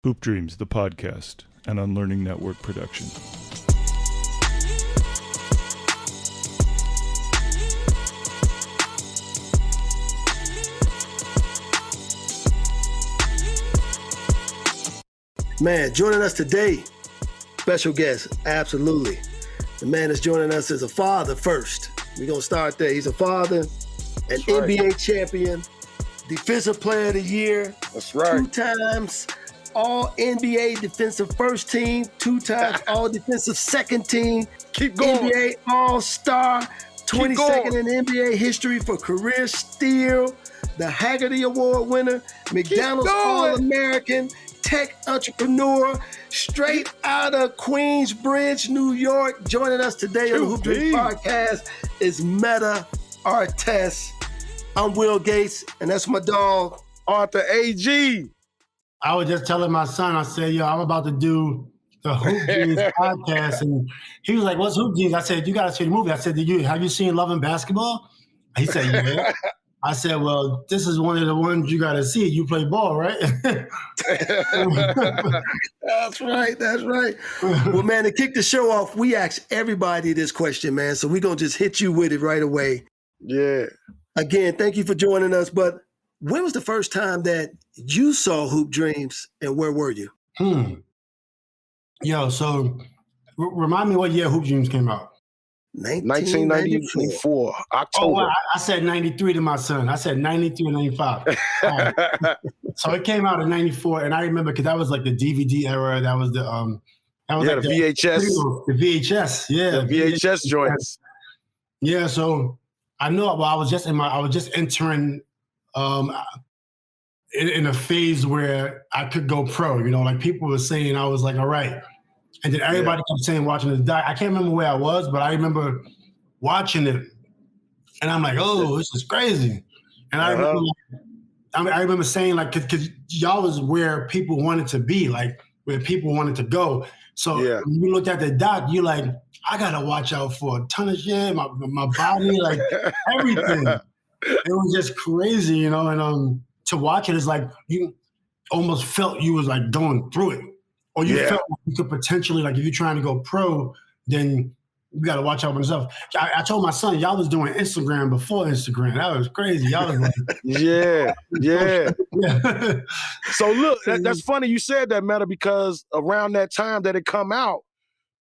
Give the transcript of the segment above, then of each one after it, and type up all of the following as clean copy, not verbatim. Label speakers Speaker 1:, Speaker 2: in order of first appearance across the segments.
Speaker 1: Hoop Dreams, the podcast, an Unlearning Network production.
Speaker 2: Man, joining us today, special guest, absolutely. The man that's joining us is a father first. We're going to start there. He's a father, an NBA champion, defensive player of the year.
Speaker 3: That's right.
Speaker 2: 2 times all NBA defensive first team, 2 times all defensive second team.
Speaker 3: Keep going.
Speaker 2: NBA all-star, 22nd in NBA history for career steal, the Haggerty Award winner, McDonald's All-American, tech entrepreneur, straight out of Queensbridge, New York. Joining us today on the Hoop Dreams podcast is Metta Artest. I'm Will Gates, and that's my dog,
Speaker 3: Arthur Agee.
Speaker 4: I was just telling my son, I said, yo, I'm about to do the Hoop Dreams podcast. And he was like, what's Hoop Dreams? I said, you got to see the movie. I said, have you seen Loving Basketball? He said, yeah. I said, well, this is one of the ones you got to see. You play ball, right?
Speaker 2: That's right. Well, man, to kick the show off, we ask everybody this question, man. So we're going to just hit you with it right away.
Speaker 3: Yeah.
Speaker 2: Again, thank you for joining us. But when was the first time that you saw Hoop Dreams, and where were you?
Speaker 4: Yo, so remind me what year Hoop Dreams came out.
Speaker 3: 1994, October.
Speaker 4: Oh, I said 93 to my son. I said 93 and 95. Right. So it came out in 94, and I remember because that was like the DVD era. That was the
Speaker 3: like the VHS.
Speaker 4: The VHS, yeah.
Speaker 3: The VHS joints.
Speaker 4: Yeah, so I know. Well, I was just entering in a phase where I could go pro. You know, like people were saying, I was like, all right. And then everybody kept saying, watching this doc. I can't remember where I was, but I remember watching it. And I'm like, oh, this is crazy. And I remember saying, like, because y'all was where people wanted to be, like, where people wanted to go. So when you looked at the doc, you're like, I got to watch out for a ton of shit, my body, like, everything. It was just crazy, you know? And to watch it is like you almost felt you was, like, going through it. Or you felt like you could potentially, like, if you're trying to go pro, then you got to watch out for yourself. I told my son, y'all was doing Instagram before Instagram. That was crazy. Y'all was like,
Speaker 3: yeah. So look, that's funny you said that, Metta, because around that time that it come out,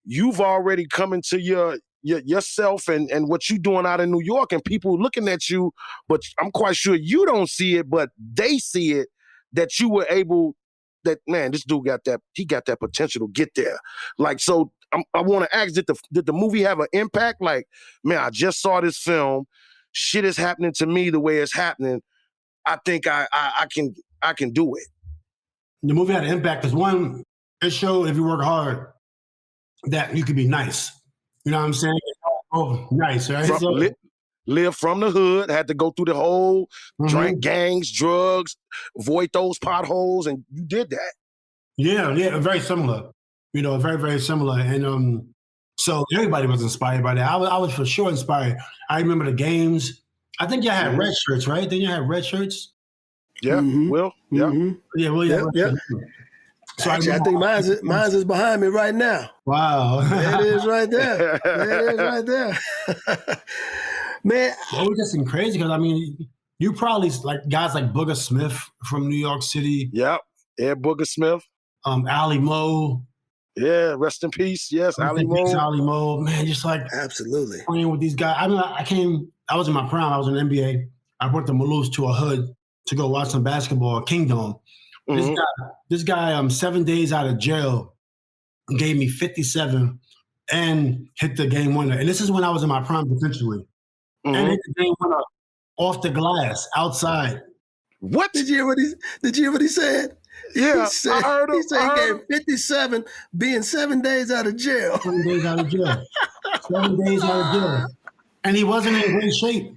Speaker 3: you've already come into yourself and what you doing out in New York, and people looking at you, but I'm quite sure you don't see it, but they see it, that you were able. That, man, this dude got that potential to get there. Like, so I want to ask, did the movie have an impact? Like, man, I just saw this film. Shit is happening to me the way it's happening. I think I can do it.
Speaker 4: The movie had an impact because, one, it showed if you work hard that you could be nice. You know what I'm saying? Oh, nice, right?
Speaker 3: Live from the hood, had to go through the whole drink, gangs, drugs, avoid those potholes, and you did that.
Speaker 4: Yeah, very similar. You know, very, very similar. And so everybody was inspired by that. I was for sure inspired. I remember the games. I think y'all had red shirts, right? Then you had red shirts?
Speaker 3: Yeah, Will. Yeah.
Speaker 4: Yeah, Will, yeah.
Speaker 2: So actually, I think mine's is behind me right now.
Speaker 4: Wow.
Speaker 2: There it is right there. Man,
Speaker 4: it was just crazy because, I mean, you probably like guys like Booger Smith from New York City.
Speaker 3: Yep, Booger Smith.
Speaker 4: Ali Mo.
Speaker 3: Yeah, rest in peace. Yes, Ali Mo.
Speaker 4: Man, just like
Speaker 2: absolutely
Speaker 4: playing with these guys. I mean, I was in my prime. I was in the NBA. I brought the Maloofs to a hood to go watch some basketball at Kingdom. This guy, 7 days out of jail, gave me 57 and hit the game winner. And this is when I was in my prime defensively. And hit the game winner off the glass outside.
Speaker 3: What?
Speaker 2: Did you hear what he said?
Speaker 3: Yeah,
Speaker 2: I heard him. He said he gave 57 being 7 days out of jail.
Speaker 4: 7 days out of jail. 7 days out of jail. And he wasn't in great shape.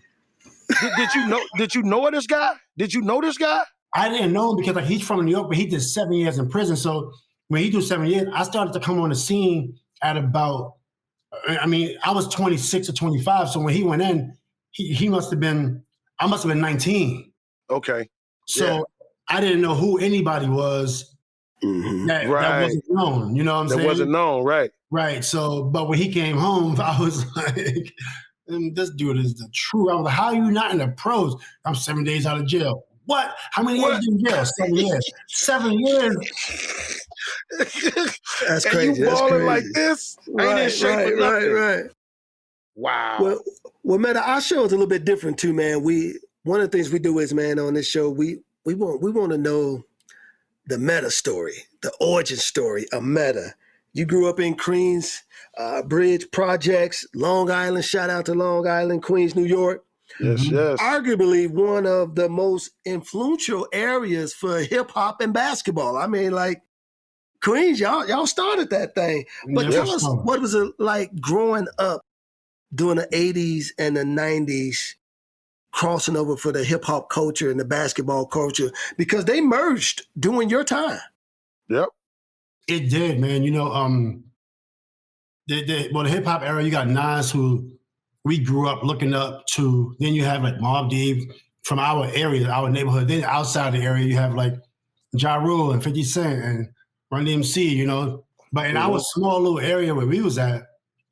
Speaker 3: Did you know this guy? Did you know this guy?
Speaker 4: I didn't know him because, like, he's from New York, but he did 7 years in prison. So when he did 7 years, I started to come on the scene at about, I mean, I was 26 or 25. So when he went in, I must have been 19.
Speaker 3: Okay.
Speaker 4: So I didn't know who anybody was. that
Speaker 3: Right.
Speaker 4: wasn't known. You know what I'm saying?
Speaker 3: That wasn't known, right?
Speaker 4: Right. So, but when he came home, I was like, this dude is the truth. I was like, how are you not in the pros? I'm 7 days out of jail. What? How many years in jail? 7 years. 7 years.
Speaker 2: That's
Speaker 3: And
Speaker 2: crazy.
Speaker 3: you
Speaker 2: That's
Speaker 3: balling
Speaker 2: crazy.
Speaker 3: like this? Ain't in shape or nothing.
Speaker 2: Right.
Speaker 3: Wow.
Speaker 2: Well, Metta, our show is a little bit different too, man. One of the things we do is, man, on this show, we want to know the Metta story, the origin story of Metta. You grew up in Queensbridge projects, Long Island. Shout out to Long Island, Queens, New York.
Speaker 3: Yes, yes.
Speaker 2: Arguably one of the most influential areas for hip hop and basketball. I mean, like Queens, y'all started that thing. But tell us, what was it like growing up during the 80s and the 90s, crossing over for the hip hop culture and the basketball culture, because they merged during your time.
Speaker 3: Yep.
Speaker 4: It did, man. You know, the hip hop era, you got Nas, who we grew up looking up to. Then you have like Mobb Deep from our area, our neighborhood. Then outside the area, you have like Ja Rule and 50 Cent and Run DMC, you know. But in our small little area where we was at, I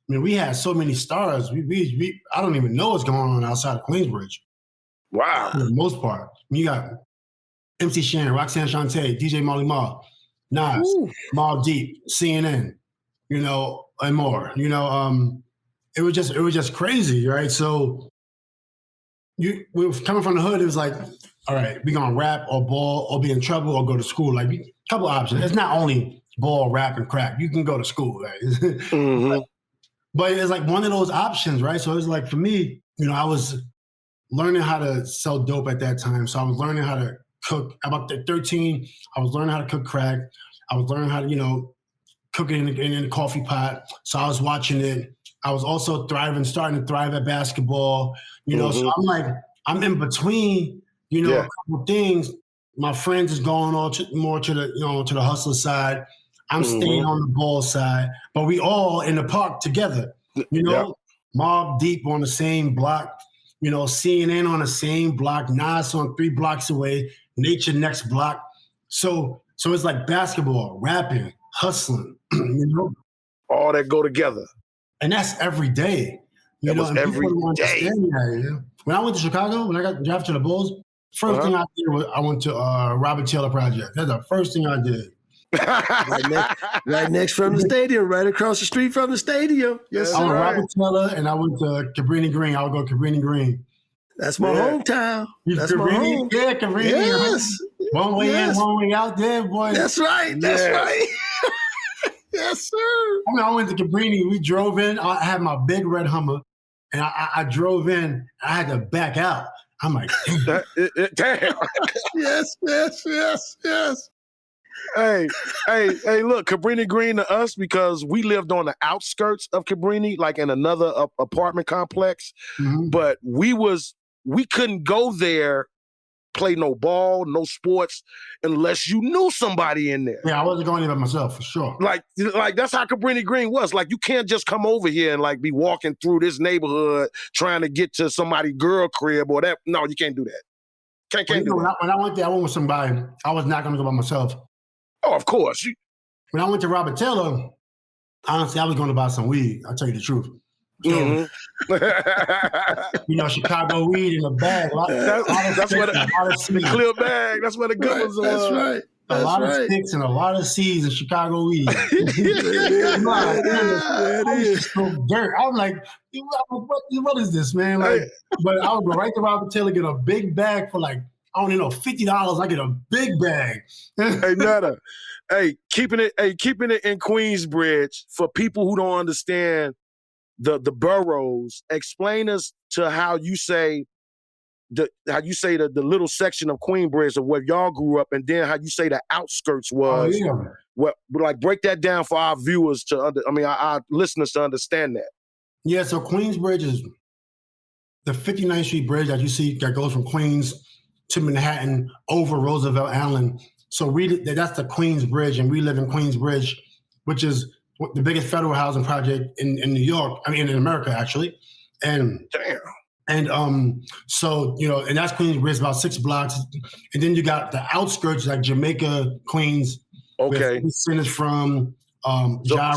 Speaker 4: mean, we had so many stars. We I don't even know what's going on outside of Queensbridge.
Speaker 3: Wow.
Speaker 4: For the most part. You got MC Shan, Roxanne Shante, DJ Molly Marl, Nas, Mobb Deep, CNN, you know, and more. You know, it was just crazy, right? So we were coming from the hood, it was like, all right, we gonna rap or ball or be in trouble or go to school. Like a couple options. It's not only ball, rap, and crack. You can go to school, right? But it's like one of those options, right? So it was like for me, you know, I was learning how to sell dope at that time. So I was learning how to cook. About 13, I was learning how to cook crack. I was learning how to, you know, cook it in a coffee pot. So I was watching it. I was also starting to thrive at basketball. You know, so I'm like, I'm in between, you know, a couple things. My friends is going on more to the, you know, to the hustler side. I'm staying on the ball side, but we all in the park together. You know, Mobb Deep on the same block. You know, CNN on the same block, Nas on 3 blocks away, Nature next block. So it's like basketball, rapping, hustling, you know?
Speaker 3: All that go together.
Speaker 4: And that's every day. You know, and
Speaker 3: every day.
Speaker 4: That, you know? When I went to Chicago, when I got drafted to the Bulls, first thing I did was I went to Robert Taylor Project. That's the first thing I did.
Speaker 2: right next from the stadium, right across the street from the stadium. Yes,
Speaker 4: I
Speaker 2: sir.
Speaker 4: went Robert Taylor, and I went to Cabrini Green. I would go Cabrini Green.
Speaker 2: That's my hometown. That's my home.
Speaker 4: Yeah, Cabrini.
Speaker 2: Yes.
Speaker 4: One way in, one way out there, boy.
Speaker 2: That's right. That's right. Yes, sir.
Speaker 4: I mean, I went to Cabrini. We drove in. I had my big red Hummer, and I drove in. I had to back out. I'm like,
Speaker 3: damn.
Speaker 2: Yes.
Speaker 3: Hey, look, Cabrini Green to us, because we lived on the outskirts of Cabrini, like in another apartment complex, but we couldn't go there, play no ball, no sports, unless you knew somebody in there.
Speaker 4: Yeah, I wasn't going there by myself, for sure.
Speaker 3: Like that's how Cabrini Green was. Like, you can't just come over here and like be walking through this neighborhood trying to get to somebody's girl crib or that. No, you can't do that. Can't do that.
Speaker 4: When I went there, I went with somebody. I was not going to go by myself.
Speaker 3: Oh, of course.
Speaker 4: When I went to Robert Taylor, honestly, I was going to buy some weed. I'll tell you the truth. So, you know, Chicago weed in a bag.
Speaker 3: That's what the clear bag. That's what the good ones are.
Speaker 2: That's right.
Speaker 4: A lot of sticks and a lot of seeds in Chicago weed. So dirt. I'm like, what is this, man? Like, but I would go right to Robert Taylor, get a big bag for like, I don't know, $50. I get a big bag.
Speaker 3: Hey, Metta. Hey, keeping it in Queensbridge, for people who don't understand the boroughs, explain us to how you say the little section of Queensbridge of where y'all grew up, and then how you say the outskirts was.
Speaker 4: Oh, yeah.
Speaker 3: What, like, break that down for our viewers our listeners to understand that. Yeah,
Speaker 4: so Queensbridge is the 59th Street Bridge that you see that goes from Queens to Manhattan over Roosevelt Island. So that's the Queens Bridge, and we live in Queensbridge, which is the biggest federal housing project in New York. I mean, in America, actually. And so, you know, and that's Queensbridge, about 6 blocks. And then you got the outskirts like Jamaica, Queens.
Speaker 3: Okay.
Speaker 4: 50 Cent is from.
Speaker 3: So
Speaker 4: Ja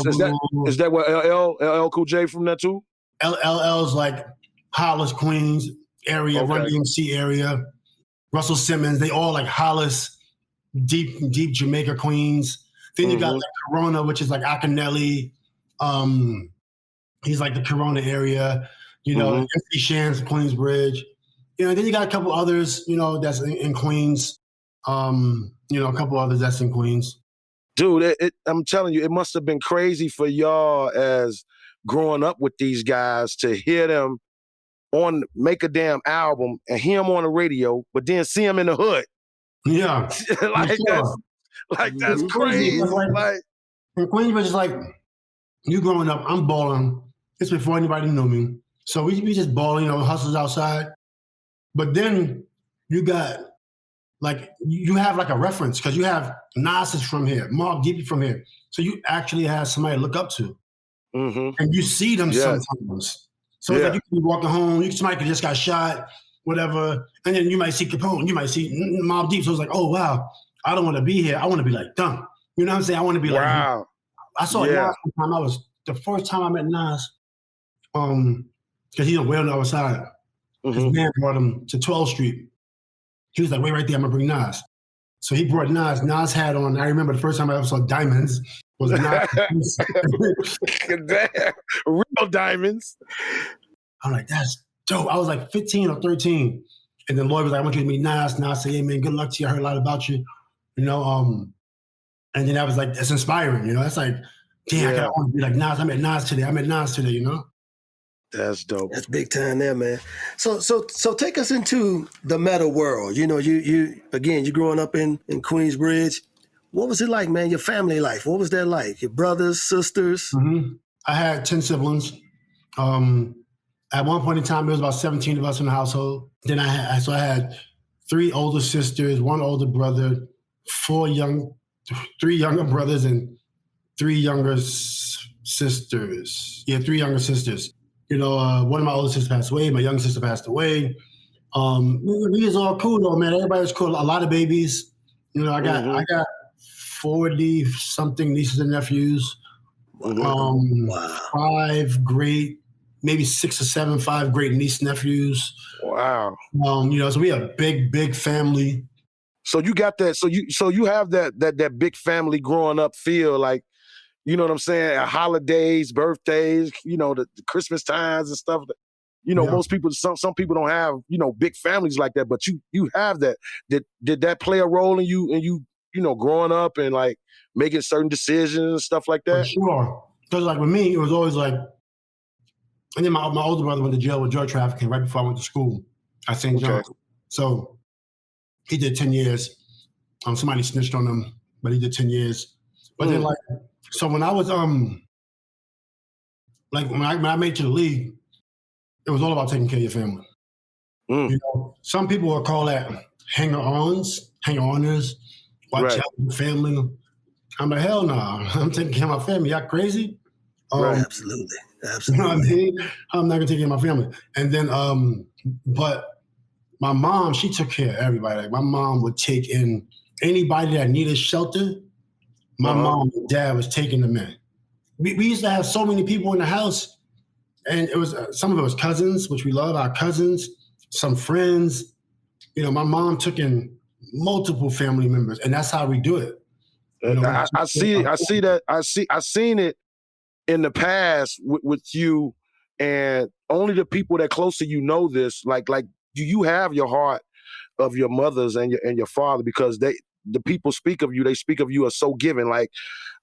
Speaker 4: Rule.
Speaker 3: is that what LL Cool J from that too?
Speaker 4: LL's like Hollis, Queens area,
Speaker 3: Okay.
Speaker 4: Run DMC area. Russell Simmons, they all like Hollis, deep Jamaica, Queens. Then you got like Corona, which is like Akinelli. He's like the Corona area. You know, MC Shan's Queensbridge. You know, then you got a couple others, you know, that's in Queens. You know, a couple others that's in Queens.
Speaker 3: Dude, I'm telling you, it must have been crazy for y'all as growing up with these guys to hear them make a damn album and hear them on the radio, but then see them in the hood.
Speaker 4: Yeah.
Speaker 3: That's crazy. Like
Speaker 4: in Queensbridge, it's like you growing up, I'm balling. It's before anybody knew me. So we just balling, you know, hustles outside. But then you got like you have like a reference because you have Nas is from here, Mobb Deep from here. So you actually have somebody to look up to. And you see them sometimes. So it's like you can be walking home, somebody could just got shot, whatever. And then you might see Capone, you might see Mobb Deep. So it's like, oh wow, I don't want to be here. I want to be like them. You know what I'm saying? I want to be like him. I saw Nas one time. The first time I met Nas, because he's way on the other side. His man brought him to 12th Street. He was like, wait right there, I'm gonna bring Nas. So he brought Nas. Nas had on, I remember the first time I ever saw diamonds was Nas.
Speaker 3: Damn, real diamonds.
Speaker 4: I'm like, that's dope. I was like 15 or 13. And then Lloyd was like, I want you to meet Nas. Nas said, hey man, good luck to you. I heard a lot about you. You know, and then I was like, that's inspiring, you know. That's like, damn, I want to be like Nas. I met Nas today, you know?
Speaker 3: That's dope.
Speaker 2: That's big time there, man. So take us into the Metta world. You know, you again, you growing up in Queensbridge. What was it like, man? Your family life. What was that like? Your brothers, sisters?
Speaker 4: I had 10 siblings. At one point in time, there was about 17 of us in the household. Then I had 3 older sisters, 1 older brother, 3 younger brothers, and 3 younger sisters. Yeah, 3 younger sisters. You know, one of my older sisters passed away. My younger sister passed away. We was all cool though, man. Everybody was cool. A lot of babies. You know, I got 40 something nieces and nephews. 5 great, maybe 6 or 7, 5 great niece nephews.
Speaker 3: Wow.
Speaker 4: You know, so we a big family.
Speaker 3: So you got that. So you have that big family growing up feel like. You know what I'm saying? Holidays, birthdays, you know, the Christmas times and stuff. You know, most people, some people don't have, you know, big families like that, but you have that. Did that play a role in you, you know, growing up and like making certain decisions and stuff like that?
Speaker 4: For sure. Because like with me, it was always like, and then my older brother went to jail with drug trafficking right before I went to school at St. John's. So he did 10 years. Somebody snitched on him, but he did 10 years. But then like, so when I was like when I made it to the league, it was all about taking care of your family. You know, some people will call that hanger-oners, watch out for family. I'm like, hell no, I'm taking care of my family. Y'all crazy?
Speaker 2: Absolutely.
Speaker 4: You know what I mean? I'm not gonna take care of my family. And then, but my mom, she took care of everybody. Like my mom would take in anybody that needed shelter. My mom and dad was taking them in. We used to have so many people in the house, and it was some of it was cousins, which we love, our cousins, some friends. You know, my mom took in multiple family members, and that's how we do it. You know,
Speaker 3: I seen it in the past with you, and only the people that close to you know this. Like you have your heart of your mothers and your father because the people speak of you. They speak of you as so giving. Like,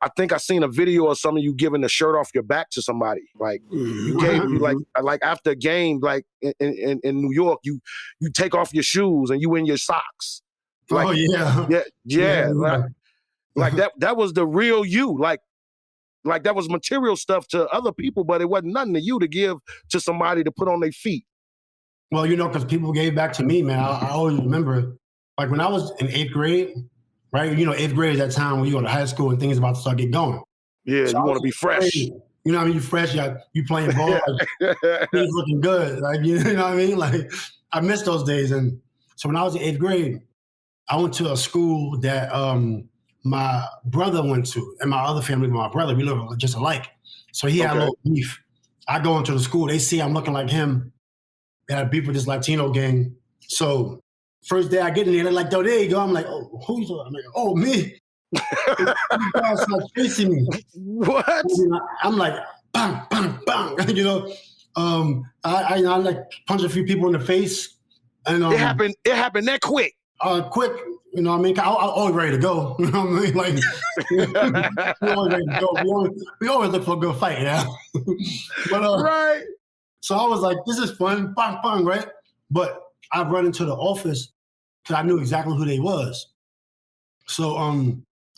Speaker 3: I think I seen a video of some of you giving the shirt off your back to somebody. Like, you gave you like after a game, like in New York, you take off your shoes and you in your socks. Like, like that was the real you. Like that was material stuff to other people, but it wasn't nothing to you to give to somebody to put on their feet.
Speaker 4: Well, you know, because people gave back to me, man. I always remember, like when I was in 8th grade. Right, you know, 8th grade is that time when you go to high school and things about to start getting going.
Speaker 3: Yeah, so you want to be fresh.
Speaker 4: You know what I mean? You fresh, you playing ball, like, things looking good. Like, you know what I mean? Like, I miss those days. And so when I was in 8th grade, I went to a school that my brother went to, and my other family, my brother, we look just alike. So he had a little beef. I go into the school, they see I'm looking like him. They had beef with this Latino gang. So first day I get in there, they're like, "Yo, there you go." I'm like, "Oh, who's?" I'm like, "Oh, me." Guys like chasing me.
Speaker 3: What?
Speaker 4: I'm like, bang, bang, bang. You know, I like punch a few people in the face, and
Speaker 3: It happened that quick.
Speaker 4: Quick. You know what I mean? I always ready to go. You know what I mean? Like, we always ready to go. We always look for a good fight, yeah. But
Speaker 3: Right.
Speaker 4: So I was like, this is fun, bang, bang, right? But I run into the office because I knew exactly who they was. So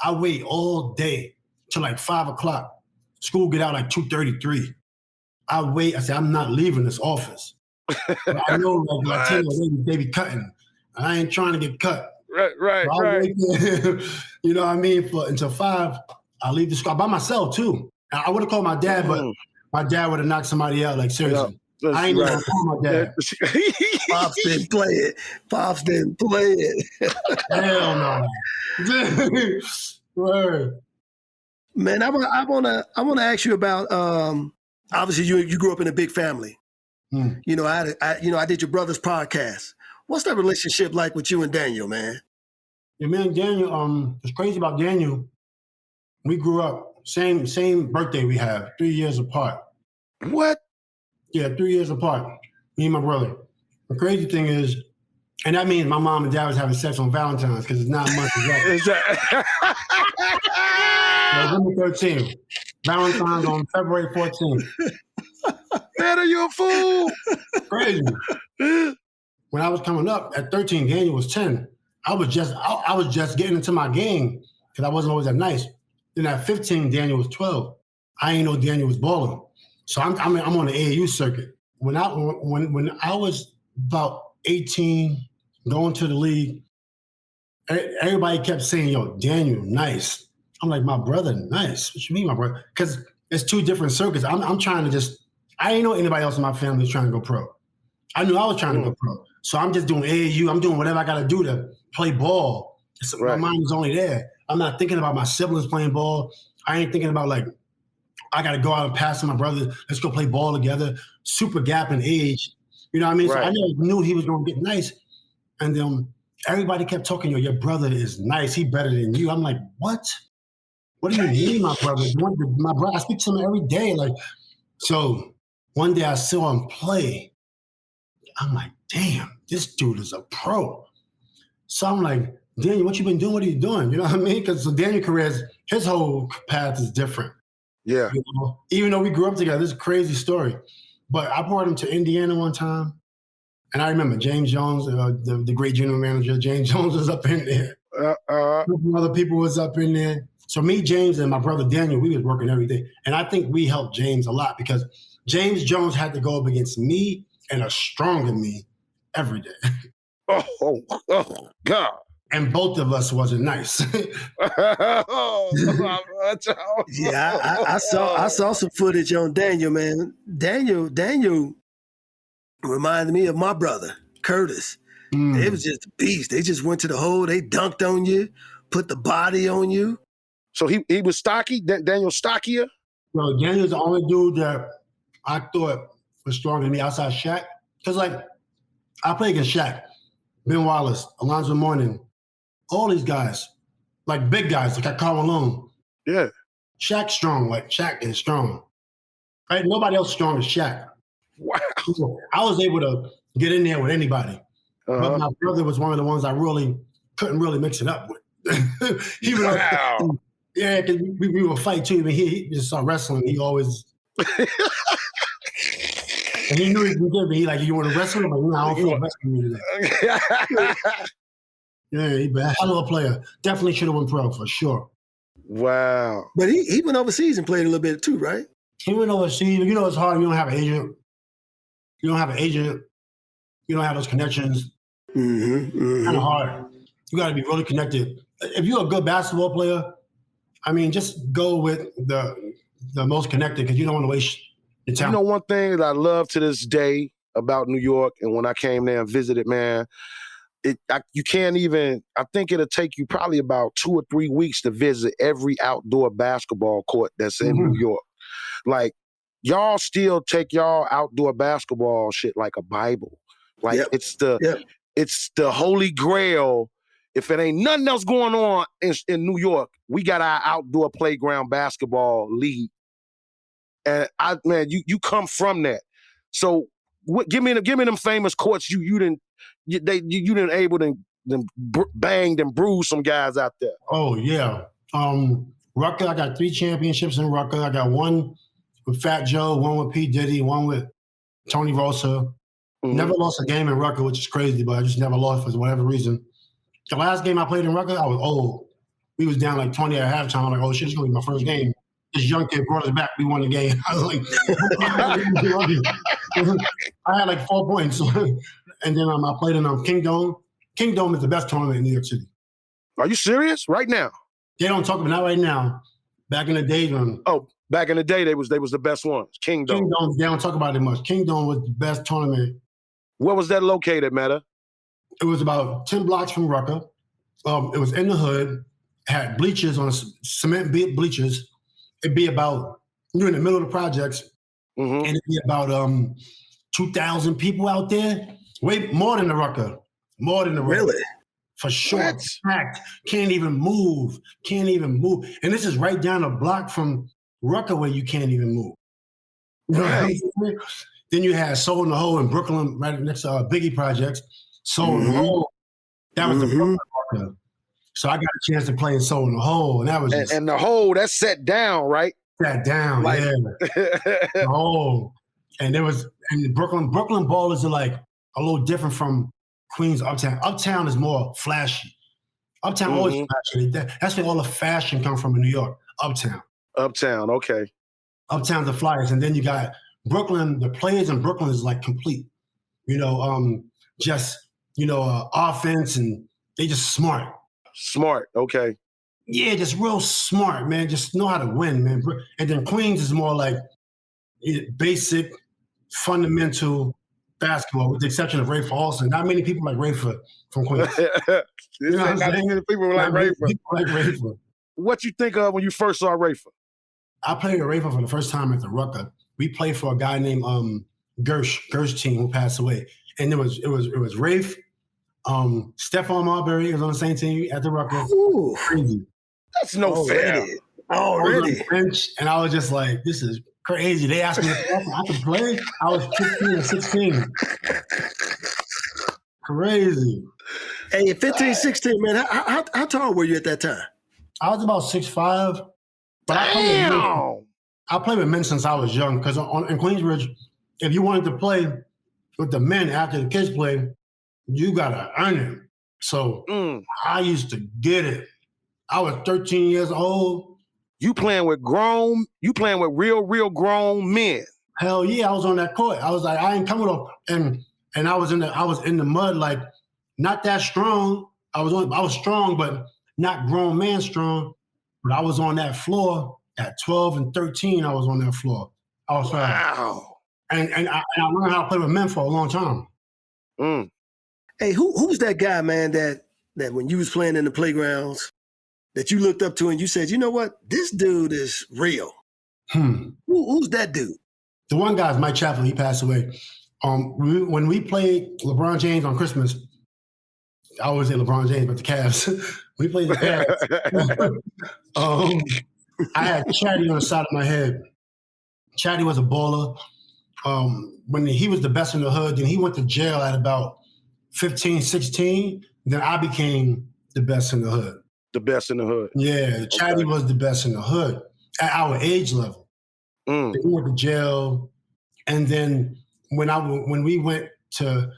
Speaker 4: I wait all day till like 5 o'clock. School get out like 2:33. I wait. I said, I'm not leaving this office. I know like Latino, they be cutting. I ain't trying to get cut.
Speaker 3: Right.
Speaker 4: You know what I mean? Until 5, I leave the school by myself too. I would have called my dad, but my dad would have knocked somebody out. Like seriously, I ain't gonna call my dad.
Speaker 2: Pops didn't play it. Pops didn't play it.
Speaker 4: Hell no. Word.
Speaker 2: Man, I wanna ask you about. Obviously, you grew up in a big family. You know, I did your brother's podcast. What's that relationship like with you and Daniel, man?
Speaker 4: Yeah, man, Daniel. It's crazy about Daniel. We grew up same birthday. We have 3 years apart.
Speaker 3: What?
Speaker 4: Yeah, 3 years apart. Me and my brother. The crazy thing is, and that means my mom and dad was having sex on Valentine's because it's 9 months ago. November 13th. Valentine's on February 14th.
Speaker 3: Man, are you a fool?
Speaker 4: Crazy. When I was coming up at 13, Daniel was 10. I was just getting into my game because I wasn't always that nice. Then at 15, Daniel was 12. I ain't know Daniel was balling. So I'm on the AAU circuit. When I was about 18, going to the league, everybody kept saying, "Yo, Daniel, nice." I'm like, "My brother, nice." What you mean, my brother? Because it's two different circuits. I'm trying to I ain't know anybody else in my family was trying to go pro. I knew I was trying to go pro. So I'm just doing AAU. I'm doing whatever I got to do to play ball. My mind is only there. I'm not thinking about my siblings playing ball. I ain't thinking about like, I got to go out and pass to my brother. Let's go play ball together. Super gap in age. You know what I mean? Right. So I never knew he was going to get nice. And then everybody kept talking, "Yo, your brother is nice. He better than you." I'm like, what? What do you mean, my brother? My brother, I speak to him every day. Like, so one day I saw him play. I'm like, damn, this dude is a pro. So I'm like, "Daniel, what you been doing? What are you doing?" You know what I mean? Because Daniel's career, his whole path is different.
Speaker 3: Yeah.
Speaker 4: You know? Even though we grew up together, this is a crazy story. But I brought him to Indiana one time. And I remember James Jones, the great general manager, James Jones was up in there. Other people was up in there. So me, James, and my brother Daniel, we was working every day. And I think we helped James a lot because James Jones had to go up against me and a stronger me every day.
Speaker 3: Oh, God.
Speaker 4: And both of us wasn't nice.
Speaker 2: Yeah, I saw some footage on Daniel, man. Daniel reminded me of my brother, Curtis. It was just a beast. They just went to the hole, they dunked on you, put the body on you.
Speaker 3: So he was stocky? Daniel stockier?
Speaker 4: No, Daniel's the only dude that I thought was stronger than me outside Shaq. Because, like, I played against Shaq, Ben Wallace, Alonzo Mourning, all these guys, like big guys, like Karl Malone.
Speaker 3: Yeah.
Speaker 4: Shaq's strong. Like, Shaq is strong. Right? Nobody else strong as Shaq.
Speaker 3: Wow.
Speaker 4: I was able to get in there with anybody. But my brother was one of the ones I really couldn't really mix it up with. He would, yeah, because we would fight too. I mean, he just saw wrestling. He always... And he knew he could get me. He like, "You want to wrestle?" I'm like, "No, I don't feel like wrestling you today." Yeah, he's a hell of a player. Definitely should have went pro for sure.
Speaker 3: Wow.
Speaker 2: But he went overseas and played a little bit too, right?
Speaker 4: He went overseas. You know, it's hard. You don't have an agent. You don't have those connections. Kind of hard. You got to be really connected. If you're a good basketball player, I mean, just go with the most connected because you don't want to waste your time.
Speaker 3: You know, one thing that I love to this day about New York, and when I came there and visited, man, you can't even. I think it'll take you probably about 2 or 3 weeks to visit every outdoor basketball court that's in New York. Like, y'all still take y'all outdoor basketball shit like a Bible. Like it's the holy grail. If it ain't nothing else going on in New York, we got our outdoor playground basketball league. And you come from that. So give me them famous courts you didn't able to banged and bruised some guys out there.
Speaker 4: Oh yeah, Rucker. I got 3 championships in Rucker. I got one with Fat Joe, one with P Diddy, one with Tony Rosa. Never lost a game in Rucker, which is crazy, but I just never lost for whatever reason. The last game I played in Rucker, I was old. We was down like 20 at halftime. I'm like, oh shit, it's gonna be my first game. This young kid brought us back. We won the game. I was like, I had like 4 points. And then I played in King Dome. King Dome is the best tournament in New York City.
Speaker 3: Are you serious? Right now?
Speaker 4: They don't talk about not right now. Back in the day,
Speaker 3: back in the day, they was the best ones. King Dome.
Speaker 4: They don't talk about it much. King Dome was the best tournament.
Speaker 3: Where was that located, Metta?
Speaker 4: It was about 10 blocks from Rucker. It was in the hood. Had bleachers on cement bleachers. It'd be about, you're in the middle of the projects, and it'd be about 2,000 people out there. Way more than the Rucker. More than the Rucker.
Speaker 2: Really?
Speaker 4: For sure. Packed. Can't even move. And this is right down the block from Rucker where you can't even move. Right. Then you had Soul in the Hole in Brooklyn, right next to Biggie Projects. Soul in the Hole. That was the Rucker. So I got a chance to play in Soul in the Hole, and that was
Speaker 3: and the Hole that's set down, right?
Speaker 4: Sat down, yeah. The Hole, and Brooklyn ballers are like a little different from Queens Uptown. Uptown is more flashy. Uptown always flashy. That's where all the fashion comes from in New York. Uptown,
Speaker 3: okay.
Speaker 4: Uptown's the flyers, and then you got Brooklyn. The players in Brooklyn is like complete. Offense, and they just smart.
Speaker 3: Smart, okay.
Speaker 4: Yeah, just real smart, man. Just know how to win, man. And then Queens is more like basic, fundamental basketball, with the exception of Rafer Olsen. Not many people like Rafer from Queens.
Speaker 3: Not many people like Rafer. What you think of when you first saw Rafer?
Speaker 4: I played with Rafer for the first time at the Rucker. We played for a guy named Gersh team who passed away, and it was Rafe. Stephon Marbury was on the same team at the Rucker.
Speaker 2: Ooh,
Speaker 4: crazy.
Speaker 3: That's no fair.
Speaker 2: Already.
Speaker 4: Bench, and I was just like, this is crazy. They asked me if I could play. I was 15 or 16. Crazy.
Speaker 2: Hey, 15, 16, man, how tall were you at that time?
Speaker 4: I was about 6'5". But I played with men since I was young, because in Queensbridge, if you wanted to play with the men after the kids play, you gotta earn it. So I used to get it. I was 13 years old.
Speaker 3: You playing with real grown men.
Speaker 4: Hell yeah, I was on that court. I was like, I ain't coming up, and I was in the mud, like not that strong. I was strong, but not grown man strong. But I was on that floor at 12 and 13. I was on that floor. I was
Speaker 3: wow.
Speaker 4: And I learned how to play with men for a long time.
Speaker 2: Hey, who's that guy, man, that when you was playing in the playgrounds, that you looked up to and you said, you know what, this dude is real? Who's that dude?
Speaker 4: The one guy is Mike Chaplin. He passed away. When we played LeBron James on Christmas, I always say LeBron James, but the Cavs. We played the Cavs. I had Chatty on the side of my head. Chatty was a baller. When he was the best in the hood, then he went to jail at about 15, 16. Then I became the best in the hood.
Speaker 3: The best in the hood.
Speaker 4: Yeah, Chatty was the best in the hood at our age level. He went to jail, and then when we went to,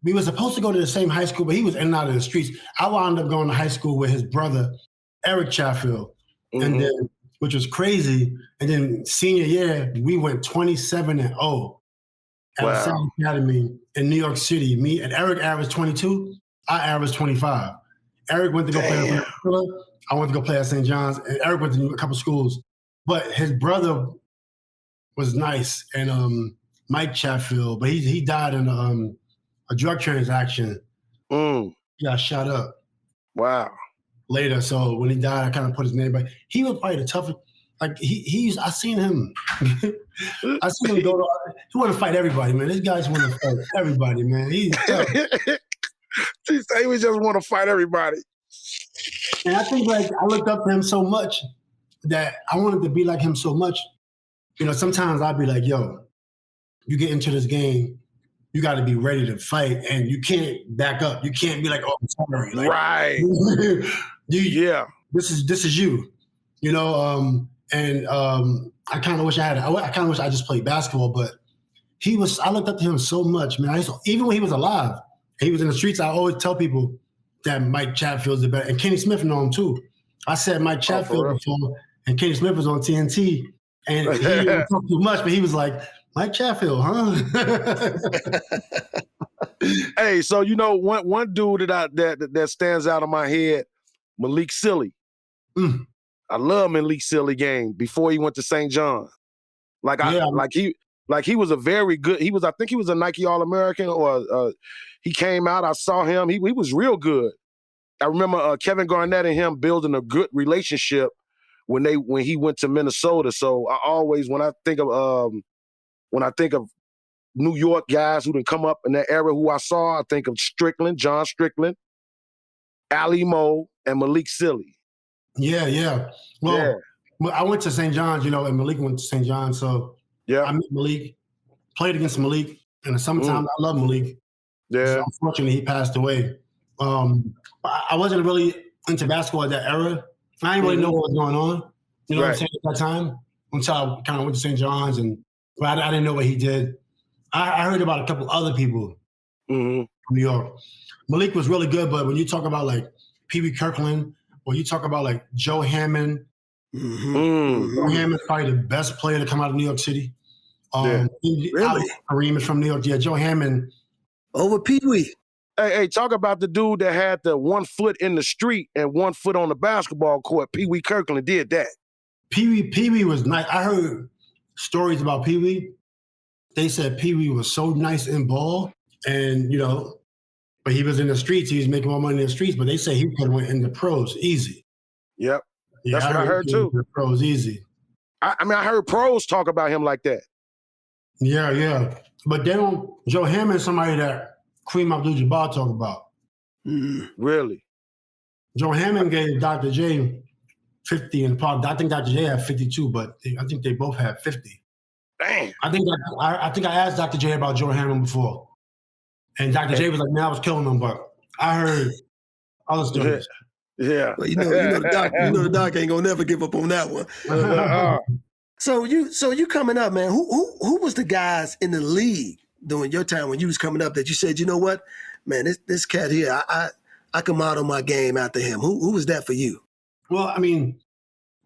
Speaker 4: we were supposed to go to the same high school, but he was in and out of the streets. I wound up going to high school with his brother, Eric Chatfield, and then, which was crazy. And then senior year, we went 27-0 at the South Academy in New York City. Me and Eric averaged 22. I averaged 25. Eric went to go play at Philip. I went to go play at St. John's, and Eric went to a couple schools. But his brother was nice, and Mike Chatfield, but he died in a drug transaction. He got shot up.
Speaker 3: Wow.
Speaker 4: Later, so when he died, I kind of put his name back. He was probably the toughest. Like I seen him. I seen him go to. He want to fight everybody, man. This guy's want to fight everybody, man. He's tough.
Speaker 3: He just want to fight everybody.
Speaker 4: And I think like I looked up to him so much that I wanted to be like him so much. You know, sometimes I'd be like, yo, you get into this game, you got to be ready to fight, and you can't back up. You can't be like, oh, I'm sorry. Like, right.
Speaker 3: Yeah.
Speaker 4: This is you. You know, I kind of wish I just played basketball, but I looked up to him so much, man. Even when he was alive, he was in the streets, I always tell people that Mike Chatfield's the best. And Kenny Smith know him too. I said Mike Chatfield before, and Kenny Smith was on TNT, and he didn't talk too much, but he was like, Mike Chatfield, huh?
Speaker 3: Hey, so you know one dude that stands out in my head, Malik Silly. I love Malik Silly game before he went to St. John. He was a very good. I think he was a Nike All-American, or he came out. I saw him. He was real good. I remember Kevin Garnett and him building a good relationship when he went to Minnesota. So I always, when I think of New York guys who didn't come up in that era who I saw, I think of John Strickland, Ali Mo, and Malik Silly.
Speaker 4: Yeah. Well, I went to St. John's, you know, and Malik went to St. John's. So I met Malik, played against Malik in the summertime. I love Malik. Yeah. So unfortunately, he passed away. I wasn't really into basketball at that era. I didn't really know what was going on. You know what I'm saying, at that time, until I kind of went to St. John's, but I didn't know what he did. I heard about a couple other people from New York. Malik was really good, but when you talk about like Pee Wee Kirkland, or you talk about like Joe Hammond, Joe Hammond's probably the best player to come out of New York City.
Speaker 2: Really?
Speaker 4: Kareem is from New York. Yeah, Joe Hammond.
Speaker 2: Over Pee Wee.
Speaker 3: Hey, talk about the dude that had the 1 foot in the street and 1 foot on the basketball court. Pee Wee Kirkland did that. Pee
Speaker 4: Wee was nice. I heard stories about Pee Wee. They said Pee Wee was so nice in ball, and you know, but he was in the streets. He was making more money in the streets. But they say he could have went in the pros easy.
Speaker 3: Yep, that's what I heard too.
Speaker 4: The pros easy.
Speaker 3: I mean, I heard pros talk about him like that.
Speaker 4: Yeah. But then Joe Hammond, somebody that Kareem Abdul-Jabbar talk about.
Speaker 3: Really?
Speaker 4: Joe Hammond gave Dr. J 50 in the park. I think Dr. J had 52, but I think they both had 50.
Speaker 3: Damn.
Speaker 4: I think I asked Dr. J about Joe Hammond before. And Dr. J was like, man, I was killing him, but I heard other stories.
Speaker 3: Yeah.
Speaker 2: Well, you know the doc ain't gonna never give up on that one. So you coming up, man, who was the guys in the league during your time when you was coming up that you said, you know what, man, this cat here, I can model my game after him. Who was that for you?
Speaker 4: Well, I mean,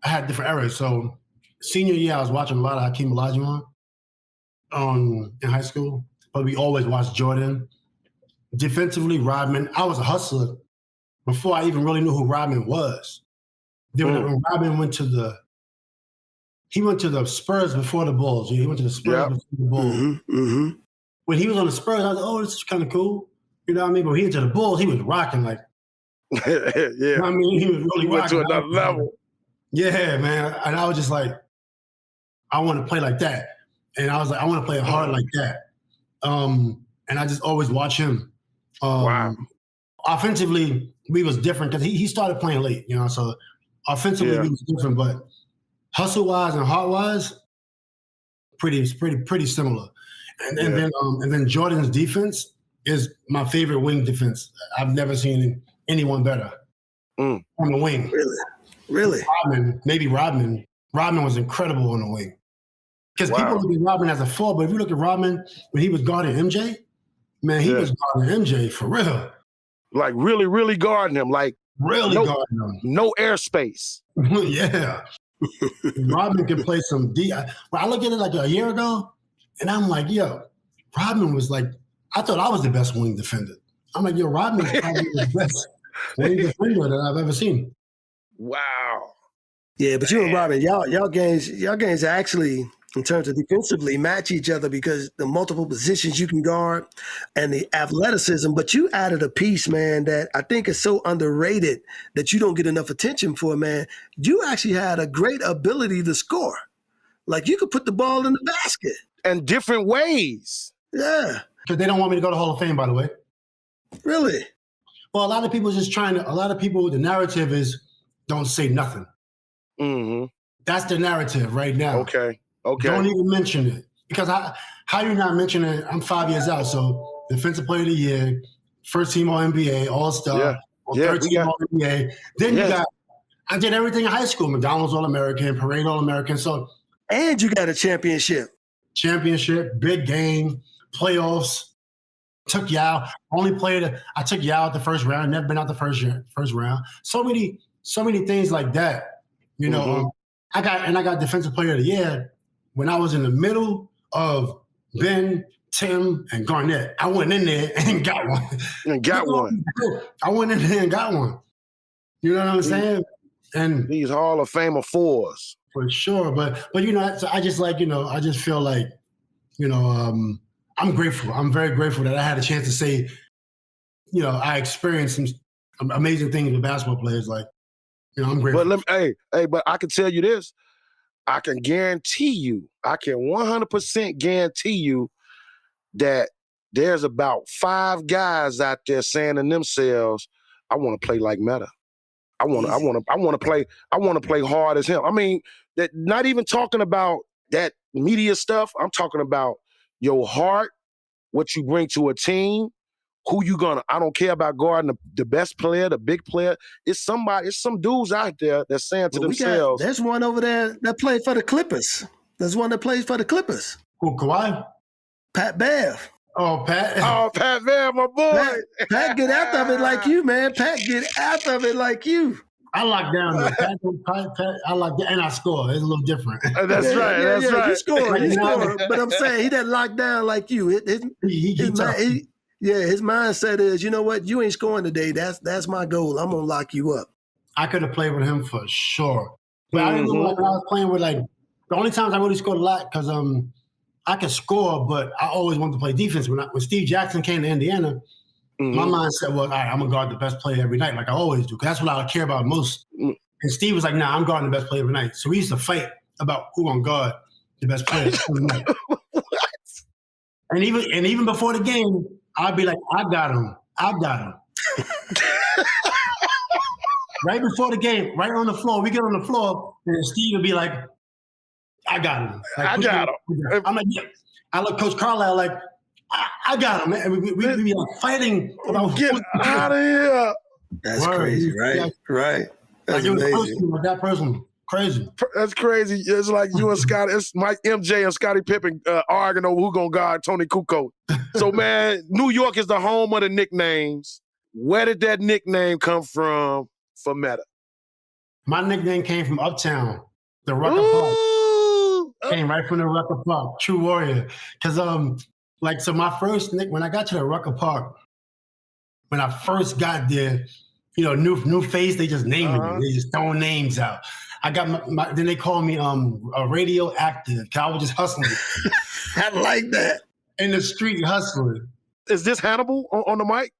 Speaker 4: I had different eras. So senior year, I was watching a lot of Hakeem Olajuwon in high school, but we always watched Jordan. Defensively, Rodman. I was a hustler before I even really knew who Rodman was. Then when Rodman went to the Spurs before the Bulls. He went to the Spurs before the Bulls. When he was on the Spurs, I was like, oh, this is kind of cool. You know what I mean? But when he went to the Bulls, he was rocking like,
Speaker 3: yeah.
Speaker 4: I mean, he was really
Speaker 3: went
Speaker 4: rocking.
Speaker 3: to another level.
Speaker 4: Yeah, man. And I was just like, I want to play like that. And I was like, I want to play hard like that. And I just always watch him.
Speaker 3: Wow.
Speaker 4: Offensively, we was different because he started playing late, you know. So offensively, we was different, but hustle-wise and heart-wise, pretty similar. And then Jordan's defense is my favorite wing defense. I've never seen anyone better on the wing.
Speaker 2: Really?
Speaker 4: Rodman. Rodman was incredible on the wing. Because people look at Rodman as a 4, but if you look at Rodman when he was guarding MJ, man, he was guarding MJ for real.
Speaker 3: Like really, really guarding him. Like
Speaker 4: really guarding him.
Speaker 3: No airspace.
Speaker 4: Yeah. Rodman can play some D. I look at it like a year ago, and I'm like, yo, Rodman was like, I thought I was the best wing defender. I'm like, yo, Rodman's probably the best wing defender that I've ever seen.
Speaker 3: Wow.
Speaker 2: Yeah, but you and Rodman, y'all games actually in terms of defensively match each other because the multiple positions you can guard and the athleticism. But you added a piece, man, that I think is so underrated that you don't get enough attention for, man. You actually had a great ability to score. Like you could put the ball in the basket.
Speaker 3: And different ways.
Speaker 2: Yeah.
Speaker 4: Because they don't want me to go to Hall of Fame, by the way.
Speaker 2: Really?
Speaker 4: Well, a lot of people the narrative is don't say nothing.
Speaker 3: Mm-hmm.
Speaker 4: That's the narrative right now.
Speaker 3: Okay.
Speaker 4: Don't even mention it. Because how you not mention it? I'm 5 years out, so Defensive Player of the Year, first team All-NBA, All-Star, third team All-NBA. Then I did everything in high school. McDonald's All-American, Parade All-American. So,
Speaker 2: and you got a championship.
Speaker 4: Big game, playoffs. Took Yao. I took Yao at the first round. Never been out the first round. So many things like that. You know, I got Defensive Player of the Year when I was in the middle of Ben, Tim, and Garnett. I went in there and got one. I went in there and got one. You know what I'm saying? And
Speaker 3: these Hall of Famer fours.
Speaker 4: For sure. But you know, I just feel like, you know, I'm grateful. I'm very grateful that I had a chance to say, you know, I experienced some amazing things with basketball players. Like, you know, I'm grateful.
Speaker 3: But but I can tell you this. I can guarantee you, I can 100% guarantee you that there's about 5 guys out there saying to themselves, I want to play like Metta. I want to play hard as him. I mean, that not even talking about that media stuff. I'm talking about your heart, what you bring to a team, I don't care about guarding the best player, the big player. It's some dudes out there that's saying to themselves.
Speaker 2: There's one over there that played for the Clippers. There's one that plays for the Clippers.
Speaker 4: Who, Kawhi?
Speaker 2: Pat Bev.
Speaker 4: Oh, Pat.
Speaker 3: Oh, Pat Bev, my boy.
Speaker 2: Pat get after it like you, man. Pat get after it like you.
Speaker 4: I lock down though. Pat, I lock down and I score. It's a little different.
Speaker 3: That's right.
Speaker 2: You score. But I'm saying he didn't lock down like you. His mindset is, you know what? You ain't scoring today. That's my goal. I'm gonna lock you up.
Speaker 4: I could have played with him for sure. But I didn't know when I was playing with the only times I really scored a lot because I could score, but I always wanted to play defense. When Steve Jackson came to Indiana, my mindset was, all right, I'm going to guard the best player every night like I always do, because that's what I care about most. And Steve was like, nah, I'm guarding the best player every night. So we used to fight about who going to guard the best player every night. What? And even before the game, I'd be like, I got him. Right before the game, right on the floor, we get on the floor, and Steve would be like, I got him. Like,
Speaker 3: I got him.
Speaker 4: I'm like, yeah. I look Coach Carlisle like, I got him, man. We be like fighting about
Speaker 3: get out of here.
Speaker 2: That's crazy, right? Yeah. Right. That's
Speaker 4: like
Speaker 2: amazing.
Speaker 4: That person, crazy.
Speaker 3: That's crazy. It's like you and Scotty. It's Mike MJ and Scottie Pippen arguing over who gonna guard Tony Kukoc. So man, New York is the home of the nicknames. Where did that nickname come from for Metta?
Speaker 4: My nickname came from Uptown, the Rucker Park. Came right from the Rucker Park, True Warrior. Because so my first when I got to the Rucker Park, when I first got there, you know, new face, they just naming me. They just throwing names out. I got then they called me a radioactive, because I was just hustling.
Speaker 2: I like that.
Speaker 4: In the street hustling.
Speaker 3: Is this Hannibal on the mic?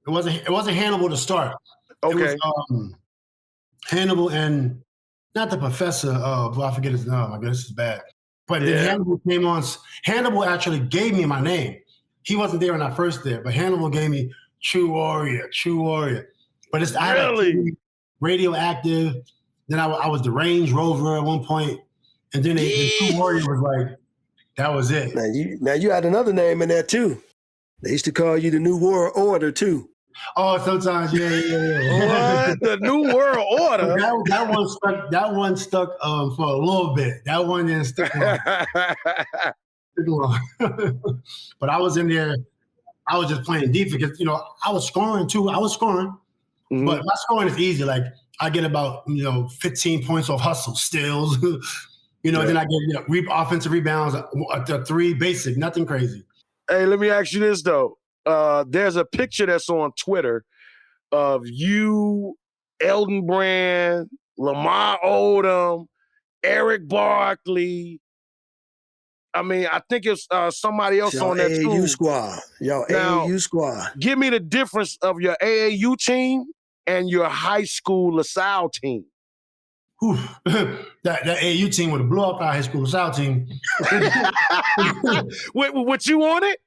Speaker 4: It wasn't Hannibal to start.
Speaker 3: Okay.
Speaker 4: It was Hannibal and not the professor. I forget his name. Oh my God, this is bad. But then Hannibal came on. Hannibal actually gave me my name. He wasn't there when I first there, but Hannibal gave me True Warrior. But it's really radioactive. Then I was the Range Rover at one point, and then the True Warrior was like, that was it.
Speaker 2: Now you had another name in there too. They used to call you the New World Order too.
Speaker 4: Oh, sometimes, yeah.
Speaker 3: What? The New World Order?
Speaker 4: That one stuck for a little bit. That one didn't stick long. But I was in there, I was just playing defense because, you know, I was scoring too. But my scoring is easy. Like, I get about, 15 points off hustle, steals. Then I get offensive rebounds, a 3, basic, nothing crazy.
Speaker 3: Hey, let me ask you this, though. There's a picture that's on Twitter of you, Elton Brand, Lamar Odom, Eric Barkley, I mean, I think it's somebody else
Speaker 2: Y'all
Speaker 3: on that
Speaker 2: AAU
Speaker 3: too.
Speaker 2: squad. Y'all
Speaker 3: Now,
Speaker 2: AAU squad.
Speaker 3: Give me the difference of your AAU team and your high school LaSalle team.
Speaker 4: Whew. that AAU team would have blew up our high school LaSalle team.
Speaker 3: What you on it?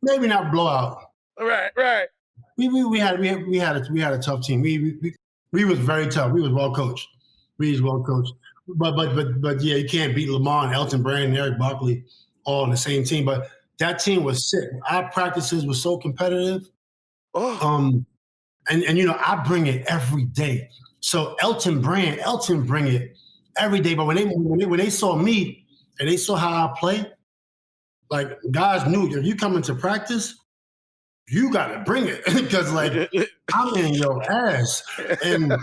Speaker 4: Maybe not blowout.
Speaker 3: Right.
Speaker 4: We had a tough team. We was very tough. We was well coached. But yeah, you can't beat Lamar and Elton Brand and Eric Barkley all on the same team. But that team was sick. Our practices were so competitive. And I bring it every day. So Elton bring it every day. But when they saw me and they saw how I play, like guys knew if you come into practice, you gotta bring it because like I'm in your ass. And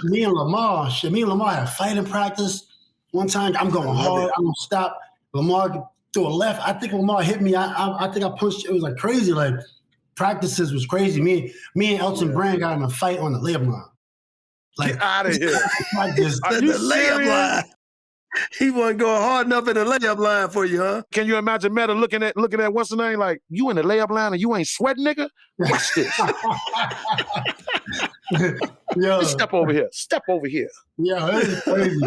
Speaker 4: me and Lamar had fighting practice. One time I'm going hard, I'm gonna stop. Lamar threw a left. I think Lamar hit me. I think I pushed. It was like crazy. Like practices was crazy. Me and Elton Brand got in a fight on the layup line. Like
Speaker 3: get out of here.
Speaker 2: Practice, Are you the layup line. He wasn't going hard enough in the layup line for you, huh?
Speaker 3: Can you imagine Metta looking at what's the name? Like, you in the layup line and you ain't sweating, nigga? Watch this. Step over here.
Speaker 4: Yeah, it was crazy.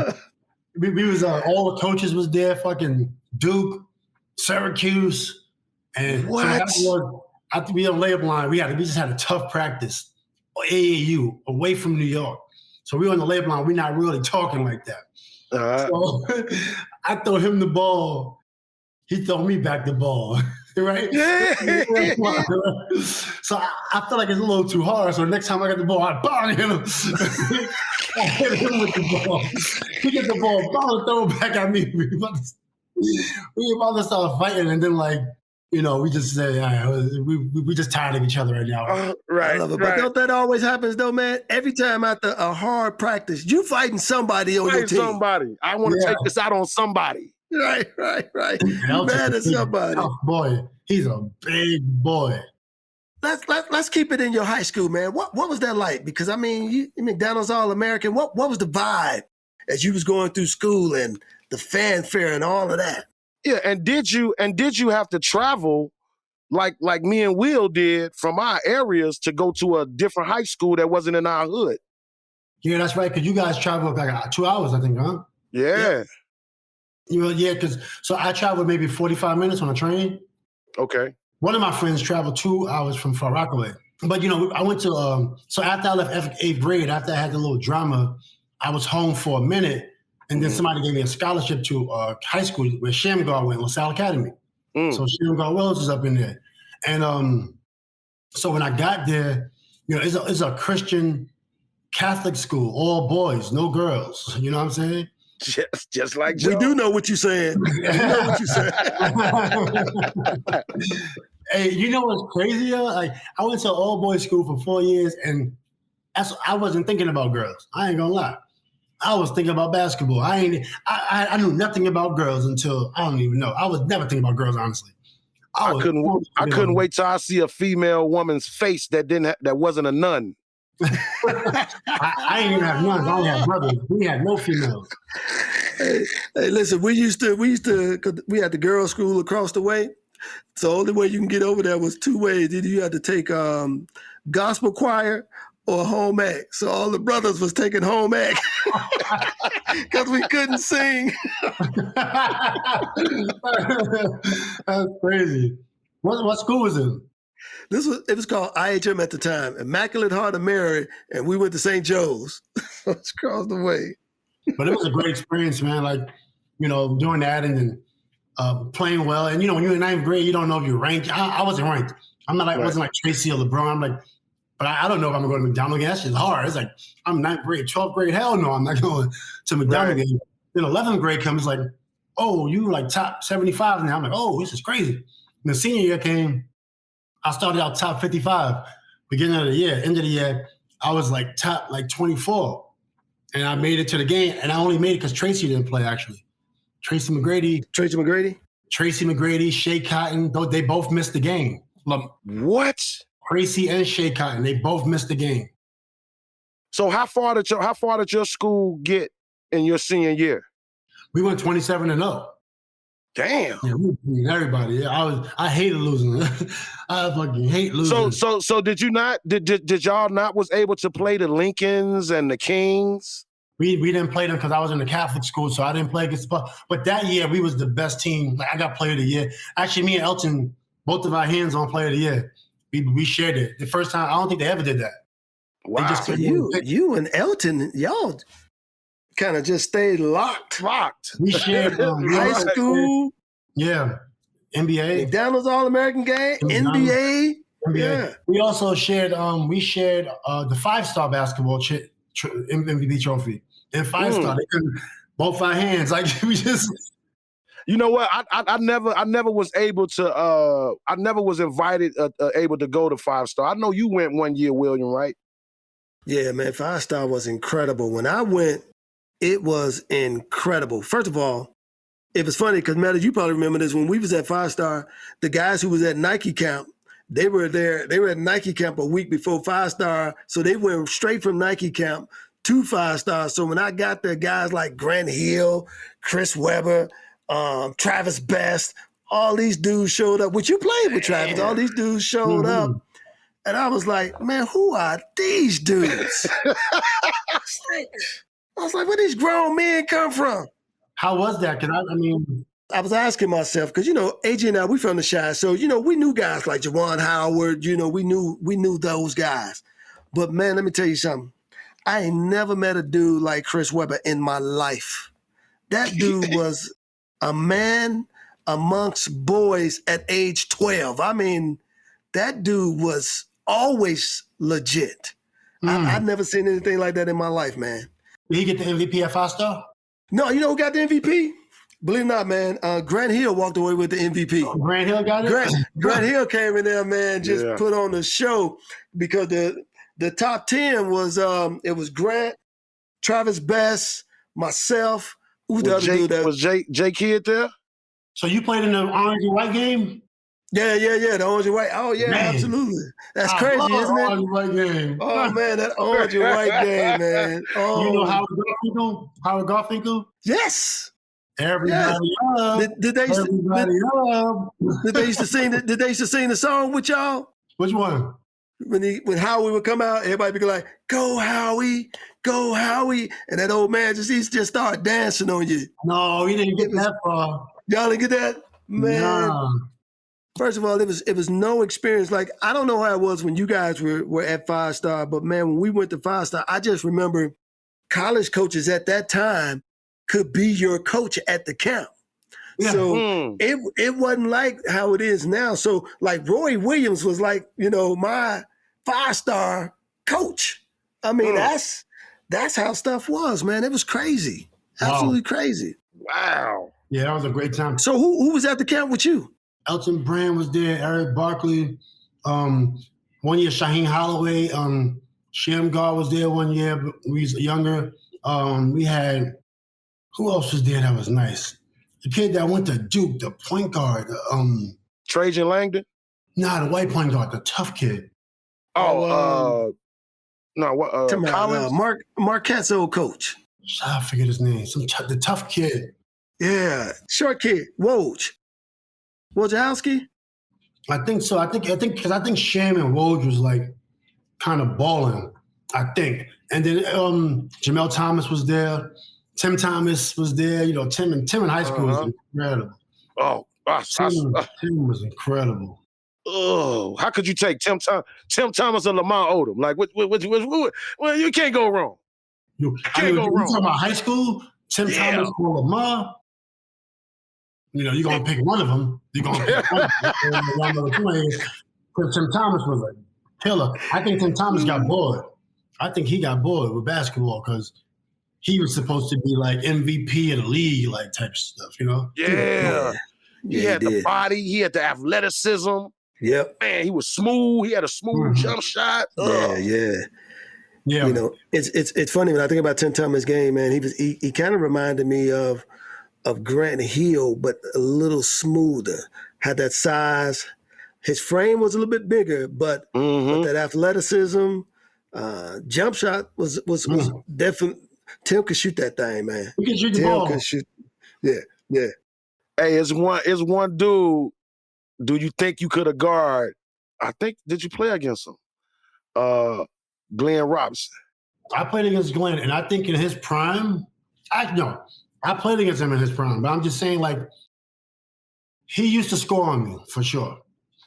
Speaker 4: We was all the coaches was there, fucking Duke, Syracuse, and
Speaker 3: what?
Speaker 4: So after we on layup line, we just had a tough practice. AAU, away from New York. So we on the layup line, we're not really talking like that. So I throw him the ball. He throw me back the ball, right? So I feel like it's a little too hard. So next time I get the ball, I bang him. I hit him with the ball. He gets the ball, throw it back at me. We about to start fighting, and then we just say, we just tired of each other right now.
Speaker 3: Right.
Speaker 2: I love it. But don't that always happens though, man? Every time after a hard practice, you fighting somebody on your team.
Speaker 3: Somebody. I want to take this out on somebody.
Speaker 2: Right. You mad at somebody.
Speaker 4: Boy, he's a big boy.
Speaker 2: Let's keep it in your high school, man. What was that like? Because I mean, you McDonald's All-American. What was the vibe as you was going through school and the fanfare and all of that?
Speaker 3: Yeah, and did you have to travel like me and Will did from our areas to go to a different high school that wasn't in our hood?
Speaker 4: Yeah, that's right. Because you guys traveled like 2 hours, I think, huh?
Speaker 3: Yeah.
Speaker 4: Because so I traveled maybe 45 minutes on a train.
Speaker 3: Okay.
Speaker 4: One of my friends traveled 2 hours from Far Rockaway. But I went to so after I left eighth grade, after I had the little drama, I was home for a minute. And then somebody gave me a scholarship to high school where Shamgar went, LaSalle Academy. So Shamgar Wells is up in there. And so when I got there, it's a Christian Catholic school, all boys, no girls. You know what I'm saying?
Speaker 3: Just like Joe.
Speaker 2: We do know what you're saying.
Speaker 4: Hey, you know what's crazy? Like I went to all boys school for 4 years, and I wasn't thinking about girls. I ain't gonna lie. I was thinking about basketball. I knew nothing about girls until I don't even know. I was never thinking about girls, honestly.
Speaker 3: I couldn't wait till I see a female woman's face that wasn't a nun.
Speaker 4: I ain't even have nuns. I only have brothers. We had no females.
Speaker 2: Hey, listen, we used to, cause we had the girls' school across the way. So the only way you can get over there was two ways. Either you had to take gospel choir or home ec. So all the brothers was taking home ec because we couldn't sing.
Speaker 4: That's crazy. What school was it?
Speaker 2: It was called IHM at the time, Immaculate Heart of Mary, and we went to St. Joe's. It's across the way.
Speaker 4: But it was a great experience, man. Like, doing that and then playing well. And when you're in ninth grade, you don't know if you're ranked. I wasn't ranked. I'm not like, I wasn't like Tracy or LeBron. I'm like, but I don't know if I'm going to McDonald's again. That's just hard. It's like, I'm ninth grade, 12th grade. Hell no, I'm not going to McDonald's again. Then 11th grade comes like, oh, you were like top 75 now. I'm like, oh, this is crazy. And the senior year came, I started out top 55. Beginning of the year, end of the year, I was like top 24. And I made it to the game. And I only made it because Tracy didn't play, actually. Tracy McGrady, Shea Cotton, they both missed the game.
Speaker 3: What?
Speaker 4: Tracy and Shea Cotton, they both missed the game.
Speaker 3: So how far did your school get in your senior year?
Speaker 4: We went 27-0.
Speaker 3: Damn.
Speaker 4: Yeah, we beat everybody. Yeah, I hated losing. I fucking hate losing.
Speaker 3: So did you not? Did y'all not was able to play the Lincolns and the Kings?
Speaker 4: We didn't play them because I was in the Catholic school, so I didn't play against. But that year we was the best team. Like I got Player of the Year. Actually, me and Elton, both of our hands on Player of the Year. We shared it the first time. I don't think they ever did that.
Speaker 3: Wow.
Speaker 4: They just
Speaker 2: So you and Elton, y'all kind of just stayed locked.
Speaker 4: We shared
Speaker 2: High school.
Speaker 4: Yeah, NBA.
Speaker 2: McDonald's All-American game. NBA. Yeah.
Speaker 4: We also shared. We shared the 5-star basketball MVP trophy and 5-star. They couldn't both our hands. Like we just.
Speaker 3: You know what? I never was able to. I never was invited, able to go to 5-star. I know you went one year, William, right?
Speaker 2: Yeah, man. 5-star was incredible. When I went, it was incredible. First of all, it was funny because Metta, you probably remember this. When we was at 5-star, the guys who was at Nike camp, they were there. They were at Nike camp a week before 5-star, so they went straight from Nike camp to 5-star. So when I got there, guys like Grant Hill, Chris Webber, Travis Best, all these dudes showed up. Which you played with Travis. All these dudes showed up. And I was like, man, who are these dudes? I was like, where these grown men come from?
Speaker 4: How was that? Because
Speaker 2: I was asking myself, because, Agee and I, we from the Chi. So, we knew guys like Juwan Howard, we knew those guys. But man, let me tell you something. I ain't never met a dude like Chris Webber in my life. That dude was a man amongst boys at age 12. I mean, that dude was always legit. I've never seen anything like that in my life, man.
Speaker 4: Did he get the MVP at 5-star?
Speaker 2: No, you know who got the MVP? Believe it or not, man, Grant Hill walked away with the MVP.
Speaker 4: Oh, Grant Hill got it?
Speaker 2: Grant Hill came in there, man, just put on the show because the top 10 was, it was Grant, Travis Best, myself. Who's the other dude?
Speaker 3: Was Jay Kidd there?
Speaker 4: So you played in the orange and white game?
Speaker 2: Yeah, the orange and white. Oh, yeah, man. Absolutely. That's crazy, isn't it?
Speaker 4: Orange and white game.
Speaker 2: Oh, man, that orange and white game, man. Oh.
Speaker 4: You know Howard Garfinkel?
Speaker 2: Yes.
Speaker 4: Everybody up.
Speaker 2: Did they used to sing the song with y'all?
Speaker 4: Which one?
Speaker 2: When Howie would come out, everybody be like, "Go Howie, go Howie," and that old man just start dancing on you.
Speaker 4: No, we didn't get that far.
Speaker 2: Y'all didn't get that, man.
Speaker 4: No.
Speaker 2: First of all, it was no experience. Like I don't know how it was when you guys were at 5-star, but man, when we went to 5-star, I just remember college coaches at that time could be your coach at the camp. Yeah. So it wasn't like how it is now. So like Roy Williams was like, my 5-star coach. I mean, that's how stuff was, man. It was crazy. Absolutely crazy.
Speaker 3: Wow.
Speaker 4: Yeah, that was a great time.
Speaker 2: So who was at the camp with you?
Speaker 4: Elton Brand was there, Eric Barkley. 1 year, Shaheen Holloway. Shamgar was there 1 year, but we was younger. We had, who else was there that was nice? The kid that went to Duke, the point guard.
Speaker 3: Trajan Langdon?
Speaker 4: Nah, the white point guard, the tough kid.
Speaker 3: Collins?
Speaker 2: Marquette's old coach.
Speaker 4: I forget his name. The tough kid.
Speaker 2: Yeah, short kid, Woj. Wojciechowski?
Speaker 4: I think so. I think because Sham and Woj was like kind of balling, I think. And then Jamel Thomas was there. Tim Thomas was there. Tim in high school was incredible.
Speaker 3: Oh,
Speaker 4: Tim was incredible.
Speaker 3: Oh, how could you take Tim Thomas or Lamar Odom? Like, what, well, you can't go wrong.
Speaker 4: You can't go wrong. You talking about high school? Tim Thomas or Lamar? You're going to pick one of them. You're going to pick one of them. Because Tim Thomas was a killer. I think Tim Thomas got bored. I think he got bored with basketball because he was supposed to be like MVP of the league, like type of stuff,
Speaker 3: Yeah. He had the body. He had the athleticism.
Speaker 2: Yep.
Speaker 3: Man, he was smooth. He had a smooth jump shot.
Speaker 2: Yeah. It's funny when I think about Tim Thomas' game, man. He kind of reminded me of Grant Hill, but a little smoother. Had that size. His frame was a little bit bigger, but that athleticism, jump shot was definitely. Tim could shoot that thing, man.
Speaker 4: He could shoot the ball.
Speaker 2: Could shoot. Yeah.
Speaker 3: Hey, it's one dude. Do you think you could have guard? I think, did you play against him? Glenn Robinson.
Speaker 4: I played against Glenn, and I think in his prime, I played against him in his prime, but I'm just saying, like, he used to score on me for sure.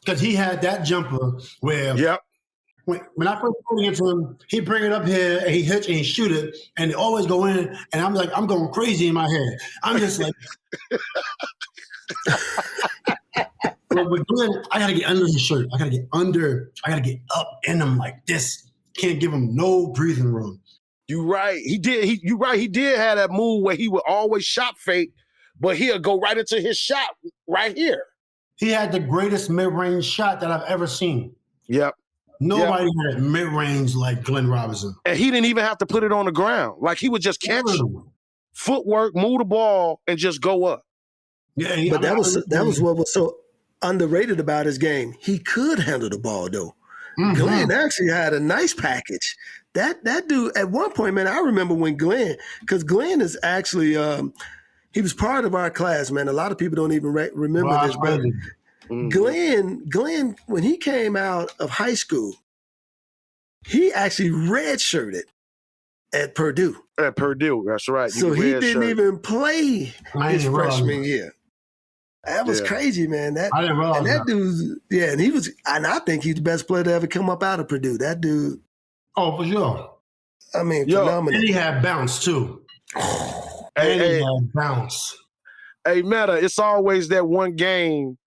Speaker 4: Because he had that jumper where when I first played against him, he'd bring it up here and he hit and he shoot it and it always go in. And I'm like, I'm going crazy in my head. I'm just like, but with Glenn, I got to get under his shirt. I got to get up in him like this. Can't give him no breathing room.
Speaker 3: You right. He did. You right. He did have that move where he would always shot fake, but he'll go right into his shot right here.
Speaker 4: He had the greatest mid-range shot that I've ever seen.
Speaker 3: Yep.
Speaker 4: Nobody had mid-range like Glenn Robinson.
Speaker 3: And he didn't even have to put it on the ground. Like, he would just catch footwork, move the ball, and just go up.
Speaker 2: Yeah, but that was what was so underrated about his game. He could handle the ball, though. Mm-hmm. Glenn actually had a nice package. That dude, at one point, man, I remember when because Glenn is actually he was part of our class, man. A lot of people don't even remember this, but Glenn, when he came out of high school, he actually redshirted at Purdue.
Speaker 3: At Purdue, that's right.
Speaker 2: So he didn't even play his freshman year. That was crazy, man.
Speaker 4: I didn't realize that.
Speaker 2: Dude's, and I think he's the best player to ever come up out of Purdue. That dude.
Speaker 4: Oh, for sure.
Speaker 2: I mean, phenomenal.
Speaker 4: And he had bounce, too.
Speaker 3: Hey,
Speaker 4: bounce.
Speaker 3: Hey, Metta, it's always that one game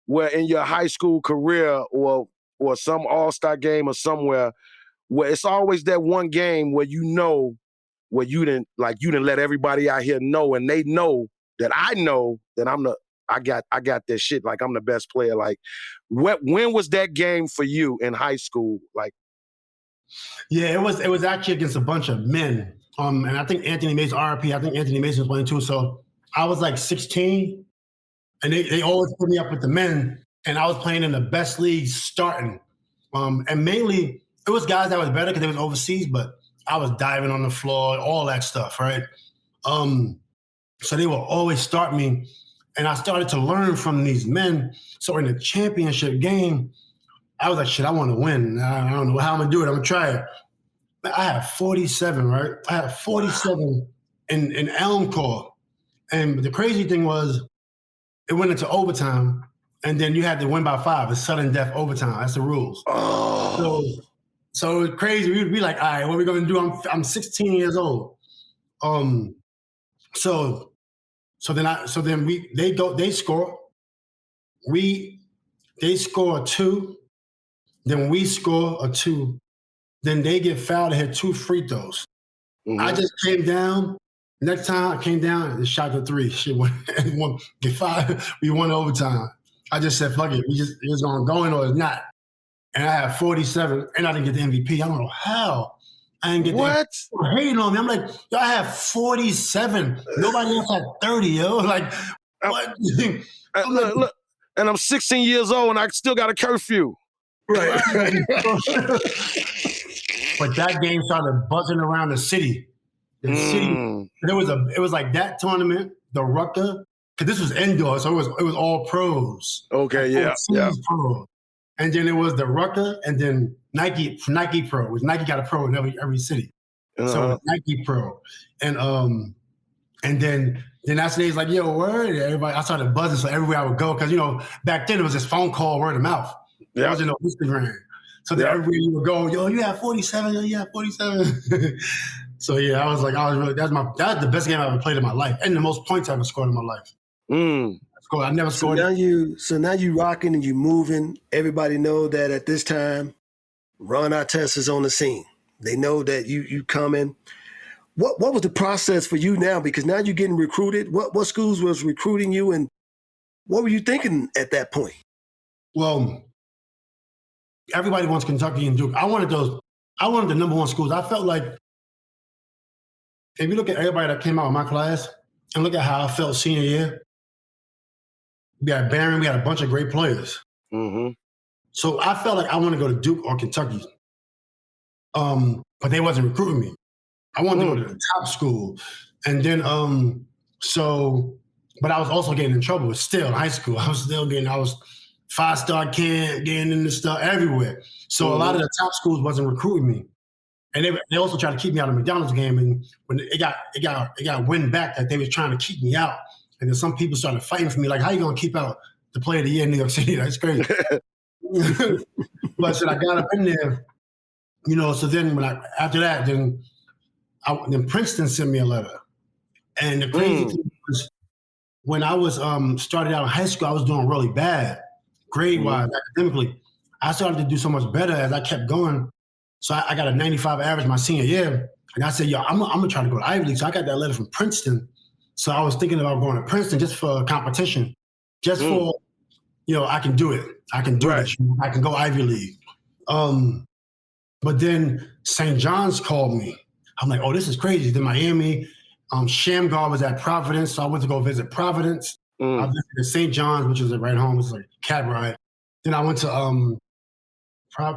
Speaker 3: where in your high school career or some all-star game or somewhere where it's always that one game where where you didn't let everybody out here know, and they know that I got this shit, like I'm the best player. Like, when was that game for you in high school? Like,
Speaker 4: yeah, it was actually against a bunch of men. And I think Anthony Mason, RP, I think Anthony Mason was playing too. So I was like 16, and they always put me up with the men, and I was playing in the best leagues starting. And mainly, it was guys that was better because they was overseas, but I was diving on the floor, all that stuff, right? So they will always start me, and I started to learn from these men. So in the championship game, I was like, shit, I want to win. I don't know how I'm going to do it. I'm going to try it. I had 47, right? I had 47 in Elm Core. And the crazy thing was, it went into overtime, and then you had to win by 5. It's sudden death overtime. That's the rules.
Speaker 3: Oh.
Speaker 4: So it was crazy. We'd be like, all right, what are we going to do? I'm 16 years old. So then they score. They score a 2. Then we score a 2. Then they get fouled and hit 2 free throws. Mm-hmm. I just came down. Next time I came down and shot the 3. Shit went and won. Get 5. We won overtime. I just said, fuck it. It's gonna go in or it's not. And I had 47, and I didn't get the MVP. I don't know how. I didn't get
Speaker 3: what?
Speaker 4: What? Hating on me. I'm like, yo, I have 47. Nobody else had 30, yo. Like, what?
Speaker 3: Look, and I'm 16 years old, and I still got a curfew.
Speaker 2: Right.
Speaker 4: But that game started buzzing around the city. It was like that tournament, the Rucker, because this was indoor, so it was all pros.
Speaker 3: Okay, yeah.
Speaker 4: Pro. And then it was the Rucker, and then Nike Pro. Nike got a pro in every city. So it was Nike Pro. And then that's the day, it's like, yo, word. Everybody, I started buzzing, so everywhere I would go, because, back then it was just phone call, word of mouth. There wasn't no Instagram. So then everywhere you would go, yo, you have 47, yo, you have 47. So yeah, I was that's the best game I ever played in my life, and the most points I ever scored in my life. I never scored.
Speaker 2: So now you rocking and you moving. Everybody know that at this time, Ron Artest is on the scene. They know that you coming. What was the process for you now? Because now you're getting recruited. What schools was recruiting you, and what were you thinking at that point?
Speaker 4: Well, everybody wants Kentucky and Duke. I wanted the number 1 schools. I felt like, if you look at everybody that came out of my class and look at how I felt senior year, we had Barron, we had a bunch of great players.
Speaker 3: Mm-hmm. So
Speaker 4: I felt like I want to go to Duke or Kentucky. But they wasn't recruiting me. I wanted to go to the top school. And then, so but I was also getting in trouble. Still in high school, I was 5-star camp, getting into stuff everywhere. So a lot of the top schools wasn't recruiting me. And they also tried to keep me out of McDonald's game. And when it got wind back that they was trying to keep me out. And then some people started fighting for me, like, how you gonna keep out the player of the year in New York City? That's crazy. But so I got up in there, so then after that, then Princeton sent me a letter. And the crazy thing was, when I was started out in high school, I was doing really bad, grade-wise, academically. I started to do so much better as I kept going. So I got a 95 average my senior year. And I said, yo, I'm gonna try to go to Ivy League. So I got that letter from Princeton. So I was thinking about going to Princeton just for competition, just for, I can do it. I can do it. I can go Ivy League. But then St. John's called me. I'm like, oh, this is crazy. Then Miami, Shamgar was at Providence. So I went to go visit Providence. I visited St. John's, which is right home. It was like a cab ride. Then I went to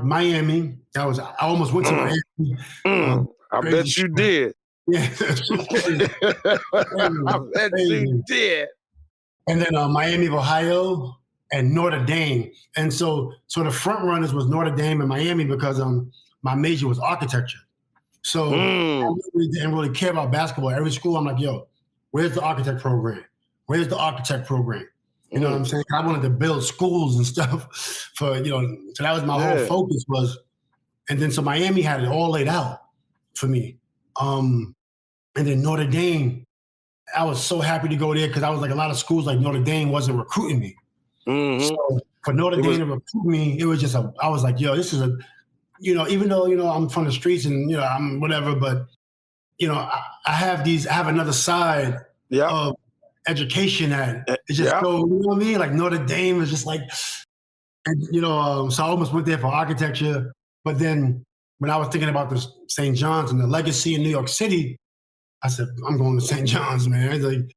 Speaker 4: Miami. I almost went to Miami.
Speaker 3: I bet you did.
Speaker 4: Yeah.
Speaker 3: I bet you did.
Speaker 4: And then Miami of Ohio and Notre Dame. And so the front runners was Notre Dame and Miami because my major was architecture. So I really didn't really care about basketball. Every school, I'm like, yo, where's the architect program? Where's the architect program? You know what I'm saying? I wanted to build schools and stuff for, so that was my whole focus was. And then so Miami had it all laid out for me. And then Notre Dame, I was so happy to go there because I was like, a lot of schools like Notre Dame wasn't recruiting me. So for Notre Dame to recruit me, it was just I was like, yo, this is even though, I'm from the streets and, I'm whatever, but, I have another side of education that it's just so, you know what I mean? Like Notre Dame is just like, and, so I almost went there for architecture. But then when I was thinking about the St. John's and the legacy in New York City, I said, I'm going to St. John's, man. I was like,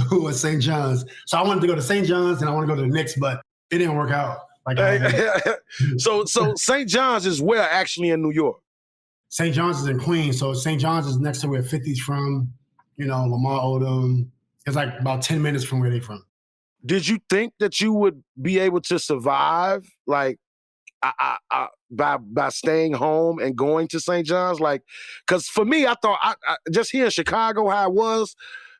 Speaker 4: who was St. John's? So I wanted to go to St. John's and I want to go to the Knicks, but it didn't work out.
Speaker 3: So St. John's is where actually in New York?
Speaker 4: St. John's is in Queens. So St. John's is next to where 50's from, Lamar Odom. It's like about 10 minutes from where they're from.
Speaker 3: Did you think that you would be able to survive, like, by staying home and going to St. John's? Like, because for me, I thought, I just here in Chicago, how it was,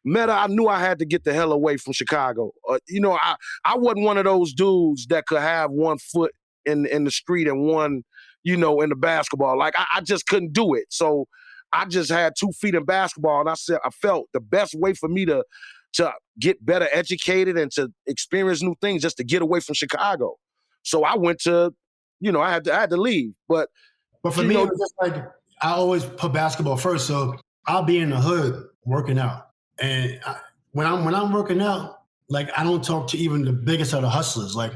Speaker 3: Metta, I knew I had to get the hell away from Chicago. I wasn't one of those dudes that could have one foot in the street and one, in the basketball. Like, I just couldn't do it. So I just had 2 feet in basketball, and I felt the best way for me to get better educated and to experience new things just to get away from Chicago. So I went to, I had to leave. But
Speaker 4: for me, it was just like, I always put basketball first. So I'll be in the hood working out. And when I'm working out, like, I don't talk to even the biggest of the hustlers. Like,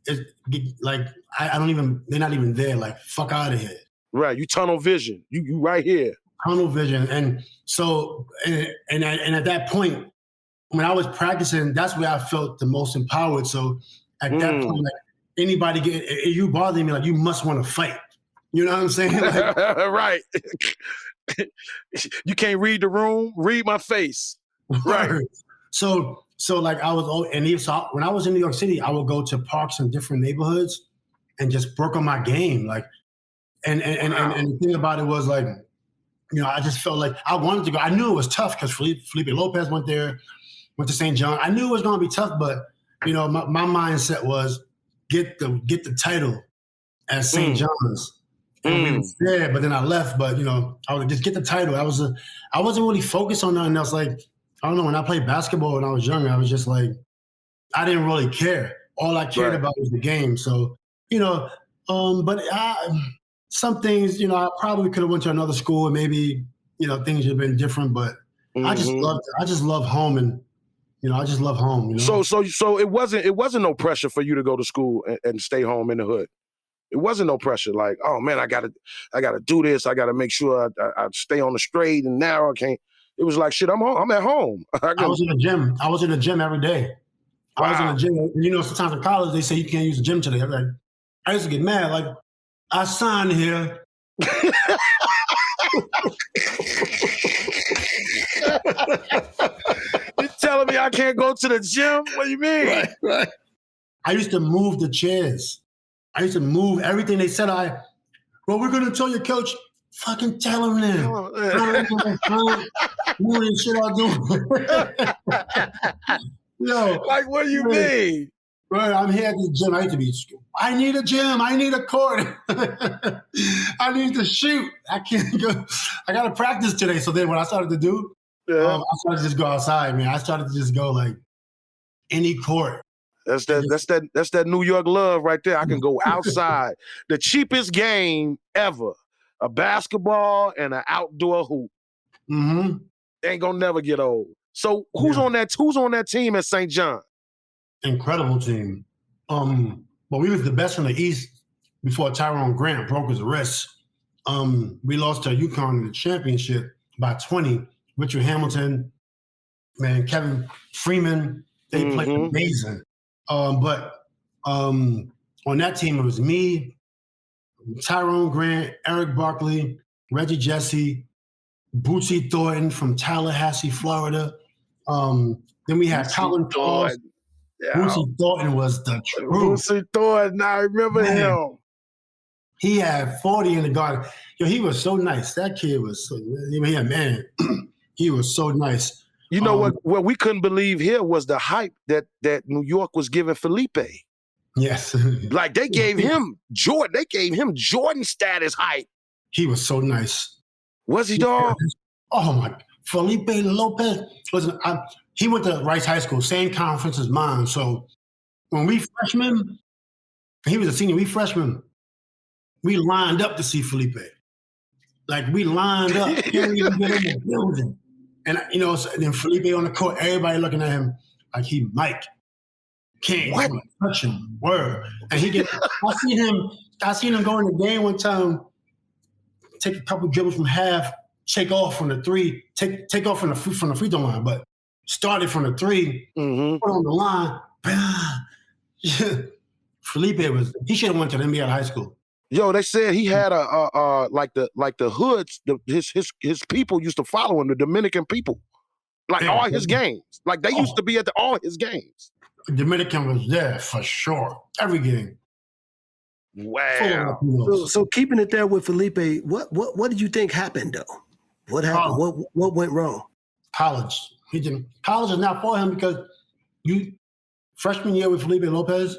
Speaker 4: I don't even, they're not even there. Like, fuck out of here.
Speaker 3: Right. You tunnel vision. You right here.
Speaker 4: Tunnel vision. And so, and at that point, when I was practicing, that's where I felt the most empowered. So at that point, like, anybody you bothering me, like, you must want to fight. You know what I'm saying? Like,
Speaker 3: right. You can't read the room, read my face. Right.
Speaker 4: So like I was, when I was in New York City, I would go to parks in different neighborhoods and just work on my game. Like, and the thing about it was, like, I just felt like I wanted to go. I knew it was tough because Felipe Lopez went there, went to St. John. I knew it was going to be tough, but my mindset was get the title at St. John's. And we was there, but then I left. But I would just get the title. I wasn't really focused on nothing else. Like, I don't know. When I played basketball when I was younger, I was just like, I didn't really care. All I cared about was the game. So but some things, I probably could have went to another school and maybe things would have been different. But I just love home, and I just love home.
Speaker 3: So it wasn't no pressure for you to go to school and stay home in the hood. It wasn't no pressure. Like, oh man, I gotta do this. I gotta make sure I stay on the straight and narrow. I can't. It was like, shit, I'm home. I'm at home.
Speaker 4: I was in the gym. I was in the gym every day. Wow. I was in the gym. Sometimes in college they say you can't use the gym today. I used to get mad. Like, I signed here.
Speaker 3: You're telling me I I can't go to the gym? What do you mean?
Speaker 2: Right.
Speaker 4: I used to move the chairs. I used to move everything they said. Well, we're gonna tell your coach. Fucking tell him then. Moving shit I do. Yo,
Speaker 3: Like, what do you mean?
Speaker 4: Right, I'm here at the gym. I need to be. I need a gym. I need a court. I need to shoot. I can't go. I got to practice today. So then, what I started to do, I started to just go outside. Man, I started to just go like any court.
Speaker 3: That's that New York love right there. I can go outside. The cheapest game ever: a basketball and an outdoor hoop.
Speaker 4: Mm-hmm.
Speaker 3: Ain't gonna never get old. So who's on that team at St. John?
Speaker 4: Incredible team. But we was the best in the East before Tyrone Grant broke his wrist. We lost to UConn in the championship by 20. Richard Hamilton, man, Kevin Freeman, they played amazing. But on that team, it was me, Tyrone Grant, Eric Barkley, Reggie Jesse, Bootsy Thornton from Tallahassee, Florida. Then we had Colin Charles.
Speaker 3: Yeah.
Speaker 4: Bootsy Thornton was the truth.
Speaker 3: Bootsy Thornton, I remember him.
Speaker 4: He had 40 in the garden. Yo, he was so nice. That kid was so, man, he was so nice.
Speaker 3: You know what we couldn't believe here was the hype that New York was giving Felipe.
Speaker 4: Yes.
Speaker 3: Like they gave him Jordan. They gave him Jordan status hype.
Speaker 4: He was so nice.
Speaker 3: Was he, dog?
Speaker 4: Oh my, Felipe Lopez. Listen, he went to Rice High School, same conference as mine. So when we freshmen, he was a senior, we freshmen, we lined up to see Felipe. Like we lined up, can't even get in the building. And then Felipe on the court, everybody looking at him like he Mike. Can't touch him. Word. And I seen him go in the game one time, take a couple dribbles from half, take off from the three, take off from the free throw line, but started from the three, put on the line. Felipe he should have went to the NBA high school.
Speaker 3: Yo, they said he had like the hoods, his people used to follow him, the Dominican people, like all his games. Like they used to be at all his games.
Speaker 4: Dominican was there for sure, every game.
Speaker 3: Wow.
Speaker 2: So keeping it there with Felipe, what did you think happened though? What happened? What went wrong?
Speaker 4: College. College is not for him because freshman year with Felipe Lopez,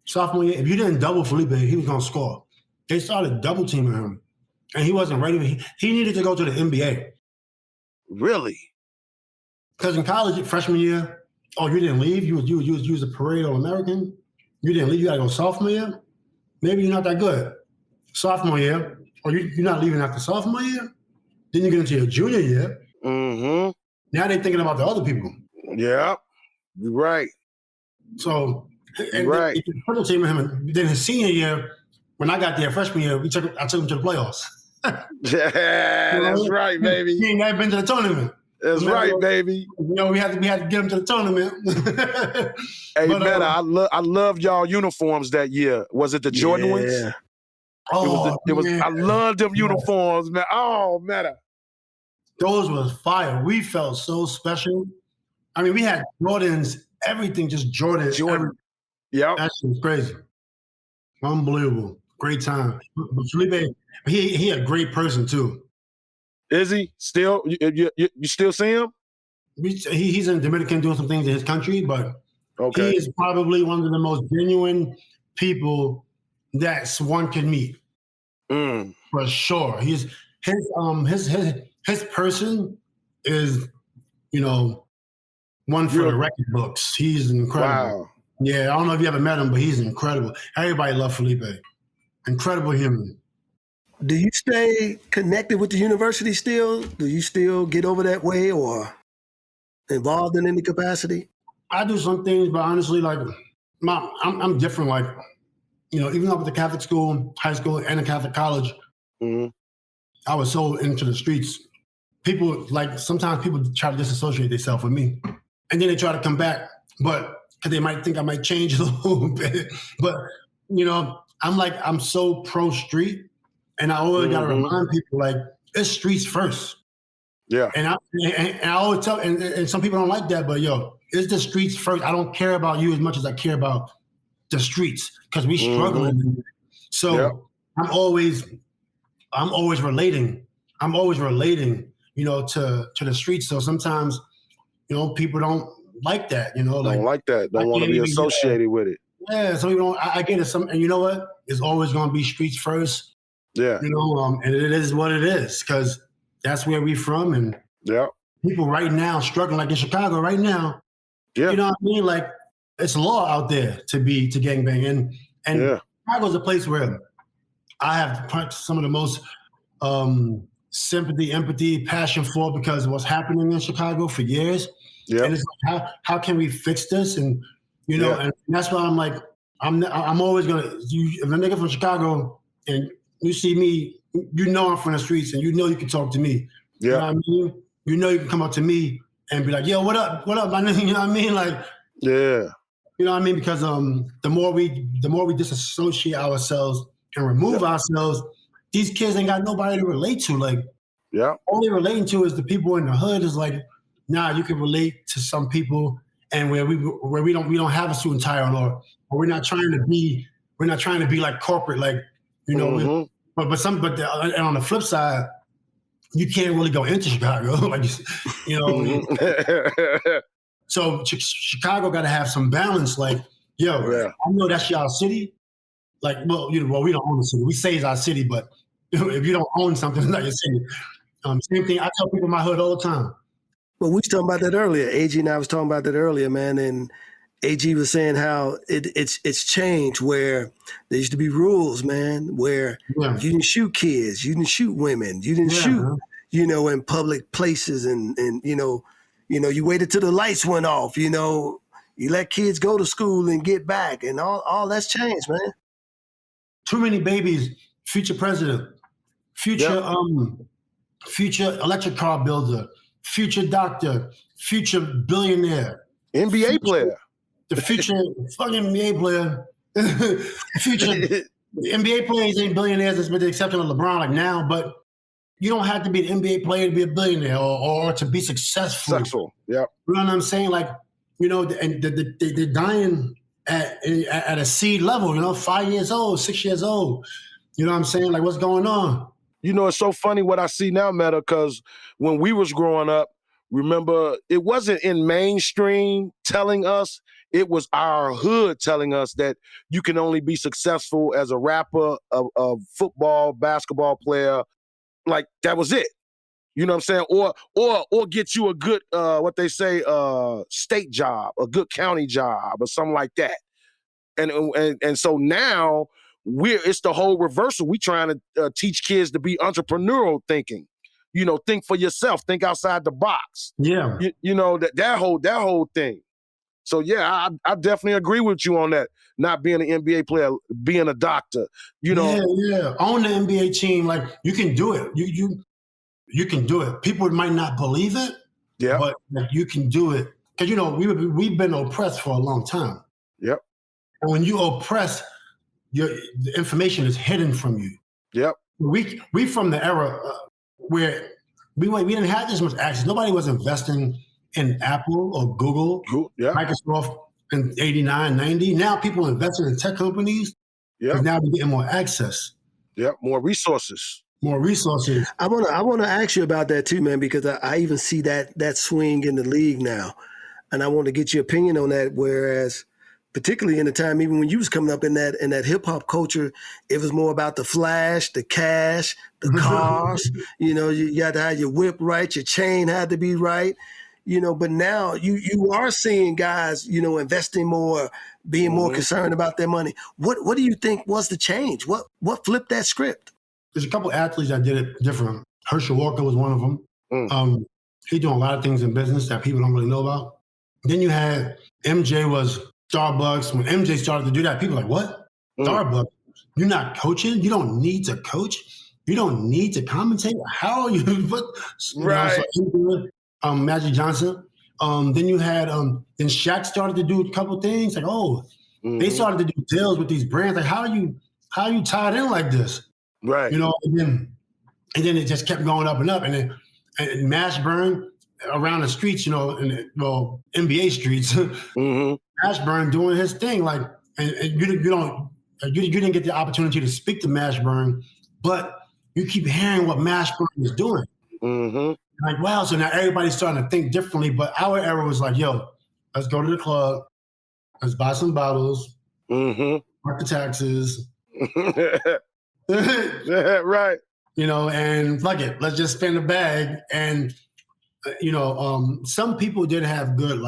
Speaker 4: sophomore year, if you didn't double Felipe, he was gonna score. They started double teaming him, and he wasn't ready. He needed to go to the NBA.
Speaker 3: Really?
Speaker 4: Because in college, freshman year, you didn't leave. You was a parade All-American. You didn't leave. You gotta go sophomore year. Maybe you're not that good. Sophomore year, or you're not leaving after sophomore year. Then you get into your junior year.
Speaker 3: Mm-hmm.
Speaker 4: Now they're thinking about the other people.
Speaker 3: Yeah, you're right.
Speaker 4: So,
Speaker 3: right.
Speaker 4: They triple teaming him. And then his senior year, when I got there, freshman year, I took him to the playoffs.
Speaker 3: Yeah, that's right, baby.
Speaker 4: He ain't never been to the tournament.
Speaker 3: That's right, baby.
Speaker 4: We had to get him to the tournament.
Speaker 3: Hey, Metta, I loved y'all uniforms that year. Was it the Jordan ones? I loved them uniforms, man. Oh, Metta.
Speaker 4: Those was fire. We felt so special. I mean, we had Jordans, everything, just Jordan.
Speaker 3: Yeah,
Speaker 4: that shit was crazy. Unbelievable. Great time. But Felipe, he a great person too.
Speaker 3: Is he still? You still see him?
Speaker 4: He's in Dominican doing some things in his country, but he is probably one of the most genuine people that one can meet. For sure. His person is, one for the record books. He's incredible.
Speaker 3: Wow.
Speaker 4: Yeah, I don't know if you ever met him, but he's incredible. Everybody loved Felipe. Incredible human.
Speaker 2: Do you stay connected with the university still? Do you still get over that way or involved in any capacity?
Speaker 4: I do some things, but honestly, like, I'm different. Like, even up at the Catholic school, high school, and the Catholic college, I was so into the streets. Sometimes people try to disassociate themselves with me. And then they try to come back, but because they might think I might change a little bit. But, I'm so pro-street. And I always got to remind people, like, it's streets first.
Speaker 3: Yeah.
Speaker 4: And I always tell, and some people don't like that, but yo, it's the streets first. I don't care about you as much as I care about the streets because we struggling. Mm-hmm. So I'm always relating. You know, to the streets. So sometimes, you know, people don't like that. You know,
Speaker 3: don't like that. Don't want to be associated with it.
Speaker 4: Yeah. So you know, I get it. And you know what? It's always going to be streets first.
Speaker 3: Yeah.
Speaker 4: You know, and it is what it is because that's where we from. And people right now struggling, like in Chicago right now. Yeah. You know what I mean? Like it's law out there to gangbang. And Chicago's a place where I have some of the most sympathy, empathy, passion for because of what's happening in Chicago for years. Yeah. And it's like, how can we fix this? And you know, and that's why I'm like, I'm always gonna. If a nigga from Chicago and you see me, you know I'm from the streets, and you know you can talk to me. Yeah. You know what I mean? You know you can come up to me and be like, "Yo, what up, my nigga?" You know what I mean? Like,
Speaker 3: yeah.
Speaker 4: You know what I mean? Because the more we disassociate ourselves and remove ourselves, these kids ain't got nobody to relate to. Like, all they're relating to is the people in the hood. Is like, nah, you can relate to some people, and where we don't have a suit and tie on, or we're not trying to be like corporate, like you know. Mm-hmm. But on the flip side, you can't really go into Chicago, like you know. Mm-hmm. So Chicago got to have some balance. Like, yo, I know that's y'all city. Like, well, we don't own the city. We say it's our city, but if you don't own something, it's not your city. Same thing. I tell people in my hood all the time.
Speaker 2: Well, we was talking about that earlier. Agee and I was talking about that earlier, man. And Agee was saying how it's changed where there used to be rules, man, where you didn't shoot kids, you didn't shoot women, you didn't shoot, you know, in public places, and you know, you waited till the lights went off, you know, you let kids go to school and get back, and all that's changed, man.
Speaker 4: Too many babies, future president, future electric car builder, future doctor, future billionaire,
Speaker 3: NBA player.
Speaker 4: The future fucking NBA player. The NBA players ain't billionaires, with the exception of LeBron, like now, but you don't have to be an NBA player to be a billionaire or to be successful.
Speaker 3: Yeah.
Speaker 4: You know what I'm saying? Like, you know, and they're dying at a seed level, you know, 5 years old, 6 years old. You know what I'm saying? Like, what's going on?
Speaker 3: You know, it's so funny what I see now, Metta, because when we was growing up, remember, it wasn't in mainstream telling us, it was our hood telling us that you can only be successful as a rapper, a football, basketball player. Like, that was it. You know what I'm saying? Or get you a good, what they say, state job, a good county job or something like that. And so now it's the whole reversal. We trying to teach kids to be entrepreneurial thinking. You know, think for yourself, think outside the box.
Speaker 4: Yeah.
Speaker 3: You know, that whole thing. So yeah, I definitely agree with you on that. Not being an NBA player, being a doctor. You know,
Speaker 4: on the NBA team, like you can do it. You can do it. People might not believe it, but like, you can do it because you know we've been oppressed for a long time.
Speaker 3: Yep.
Speaker 4: And when you oppress, the information is hidden from you.
Speaker 3: Yep.
Speaker 4: We from the era where we didn't have this much access. Nobody was investing in Apple or Google, Microsoft in 89, 90. Now people investing in tech companies. Yeah. Now we're getting more access.
Speaker 3: Yep. More resources.
Speaker 2: I want to ask you about that too, man, because I even see that swing in the league now, and I want to get your opinion on that. Whereas, particularly in the time, even when you was coming up in that hip hop culture, it was more about the flash, the cash, the cars. You know, you had to have your whip right, your chain had to be right. You know, but now you are seeing guys, you know, investing more, being more concerned about their money. What do you think was the change? What flipped that script?
Speaker 4: There's a couple athletes that did it different. Herschel Walker was one of them. He's doing a lot of things in business that people don't really know about. Then you had MJ was Starbucks. When MJ started to do that, people were like, what? Starbucks? You're not coaching? You don't need to coach? You don't need to commentate? How are you?
Speaker 3: Right.
Speaker 4: Magic Johnson. Then you had, then Shaq started to do a couple things. Like, they started to do deals with these brands. Like, how are you tied in like this?
Speaker 3: Right.
Speaker 4: You know, and then it just kept going up and up. And then and Mashburn around the streets, NBA streets. Mashburn doing his thing, like, and you didn't get the opportunity to speak to Mashburn, but you keep hearing what Mashburn is doing. Like, wow, so now everybody's starting to think differently. But our era was like, yo, let's go to the club, let's buy some bottles, mark the taxes.
Speaker 3: Right.
Speaker 4: And fuck it, let's just spend the bag. And some people did have good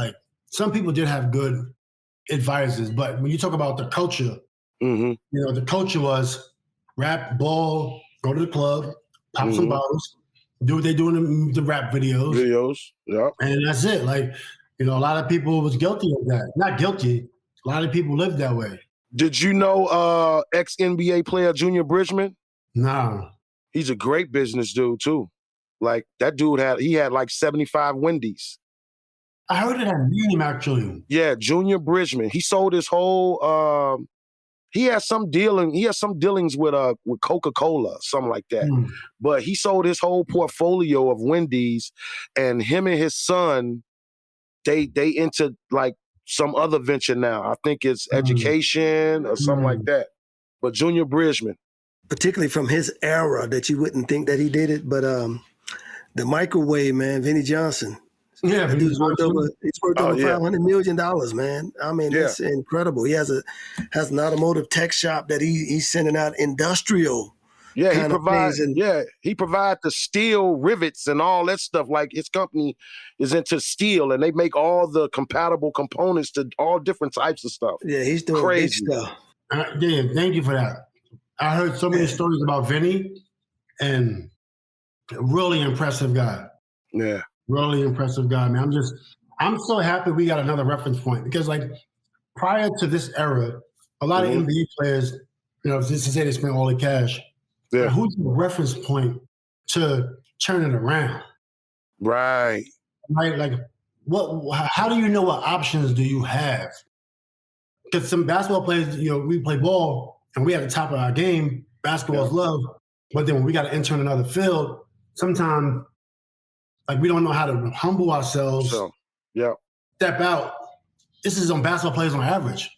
Speaker 4: advisors, but when you talk about the culture, the culture was rap, ball, go to the club, pop some bottles, do what they do in the rap videos,
Speaker 3: yeah,
Speaker 4: and that's it. Like, a lot of people was guilty of that. Not guilty. A lot of people lived that way.
Speaker 3: Did you know ex-NBA player Junior Bridgman?
Speaker 4: No.
Speaker 3: He's a great business dude too. Like, that dude had like 75 Wendy's.
Speaker 4: I heard of that name actually.
Speaker 3: Yeah, Junior Bridgman. He sold his whole he has some dealings with Coca-Cola, something like that. But he sold his whole portfolio of Wendy's, and him and his son, they into like some other venture now. I think it's education or something like that. But Junior Bridgman.
Speaker 2: Particularly from his era, that you wouldn't think that he did it, but the microwave, man, Vinnie Johnson.
Speaker 4: Yeah,
Speaker 2: he's worth over $500 million, man. I mean, it's incredible. He has an automotive tech shop that he's sending out industrial.
Speaker 3: Yeah, he provides the steel rivets and all that stuff. Like, his company is into steel, and they make all the compatible components to all different types of stuff.
Speaker 2: Yeah, he's doing
Speaker 3: crazy
Speaker 2: big stuff.
Speaker 4: Thank you for that. I heard so many stories about Vinny, and really impressive guy.
Speaker 3: Yeah.
Speaker 4: Really impressive guy, man. I'm so happy we got another reference point, because like prior to this era, a lot of NBA players, just to say they spent all the cash. Yeah. Who's the reference point to turn it around?
Speaker 3: Right.
Speaker 4: Right. Like, how do you know what options do you have? Because some basketball players, we play ball and we at the top of our game. Basketball is love. But then when we got to enter in another field, sometimes like we don't know how to humble ourselves. Step out. This is on basketball players on average.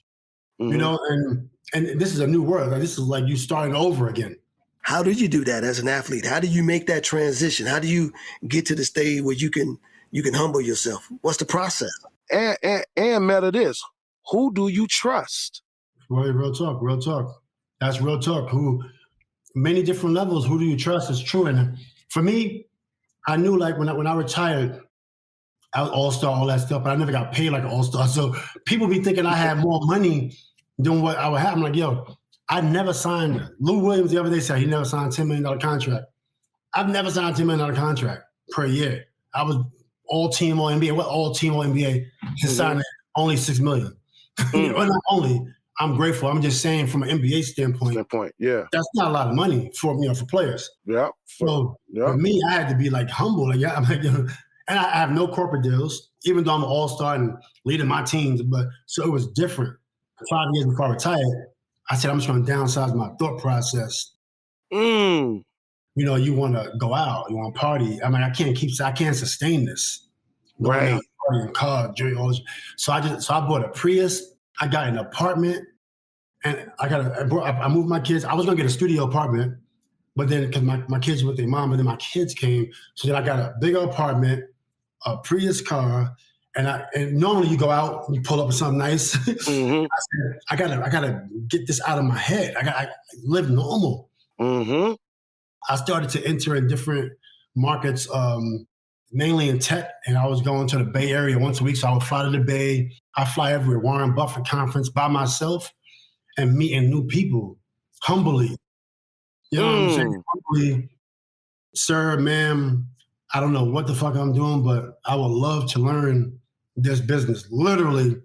Speaker 4: And this is a new world. Like, this is like you starting over again.
Speaker 2: How do you do that as an athlete? How do you make that transition? How do you get to the stage where you can humble yourself? What's the process?
Speaker 3: And Metta, this, who do you trust?
Speaker 4: Real talk. That's real talk. Many different levels. Who do you trust? It's true. And for me, I knew like when I retired, I was all-star, all that stuff, but I never got paid like an all-star. So people be thinking I had more money than what I would have. I'm like, yo, I never signed. Lou Williams the other day said he never signed a $10 million contract. I've never signed a $10 million contract per year. I was all-team All-NBA. What all-team All-NBA? He signed only $6 million. Well, not only. I'm grateful. I'm just saying from an NBA standpoint, that's not a lot of money for players.
Speaker 3: Yeah.
Speaker 4: For me, I had to be like humble. Like, I'm like, and I have no corporate deals, even though I'm an all-star and leading my teams. But so it was different. 5 years before I retired, I said I'm just going to downsize my thought process. You want to go out, you want to party. I mean, I can't sustain this.
Speaker 3: Right.
Speaker 4: Out, partying, car, drink, all this. So I bought a Prius. I got an apartment, and I moved my kids. I was gonna get a studio apartment, but then because my kids were with their mom, and then my kids came, so then I got a bigger apartment, a Prius car, and normally you go out, you pull up with something nice. I said, I gotta get this out of my head. I live normal. I started to enter in different markets, mainly in tech, and I was going to the Bay Area once a week, so I would fly to the Bay. I fly everywhere, Warren Buffett conference by myself and meeting new people humbly. You know what I'm saying? Humbly, sir, ma'am, I don't know what the fuck I'm doing, but I would love to learn this business. Literally,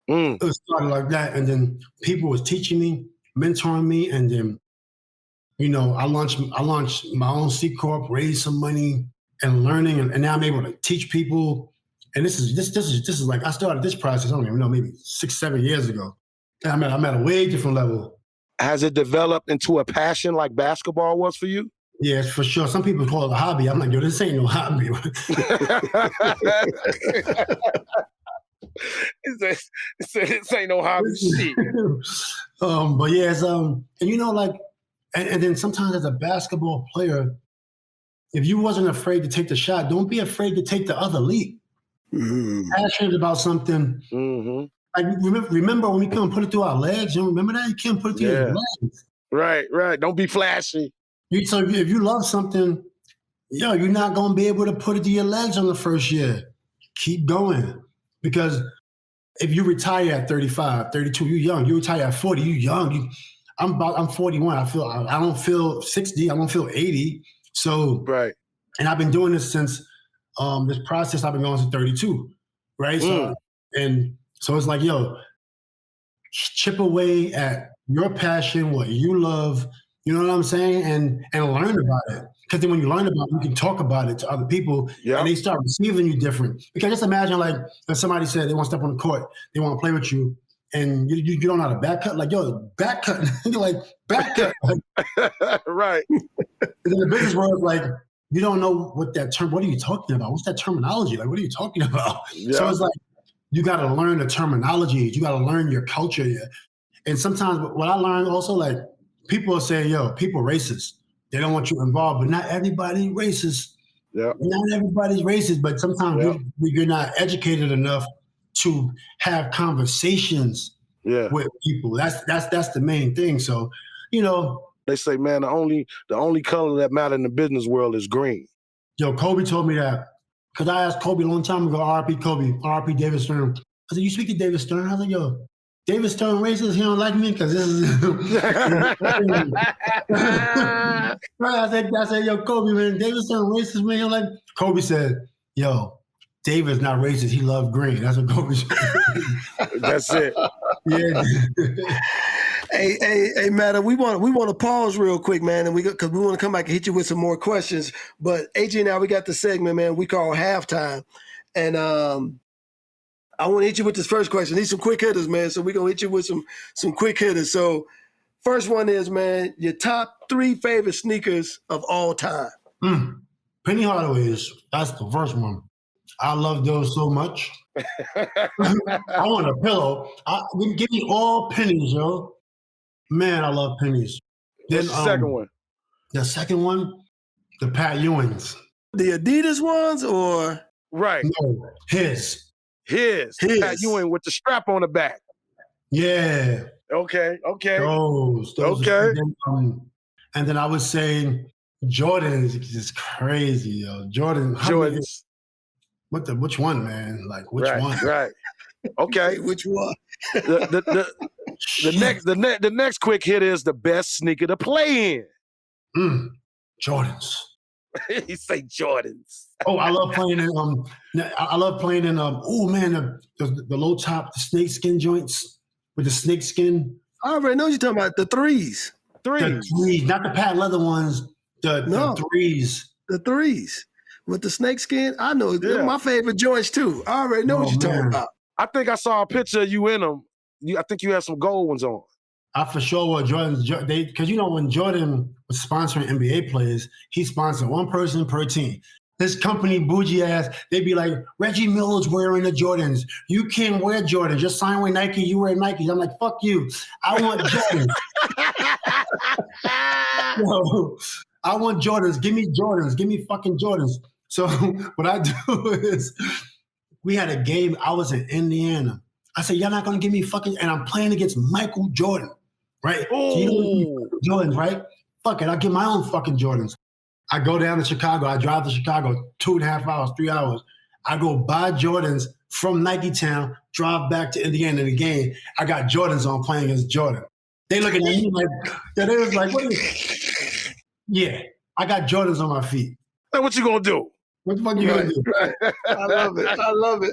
Speaker 4: it started like that. And then people was teaching me, mentoring me, and then, I launched my own C Corp, raised some money and learning, and now I'm able to teach people. And this is like, I started this process, I don't even know, maybe 6-7 years ago. And I'm at a way different level.
Speaker 3: Has it developed into a passion like basketball was for you?
Speaker 4: Yeah, for sure. Some people call it a hobby. I'm like, yo, this ain't no hobby.
Speaker 3: He said, this ain't no hobby shit.
Speaker 4: But yeah, it's, and you know, like, and then sometimes as a basketball player, if you wasn't afraid to take the shot, don't be afraid to take the other leap. Passionate about something. Like remember when we couldn't put it through our legs? You remember that? You can't put it through your legs.
Speaker 3: Right. Don't be flashy.
Speaker 4: So if you love something, you're not going to be able to put it to your legs on the first year. Keep going. Because if you retire at 35, 32, you're young. You retire at 40, you're young. I'm 41. I don't feel 60. I don't feel 80. So,
Speaker 3: right.
Speaker 4: And I've been doing this since this process I've been going since 32. Right. So it's like, yo, chip away at your passion, what you love, you know what I'm saying? And learn about it. Because then when you learn about it, you can talk about it to other people and they start receiving you different. Because just imagine like if somebody said they want to step on the court, they want to play with you, and you don't know how to back cut, like, yo, back cut. You're like, back cut.
Speaker 3: Right.
Speaker 4: In the business world, like, you don't know what are you talking about? What's that terminology? Like, what are you talking about? Yeah. So it's like, you got to learn the terminology. You got to learn your culture. And sometimes what I learned also, like, people say, yo, people racist. They don't want you involved, but not everybody racist. Yeah. Not everybody's racist, but sometimes you're not educated enough to have conversations with people. That's the main thing. So, you know.
Speaker 3: They say, man, the only color that matters in the business world is green.
Speaker 4: Yo, Kobe told me that. Because I asked Kobe a long time ago, R.I.P. Kobe, R.I.P. David Stern. I said, you speak to David Stern? I was like, yo, David Stern racist? He don't like me? Because this is... I said, yo, Kobe, man, David Stern racist, man? He don't like me. Kobe said, yo, David's not racist. He loved green. That's what Kobe said.
Speaker 3: That's it.
Speaker 4: Yeah.
Speaker 2: Hey, Metta, we want to pause real quick, man, and because we want to come back and hit you with some more questions. But Agee and I, we got the segment, man, we call halftime, and I want to hit you with this first question. These some quick hitters, man. So we're gonna hit you with some quick hitters. So first one is, man, your top 3 favorite sneakers of all time.
Speaker 4: Penny Hardaway's. That's the first one. I love those so much. I want a pillow. Give me all pennies, yo. Man, I love pennies.
Speaker 3: Then the second one.
Speaker 4: The second one, the Pat Ewings.
Speaker 2: The Adidas ones, or
Speaker 3: right?
Speaker 4: No, his.
Speaker 3: Pat Ewing with the strap on the back.
Speaker 4: Yeah.
Speaker 3: Okay.
Speaker 4: Those.
Speaker 3: Okay.
Speaker 4: And then I would say Jordan's is crazy, yo. Jordans. Which one, man? Like, which one?
Speaker 3: Right. Okay.
Speaker 2: Which one?
Speaker 3: The next quick hit is the best sneaker to play
Speaker 4: in. Jordans.
Speaker 3: He say Jordans.
Speaker 4: Oh, I love playing in oh man, the low top, the snake skin joints with the snake skin.
Speaker 2: I already know you're talking about the threes.
Speaker 4: The threes, not the patent leather ones. The threes.
Speaker 2: The threes. With the snake skin, I know. They're my favorite joints too. I already know what you're talking about.
Speaker 3: I think I saw a picture of you in them. I think you had some gold ones on.
Speaker 4: I for sure wore Jordans. Because you know when Jordan was sponsoring NBA players, he sponsored one person per team. This company, bougie ass, they'd be like, Reggie Miller's wearing the Jordans. You can't wear Jordans. Just sign with Nike, you wear Nikes. I'm like, fuck you. I want Jordans. No, I want Jordans. Give me Jordans. Give me fucking Jordans. So what I do is, we had a game. I was in Indiana. I said, y'all not going to give me fucking, and I'm playing against Michael Jordan, right? So you know Jordans, right? Fuck it. I'll get my own fucking Jordans. I go down to Chicago. I drive to Chicago 2.5 hours, 3 hours. I go buy Jordans from Nike Town, drive back to Indiana in the game. I got Jordans on playing against Jordan. They looking at me like, they was like, what is? Yeah, I got Jordans on my feet.
Speaker 3: Hey, what you gonna do?
Speaker 4: What the fuck you gonna do?
Speaker 2: I love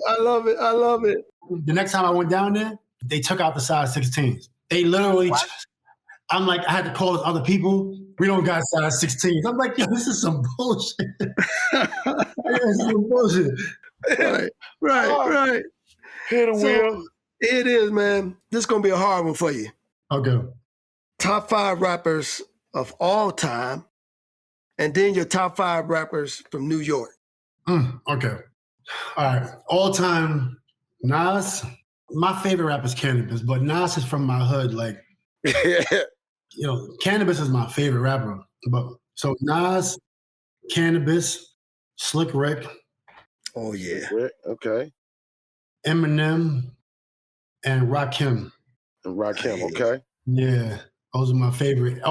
Speaker 2: it.
Speaker 4: The next time I went down there, they took out the size 16s. They literally, I'm like, I had to call other people. We don't got size 16s. I'm like, yo, this is some bullshit. This is some bullshit.
Speaker 2: Right.
Speaker 3: Hit a wheel.
Speaker 2: It is, man. This is gonna be a hard one for you.
Speaker 4: Okay.
Speaker 2: Top 5 rappers of all time and then your top 5 rappers from New York.
Speaker 4: Okay. All right. All time, Nas. My favorite rapper is Cannabis, but Nas is from my hood. Like, Cannabis is my favorite rapper. But so Nas, Cannabis, Slick Rick.
Speaker 2: Oh yeah.
Speaker 3: Okay.
Speaker 4: Eminem, and Rakim.
Speaker 3: Okay.
Speaker 4: Yeah, those are my favorite.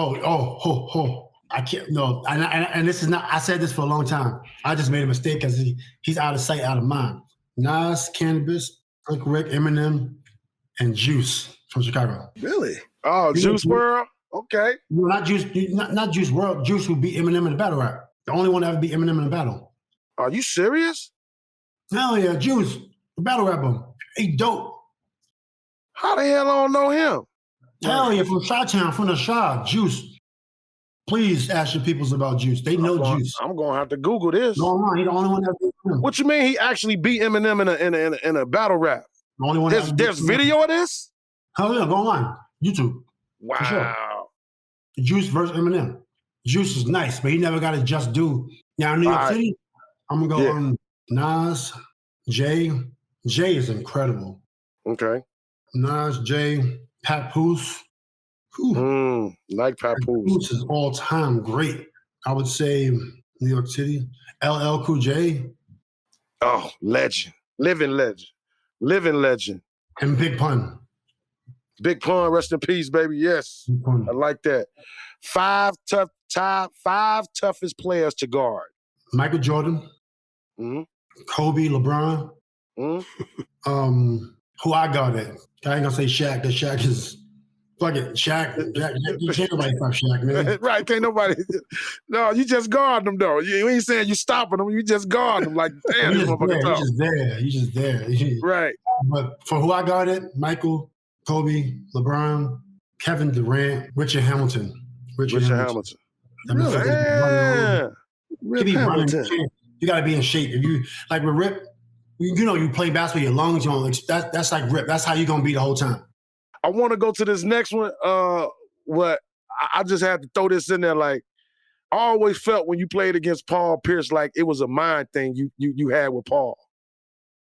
Speaker 4: I can't. No, and this is not. I said this for a long time. I just made a mistake because he's out of sight, out of mind. Nas, Cannabis, Slick Rick, Eminem, and Juice from Chicago.
Speaker 2: Really?
Speaker 3: Oh, Juice WRLD. Okay.
Speaker 4: Not Juice. Not Juice WRLD. Juice who beat Eminem in the battle rap. The only one that ever beat Eminem in the battle.
Speaker 3: Are you serious?
Speaker 4: Hell yeah, Juice, the battle rapper. He dope.
Speaker 3: How the hell I don't know him?
Speaker 4: Hell yeah, from Chi-Town, from the Shaw, Juice. Please ask your peoples about Juice. They know Juice.
Speaker 3: I'm gonna have to Google this.
Speaker 4: No, he's the only one that beat him.
Speaker 3: What you mean he actually beat Eminem in a battle rap?
Speaker 4: The only one.
Speaker 3: There's video of this?
Speaker 4: Hell yeah, go online. YouTube.
Speaker 3: Wow.
Speaker 4: For sure. Juice versus Eminem. Juice is nice, but he never got to just do. Now in New York City, I'm gonna go on Nas, Jay. Jay is incredible.
Speaker 3: Okay.
Speaker 4: Nas, Jay, Papoose.
Speaker 3: Like Papoose.
Speaker 4: Papoose is all time great. I would say New York City. LL Cool J.
Speaker 3: Oh, legend. Living legend.
Speaker 4: And Big Pun.
Speaker 3: Big Pun, rest in peace, baby. Yes. I like that. 5 toughest players to guard.
Speaker 4: Michael Jordan. Kobe, LeBron. Who I guarded. I ain't gonna say Shaq, because Shaq is fuck it. Shaq, you can't nobody stop Shaq, man.
Speaker 3: Right, can't nobody. No, you just guard them though. You ain't saying you stopping them, you just guard them like damn, this motherfucker tough.
Speaker 4: He's just there.
Speaker 3: Right.
Speaker 4: But for who I guarded, Michael, Kobe, LeBron, Kevin Durant, Richard Hamilton.
Speaker 3: Richard Hamilton.
Speaker 4: Yeah. You gotta be in shape. If you like with Rip, you play basketball, your lungs, that's like Rip. That's how you're gonna be the whole time.
Speaker 3: I want to go to this next one. What I just had to throw this in there. Like, I always felt when you played against Paul Pierce, like it was a mind thing you had with Paul.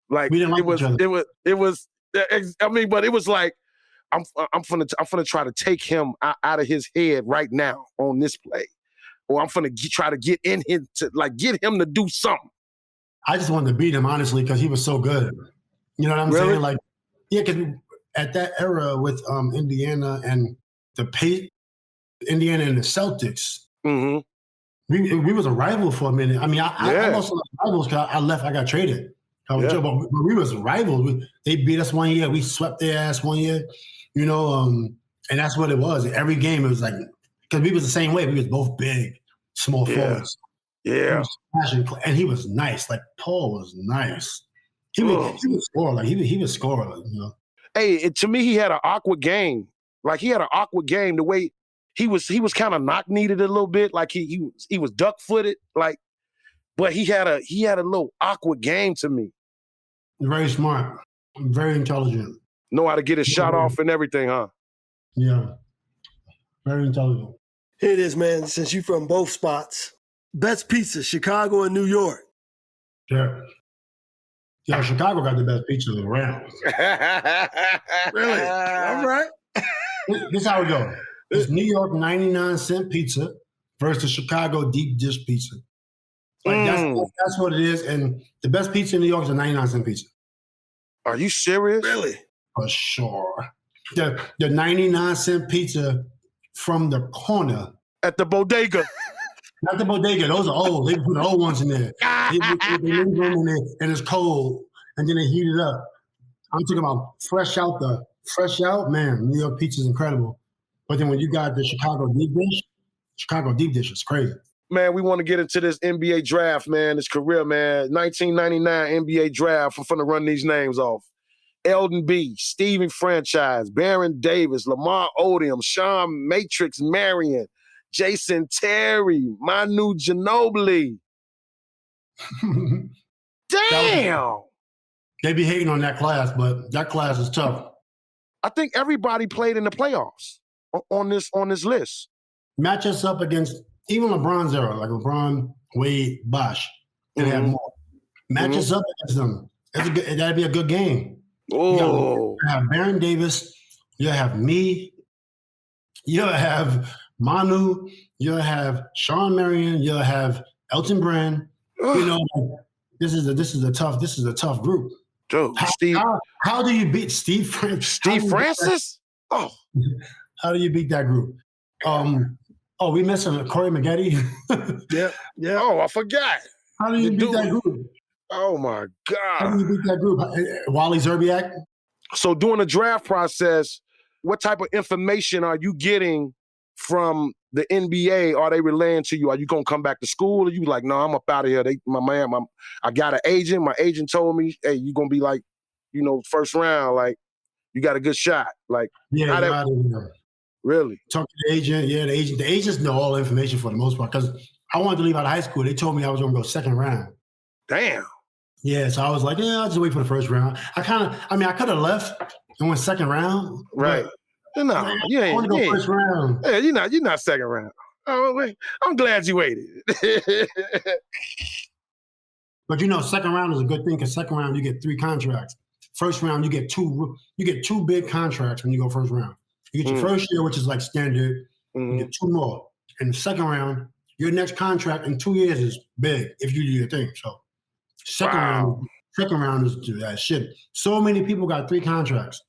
Speaker 3: Like
Speaker 4: we didn't like
Speaker 3: it was. I mean, but it was like I'm gonna try to take him out of his head right now on this play, or I'm gonna try to get in him to get him to do something.
Speaker 4: I just wanted to beat him honestly because he was so good. You know what I'm saying? Like, yeah, because at that era with Indiana and Indiana and the Celtics, we was a rival for a minute. I mean, I lost a lot of rivals because I left. I got traded. But we was rivals. They beat us one year. We swept their ass one year. And that's what it was. Every game it was like because we was the same way. We was both big, small forwards.
Speaker 3: Yeah.
Speaker 4: And he was nice. Like Paul was nice. He would score. Like he would score.
Speaker 3: Hey, to me, he had an awkward game. Like he had an awkward game. The way he was kind of knock-kneed a little bit. Like he was duck-footed. Like, but he had a little awkward game to me.
Speaker 4: Very smart. Very intelligent.
Speaker 3: Know how to get his shot off and everything, huh?
Speaker 4: Yeah. Very intelligent.
Speaker 2: Here it is, man. Since you from both spots, best pizza, Chicago and New York.
Speaker 4: Yeah. Yeah, Chicago got the best pizza around.
Speaker 2: Really? All right.
Speaker 4: This is how it goes. It's New York 99-cent pizza versus Chicago deep dish pizza. Like that's what it is. And the best pizza in New York is a 99-cent pizza.
Speaker 3: Are you serious?
Speaker 2: Really?
Speaker 4: For sure. The 99-cent pizza from the corner.
Speaker 3: At the bodega.
Speaker 4: Not the bodega. Those are old. They put the old ones in there. They leave them in there and it's cold. And then they heat it up. I'm talking about fresh out, man. New York pizza is incredible. But then when you got the Chicago deep dish is crazy.
Speaker 3: Man, we want to get into this NBA draft, man. This career, man. 1999 NBA draft. I'm finna run these names off. Eldon B, Steven Franchise, Baron Davis, Lamar Odom, Sean Matrix Marion, Jason Terry, Manu Ginobili. Damn!
Speaker 4: They be hating on that class, but that class is tough.
Speaker 3: I think everybody played in the playoffs on this list.
Speaker 4: Match us up against even LeBron's era, like LeBron, Wade, Bosh, and have more. Match us up against them. That'd be a good game.
Speaker 3: Oh.
Speaker 4: You have Baron Davis. You have me. You have Manu. You have Sean Marion. You have Elton Brand. You know, this is a tough group.
Speaker 3: Joe,
Speaker 4: How do you beat Steve Francis?
Speaker 3: Steve Francis? Oh.
Speaker 4: How do you beat that group? We missing Corey Maggette.
Speaker 2: Yeah.
Speaker 3: Oh, I forgot.
Speaker 4: How do you beat that group?
Speaker 3: Oh my God.
Speaker 4: How do you beat that group? Wally Zerbiak?
Speaker 3: So during the draft process, what type of information are you getting from the NBA? Are they relaying to you? Are you gonna come back to school? Or you like, no, I'm up out of here. I got an agent. My agent told me, hey, you gonna be like, you know, first round, like you got a good shot. Like, really?
Speaker 4: Talk to the agent. Yeah, the agents know all the information for the most part. Because I wanted to leave out of high school. They told me I was gonna go second round.
Speaker 3: Damn.
Speaker 4: Yeah, so I was like, I'll just wait for the first round. I could have left and went second round.
Speaker 3: Right. No, you ain't.
Speaker 4: I want to go first round.
Speaker 3: Yeah, you're not second round. Oh, wait. I'm glad you waited.
Speaker 4: But you know, second round is a good thing because second round you get 3 contracts. First round you get 2. You get 2 big contracts when you go first round. You get your first year, which is like standard. You get 2 more. In the second round, your next contract in 2 years is big if you do your thing. So second round is that shit. So many people got 3 contracts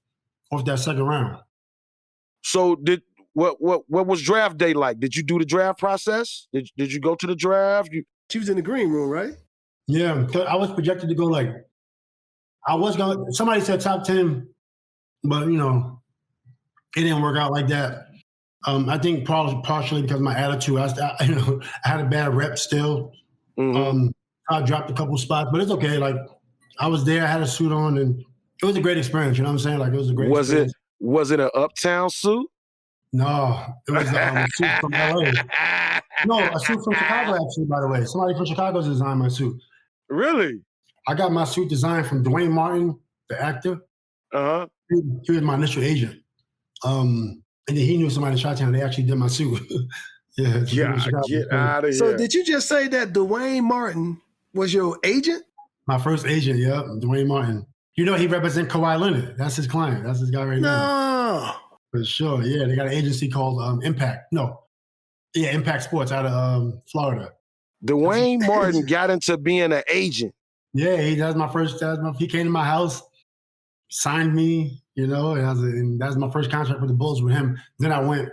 Speaker 4: off that second round.
Speaker 3: So what was draft day like? Did you do the draft process? Did you go to the draft?
Speaker 2: She was in the green room, right?
Speaker 4: Yeah, I was projected to go somebody said top 10, but you know, it didn't work out like that. I think partially because of my attitude. I had a bad rep still. I dropped a couple spots, but it's okay. Like I was there, I had a suit on, and it was a great experience. You know what I'm saying? Like it was a great experience.
Speaker 3: Was it an Uptown suit?
Speaker 4: No, it was a suit from LA. No, a suit from Chicago, actually, by the way. Somebody from Chicago designed my suit.
Speaker 3: Really?
Speaker 4: I got my suit designed from Dwayne Martin, the actor.
Speaker 3: Uh-huh.
Speaker 4: He was my initial agent. And then he knew somebody in Chi-Town. They actually did my suit. Yeah,
Speaker 3: get out of here.
Speaker 2: So did you just say that Dwayne Martin was your agent?
Speaker 4: My first agent, yeah, Dwayne Martin. You know, he represents Kawhi Leonard. That's his client. That's his guy right now.
Speaker 2: No.
Speaker 4: For sure, yeah. They got an agency called Impact. No. Yeah, Impact Sports out of Florida.
Speaker 3: Dwayne Martin got into being an agent.
Speaker 4: Yeah, he came to my house, signed me, you know, and that was my first contract with the Bulls with him. Then I went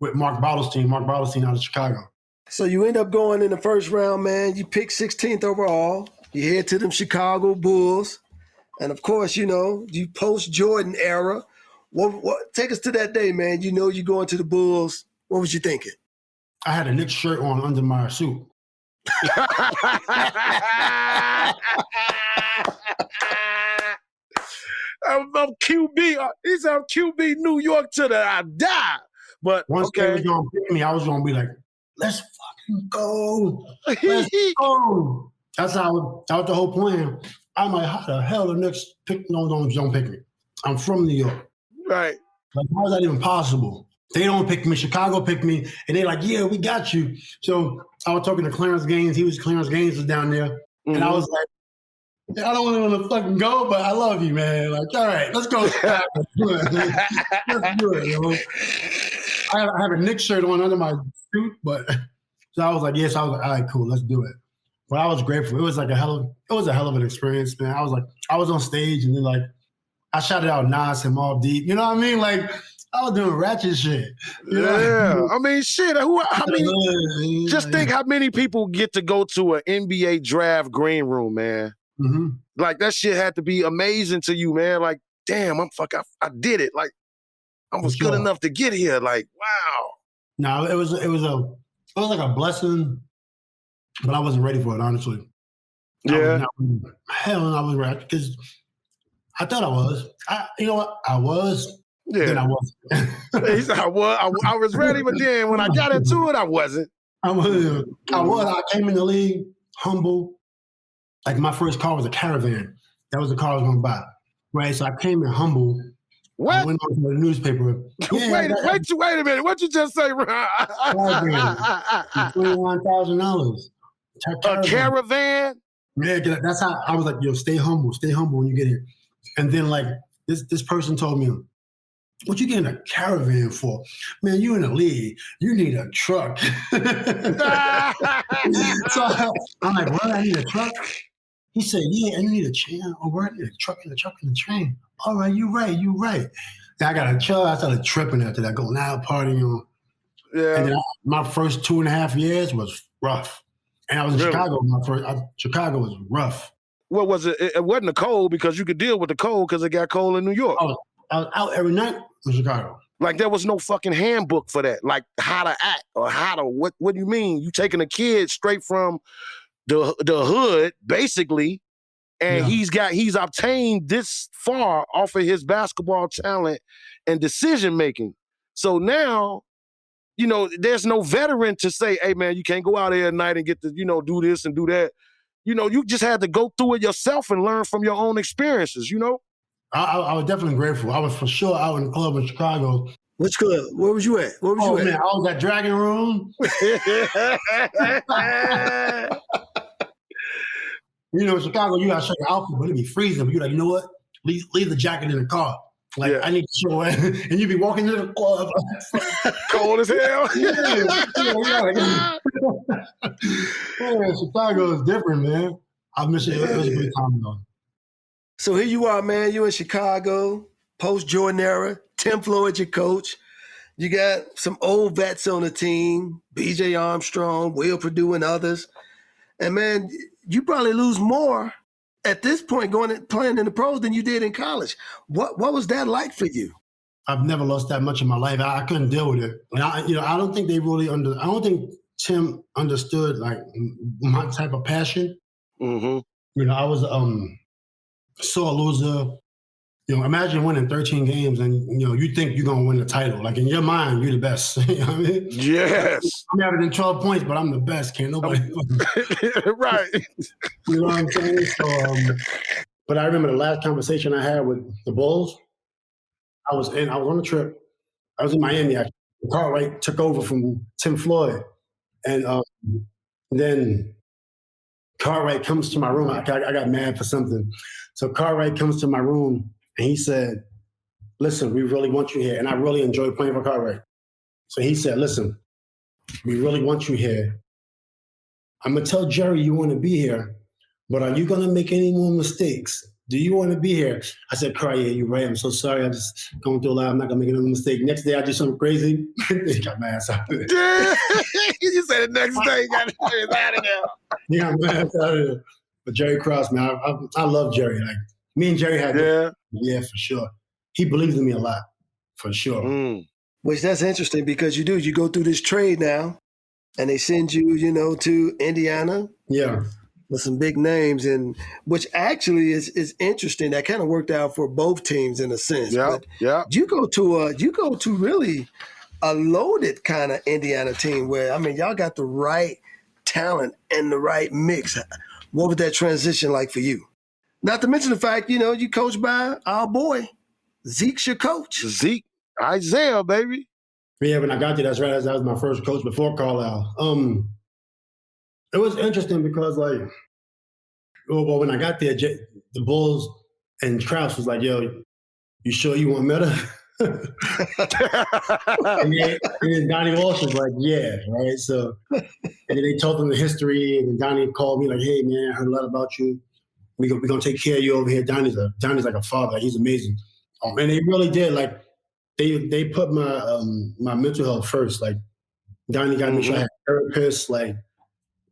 Speaker 4: with Mark Bartelstein out of Chicago.
Speaker 2: So you end up going in the first round, man. You pick 16th overall. You head to them Chicago Bulls. And of course, you know, you post-Jordan era. What take us to that day, man. You know you're going to the Bulls. What was you thinking?
Speaker 4: I had a Knicks shirt on under my suit.
Speaker 3: I'm QB. He's on QB New York to the I die. But
Speaker 4: once they was gonna pick me, I was gonna be like, let's fucking go. Let's go. That was the whole plan. I'm like, how the hell the Knicks don't pick me? I'm from New York.
Speaker 3: Right.
Speaker 4: Like, how is that even possible? They don't pick me. Chicago picked me. And they're like, yeah, we got you. So I was talking to Clarence Gaines. Clarence Gaines was down there. Mm-hmm. And I was like, I don't want to fucking go, but I love you, man. Like, all right, let's go. Let's do it, you know? I have a Knicks shirt on under my suit, but so I was like, yes. I was like, all right, cool, let's do it. But I was grateful. It was a hell of an experience, man. I was on stage and then like I shouted out Nas and Mobb Deep. You know what I mean? Like I was doing ratchet shit.
Speaker 3: Yeah. I mean, shit. Just think how many people get to go to an NBA draft green room, man.
Speaker 4: Mm-hmm.
Speaker 3: Like that shit had to be amazing to you, man. Like, damn, I did it. Like, I was good enough to get here. Like, wow.
Speaker 4: No, it was like a blessing, but I wasn't ready for it, honestly.
Speaker 3: Yeah.
Speaker 4: I wasn't ready because I thought I was. You know what? I was.
Speaker 3: Yeah.
Speaker 4: Then I wasn't.
Speaker 3: He said I was ready, but then when I got into it, I wasn't.
Speaker 4: I was. I came in the league humble. Like my first car was a Caravan. That was the car I was going to buy. Right. So I came in humble.
Speaker 3: What?
Speaker 4: I went on to the newspaper.
Speaker 3: Yeah, wait a minute. What you just say, Ron?
Speaker 4: $21,000.
Speaker 3: A caravan?
Speaker 4: Yeah, that's how I was like, yo, stay humble when you get here. And then like this person told me, what you getting a caravan for? Man, you in the league. You need a truck. So I'm like, what? I need a truck? He said, yeah, and you need a chain. Oh, I need a truck and a train. All right, you right. Then I got a truck. I started tripping after that, going out partying.
Speaker 3: Yeah.
Speaker 4: And then my first 2.5 years was rough. And I was in Chicago. Chicago was rough.
Speaker 3: What was it? It wasn't the cold because you could deal with the cold because it got cold in New York.
Speaker 4: I was out every night in Chicago.
Speaker 3: Like there was no fucking handbook for that. Like how to act or how to what do you mean? You taking a kid straight from the hood, basically, and he's obtained this far off of his basketball talent and decision making. So now, you know, there's no veteran to say, hey man, you can't go out there at night and get to, you know, do this and do that. You know, you just had to go through it yourself and learn from your own experiences, you know?
Speaker 4: I was definitely grateful. I was for sure out in the club in Chicago.
Speaker 2: Which club? Where was you at?
Speaker 4: Man, I was at Dragon Room. You know, in Chicago, you gotta show your outfit, but it'd be freezing. But you're like, you know what? Leave the jacket in the car. Like, I need to show it. And you'd be walking to the club.
Speaker 3: Cold as hell.
Speaker 4: Yeah, Chicago is different, man. I miss it. It was a good time, though.
Speaker 2: So here you are, man. You in Chicago, post-Jordan era. Tim Floyd, your coach. You got some old vets on the team, B.J. Armstrong, Will Perdue, and others. And, man, you probably lose more at this point playing in the pros than you did in college. What was that like for you?
Speaker 4: I've never lost that much in my life. I couldn't deal with it. And I don't think they really I don't think Tim understood like my type of passion.
Speaker 3: Mm-hmm.
Speaker 4: You know, I was sore loser. You know, imagine winning 13 games and, you know, you think you're going to win the title. Like, in your mind, you're the best. You know what I mean?
Speaker 3: Yes.
Speaker 4: I'm averaging 12 points, but I'm the best. Can't nobody.
Speaker 3: Right.
Speaker 4: You know what I'm saying? So, but I remember the last conversation I had with the Bulls. I was on a trip. I was in Miami, actually. Cartwright took over from Tim Floyd. And then Cartwright comes to my room. I got mad for something. So Cartwright comes to my room and he said, listen, we really want you here. And I really enjoy playing for Cartwright. So he said, listen, we really want you here. I'm going to tell Jerry you want to be here, but are you going to make any more mistakes? Do you want to be here? I said, Carl, yeah, you're right. I'm so sorry. I'm just going through a lot. I'm not going to make another mistake. Next day, I do something crazy. He got my ass out of there.
Speaker 3: You said the next day, you got his ass out of there.
Speaker 4: He got my ass out of there. But Jerry Cross, man, I love Jerry. Like, me and Jerry had yeah, for sure. He believes in me a lot, for sure.
Speaker 3: Mm.
Speaker 2: Which that's interesting because you go through this trade now and they send you, you know, to Indiana.
Speaker 4: Yeah.
Speaker 2: With some big names, and which actually is interesting. That kind of worked out for both teams in a sense.
Speaker 3: Yeah, yeah.
Speaker 2: You go to really a loaded kind of Indiana team where, I mean, y'all got the right talent and the right mix. What was that transition like for you? Not to mention the fact, you know, you coached by our boy. Zeke's your coach.
Speaker 3: Zeke, Isaiah, baby.
Speaker 4: Yeah, when I got there, that's right. That was my first coach before Carlisle. It was interesting because, like, well, when I got there, the Bulls and Krause was like, yo, you sure you want Metta? and then Donnie Walsh was like, yeah, right? So, and then they told them the history, and then Donnie called me like, hey, man, I heard a lot about you. We're going to take care of you over here. Donnie's like a father. He's amazing. And they really did. Like, they put my mental health first. Like, Donnie got me sure I had a therapist, like,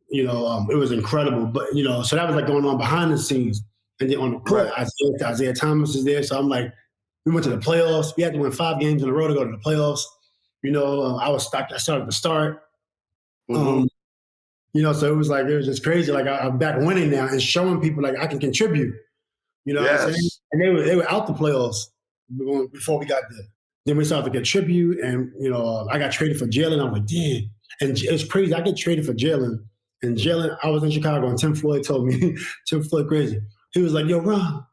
Speaker 4: you know, it was incredible. But, you know, so that was like going on behind the scenes. And then on the court, Isaiah Thomas is there. So I'm like, we went to the playoffs. We had to win 5 games in a row to go to the playoffs. You know, I started to start.
Speaker 3: Mm-hmm.
Speaker 4: You know, so it was just crazy. Like, I'm back winning now and showing people like I can contribute. You know what I'm saying? And they were out the playoffs before we got there. Then we started to contribute. And, you know, I got traded for Jalen. I was like, damn. And it was crazy. I get traded for Jalen. And Jalen, I was in Chicago, and Tim Floyd told me, Tim Floyd crazy. He was like, yo, Ron,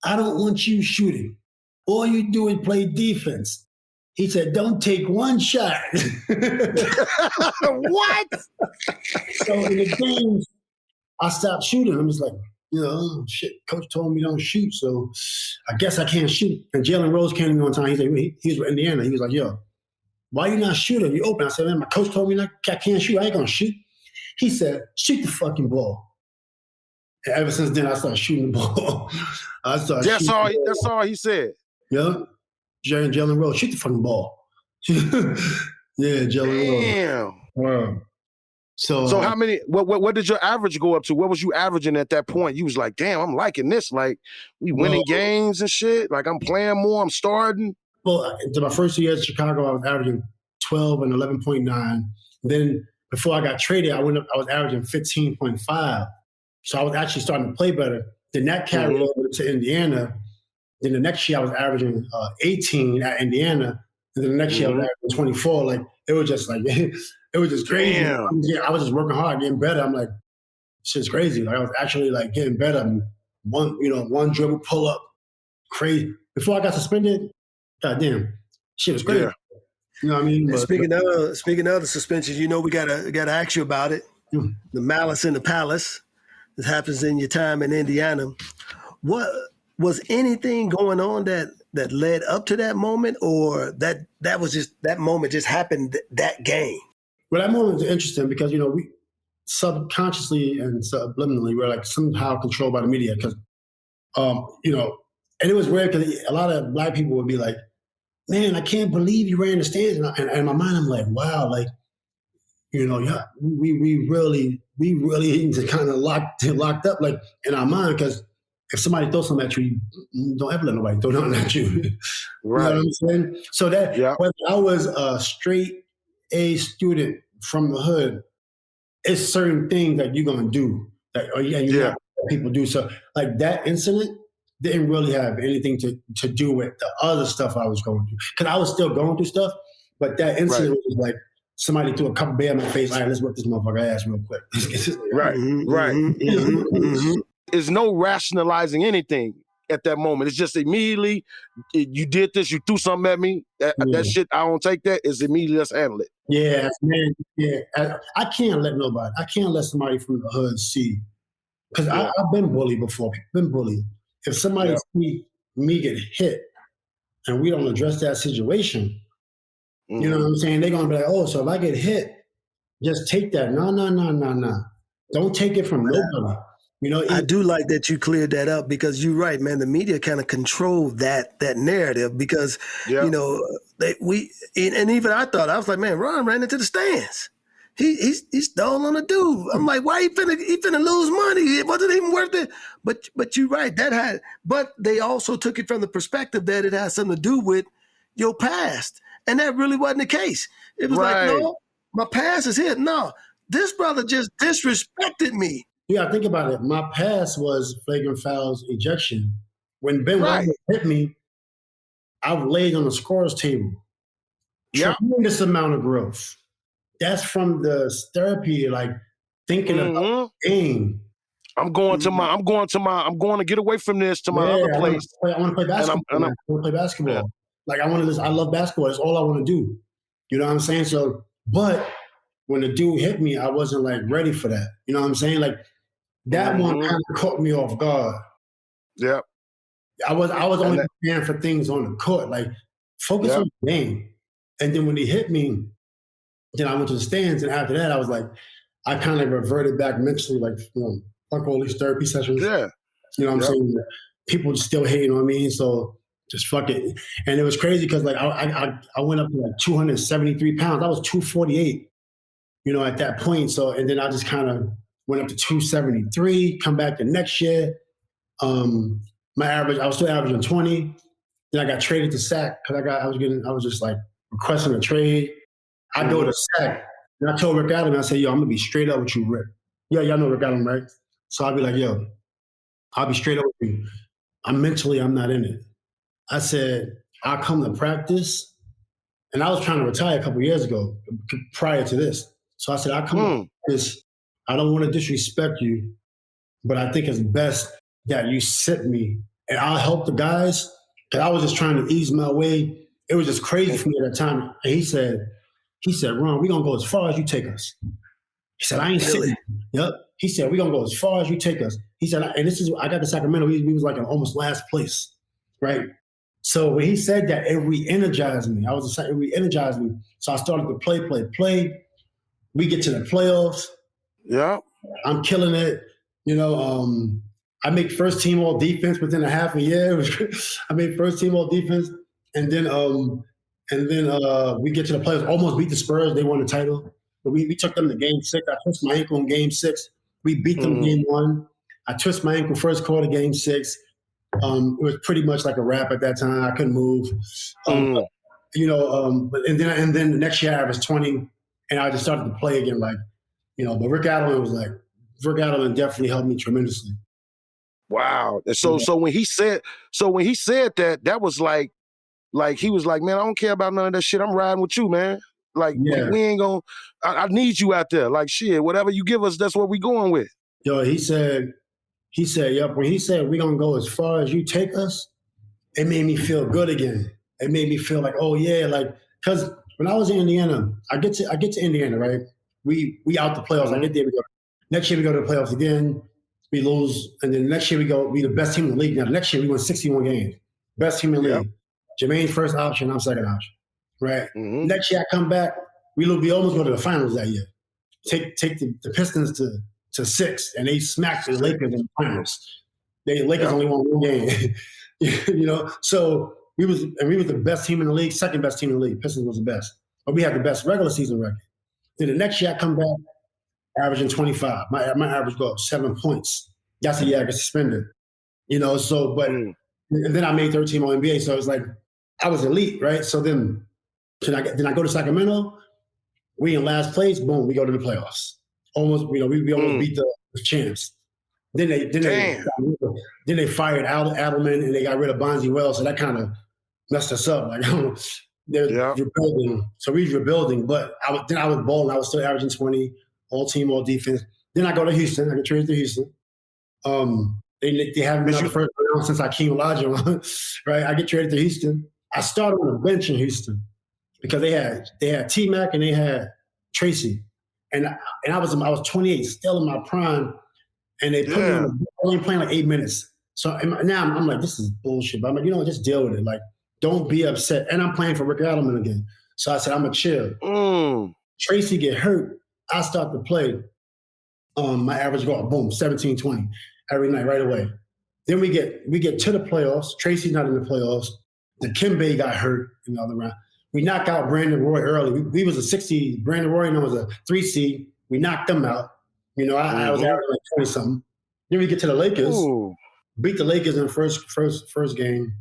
Speaker 4: I don't want you shooting. all you do is play defense. He said, don't take one shot.
Speaker 3: What?
Speaker 4: So in the games, I stopped shooting. I'm just like, shit, coach told me don't shoot, so I guess I can't shoot. And Jalen Rose came to me one time. He was with Indiana. He was like, yo, why you not shooting? You open. I said, man, my coach told me I can't shoot. I ain't gonna shoot. He said, shoot the fucking ball. And ever since then, I started shooting the ball.
Speaker 3: That's all he said.
Speaker 4: Yeah. Jalen Rose, shoot the fucking ball. Yeah, Jalen Rose.
Speaker 3: Damn.
Speaker 4: Wow.
Speaker 3: So how many? What did your average go up to? What was you averaging at that point? You was like, damn, I'm liking this. Like, we winning games and shit. Like, I'm playing more. I'm starting.
Speaker 4: Well, to my first year in Chicago, I was averaging 12 and 11.9. Then before I got traded, I was averaging 15.5. So I was actually starting to play better. Then that carried over to Indiana. Then the next year I was averaging 18 at Indiana. And then the next year I was averaging 24. Like, it was just like, it was just crazy.
Speaker 3: Damn.
Speaker 4: I was just working hard, getting better. I'm like, shit's crazy. Like, I was actually like getting better. One dribble pull up, crazy. Before I got suspended, goddamn, shit was crazy.
Speaker 3: Yeah.
Speaker 4: You know what I mean? But,
Speaker 2: speaking of the suspensions, we gotta ask you about it. The malice in the palace. This happens in your time in Indiana. What was anything going on that led up to that moment, or that was just that moment just happened that game?
Speaker 4: Well, that moment was interesting because we subconsciously and subliminally we're like somehow controlled by the media because and it was weird because a lot of Black people would be like, man, I can't believe you ran the stands. And in my mind, I'm like, wow, like, yeah, we really need to kind of locked up, like, in our mind, because if somebody throws something at you, don't ever let nobody throw nothing at you.
Speaker 3: Right.
Speaker 4: You know what I'm saying? So when I was a straight A student from the hood, it's certain things that you're going to do that not people do. So like that incident didn't really have anything to do with the other stuff I was going through. Because I was still going through stuff, but that incident was like somebody threw a couple beer in my face. All right, let's whip this motherfucker ass real quick.
Speaker 3: Right. There's no rationalizing anything at that moment. It's just immediately, you did this, you threw something at me. That shit, I don't take that. It's immediately, let's handle it.
Speaker 4: Yeah, man. Yeah, I can't let somebody from the hood see. Because I've been bullied before. Been bullied. If somebody see me get hit and we don't address that situation, you know what I'm saying? They're going to be like, oh, so if I get hit, just take that. No. Don't take it from nobody.
Speaker 2: I do like that you cleared that up because you're right, man. The media kind of controlled that narrative because, and even I was like, man, Ron ran into the stands. He's stole on a dude. I'm like, why he finna lose money? It wasn't even worth it. But you're right. But they also took it from the perspective that it has something to do with your past. And that really wasn't the case. It was like, no, my past is here. No, this brother just disrespected me.
Speaker 4: Yeah, think about it. My past was flagrant fouls, ejection. When Ben White hit me, I laid on the scorer's table. Tremendous amount of growth. That's from the therapy, like thinking about the game.
Speaker 3: I'm going to get away from this to my other place.
Speaker 4: I want to play basketball. I want to play basketball. Yeah. Like I love basketball. That's all I want to do. You know what I'm saying? So, but when the dude hit me, I wasn't like ready for that. You know what I'm saying? Like that one kind of caught me off guard.
Speaker 3: Yeah.
Speaker 4: I was only preparing for things on the court. Like focus on the game. And then when he hit me, then I went to the stands, and after that, I was like, I kind of reverted back mentally, like, fuck all these therapy sessions.
Speaker 3: Yeah.
Speaker 4: You know what I'm saying? People still hating on me, so just fuck it. And it was crazy because, like, I went up to like 273 pounds. I was 248, at that point. So, and then I just kind of went up to 273, come back the next year. I was still averaging 20. Then I got traded to SAC because I was just like requesting a trade. I go to SAC, and I told Rick Adams, I said, yo, I'm going to be straight up with you, Rick. Yeah, y'all know Rick Adams, right? So I'll be like, yo, I'll be straight up with you. I'm not in it. I said, I'll come to practice. And I was trying to retire a couple years ago, prior to this. So I said, I'll come to practice. I don't want to disrespect you, but I think it's best that you sit me, and I'll help the guys, Because I was just trying to ease my way. It was just crazy for me at that time. And he said, Ron, we're going to go as far as you take us. He said, I ain't sitting. Yep. He said, we're going to go as far as you take us. He said, and this is, I got to Sacramento. We was like in almost last place, right? So when he said that, it re-energized me. It re-energized me. So I started to play. We get to the playoffs.
Speaker 3: Yeah.
Speaker 4: I'm killing it. I make first team all defense within a half a year. I made first team all defense. And then we get to the playoffs, almost beat the Spurs. They won the title. But we took them to game 6. I twisted my ankle in game 6. We beat them game 1. I twisted my ankle first quarter, game 6. It was pretty much like a wrap at that time. I couldn't move. And then the next year I was 20 and I just started to play again. But Rick Adelman definitely helped me tremendously.
Speaker 3: Wow. So when he said that, that was like he was like, man, I don't care about none of that shit. I'm riding with you, man. Like, we ain't gonna, I need you out there. Like, shit, whatever you give us, that's what we going with.
Speaker 4: Yo, he said, yep, when he said, we gonna go as far as you take us, it made me feel good again. It made me feel like, oh yeah, like, cause when I was in Indiana, I get to Indiana, right? We out the playoffs. I get there, we go. Next year we go to the playoffs again, we lose, and then next year we the best team in the league. Now, next year we won 61 games. Best team in the league. Jermaine's first option, I'm second option. Right. Mm-hmm. Next year I come back, we almost go to the finals that year. Take the Pistons to 6, and they smacked the Lakers in the finals. The Lakers only won 1 game. So we was the best team in the league, second best team in the league. Pistons was the best, but we had the best regular season record. Then the next year I come back, averaging 25. My average go up 7 points. That's the year I get suspended. And then I made 13 on NBA, so it was like I was elite, right? So then I go to Sacramento. We in last place. Boom, we go to the playoffs. Almost, we almost beat the champs. Then they fired Adelman and they got rid of Bonzi Wells, so that kind of messed us up. Like they're rebuilding, so we're rebuilding. But I was balling. I was still averaging 20, all team, all defense. Then I go to Houston. I get traded to Houston. They haven't been on the first round since Hakeem Olajuwon, right? I get traded to Houston. I started on the bench in Houston because they had T-Mac and they had Tracy, and I was 28, still in my prime, and they put me only playing like 8 minutes. So now I'm like, this is bullshit. But I'm like, just deal with it. Like, don't be upset. And I'm playing for Rick Adelman again. So I said, I'm gonna chill. Tracy get hurt. I start to play. My average go up, boom, 17, 20 every night right away. Then we get to the playoffs. Tracy's not in the playoffs. The Kimbe got hurt in the other round. We knocked out Brandon Roy early. We was a 6 seed. Brandon Roy was a 3 seed. We knocked them out. I was averaging like 20-something. Then we get to the Lakers. Beat the Lakers in the first game.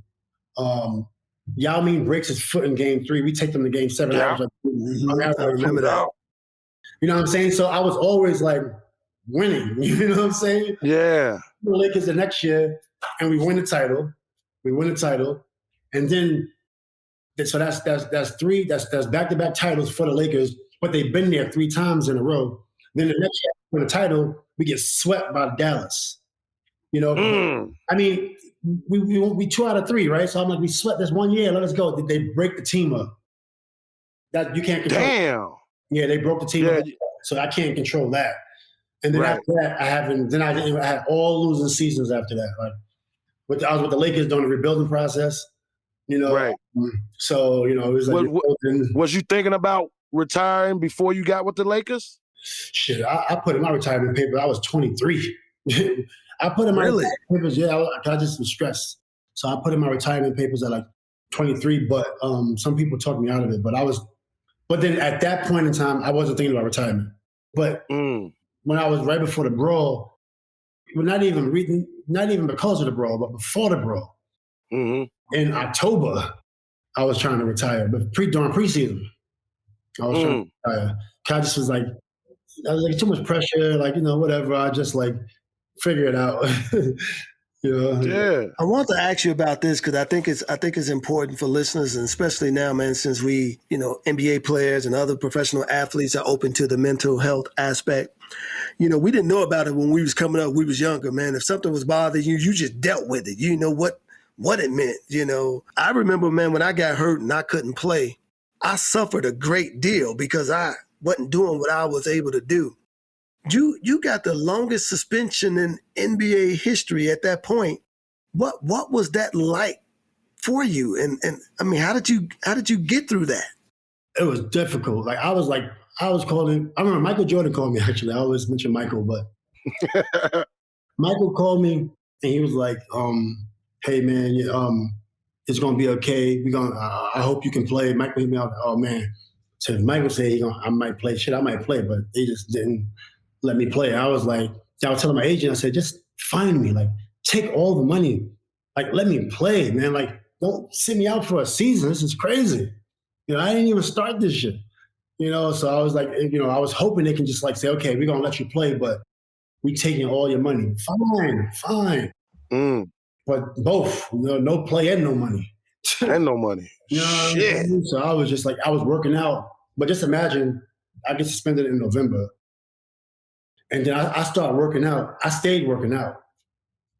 Speaker 4: Yao Ming breaks his foot in game 3. We take them to game 7.
Speaker 2: I remember that.
Speaker 4: You know what I'm saying? So I was always like winning. You know what I'm saying?
Speaker 3: Yeah.
Speaker 4: The Lakers the next year, and we win the title. And then, so that's back-to-back titles for the Lakers, but they've been there 3 times in a row. Then the next year for the title, we get swept by Dallas. I mean, we 2 out of 3, right? So I'm like, we swept this 1 year. Let us go. They break the team up. That you can't control.
Speaker 3: Damn.
Speaker 4: Yeah, they broke the team up, so I can't control that. And then after that, I had all losing seasons after that. Like, I was with the Lakers during the rebuilding process.
Speaker 3: Right.
Speaker 4: So it was like.
Speaker 3: Was you thinking about retiring before you got with the Lakers?
Speaker 4: Shit, I put in my retirement paper. I was 23. I put in my retirement papers. Yeah, I just was stressed, so I put in my retirement papers at like 23. But some people talked me out of it. But then at that point in time, I wasn't thinking about retirement. But when I was right before the brawl, well, not even because of the brawl, but before the brawl, in October, I was trying to retire. But during preseason, I was trying to retire. I just was like, too much pressure, whatever. I just figure it out.
Speaker 3: Yeah.
Speaker 2: I want to ask you about this because I think it's important for listeners, and especially now, man, since we, NBA players and other professional athletes are open to the mental health aspect. We didn't know about it when we was coming up. We was younger, man. If something was bothering you, you just dealt with it. You know what what it meant, you know. I remember, man, when I got hurt and I couldn't play, I suffered a great deal because I wasn't doing what I was able to do. You got the longest suspension in NBA history at that point. What was that like for you? And I mean, how did you get through that?
Speaker 4: It was difficult. I was calling. I remember Michael Jordan called me. Actually, I always mention Michael, but Michael called me and he was like, "Hey man, it's gonna be okay. I hope you can play." Michael hit me out. Oh man, so Michael said I might play. Shit, I might play, but they just didn't let me play. I was telling my agent, I said, just find me, take all the money, let me play, man. Don't sit me out for a season. This is crazy. I didn't even start this shit. So I was I was hoping they can just say, okay, we're gonna let you play, but we taking all your money. Fine. But both, no play and no money.
Speaker 3: And no money. Shit.
Speaker 4: So I was just I was working out. But just imagine, I get suspended in November. And then I started working out. I stayed working out.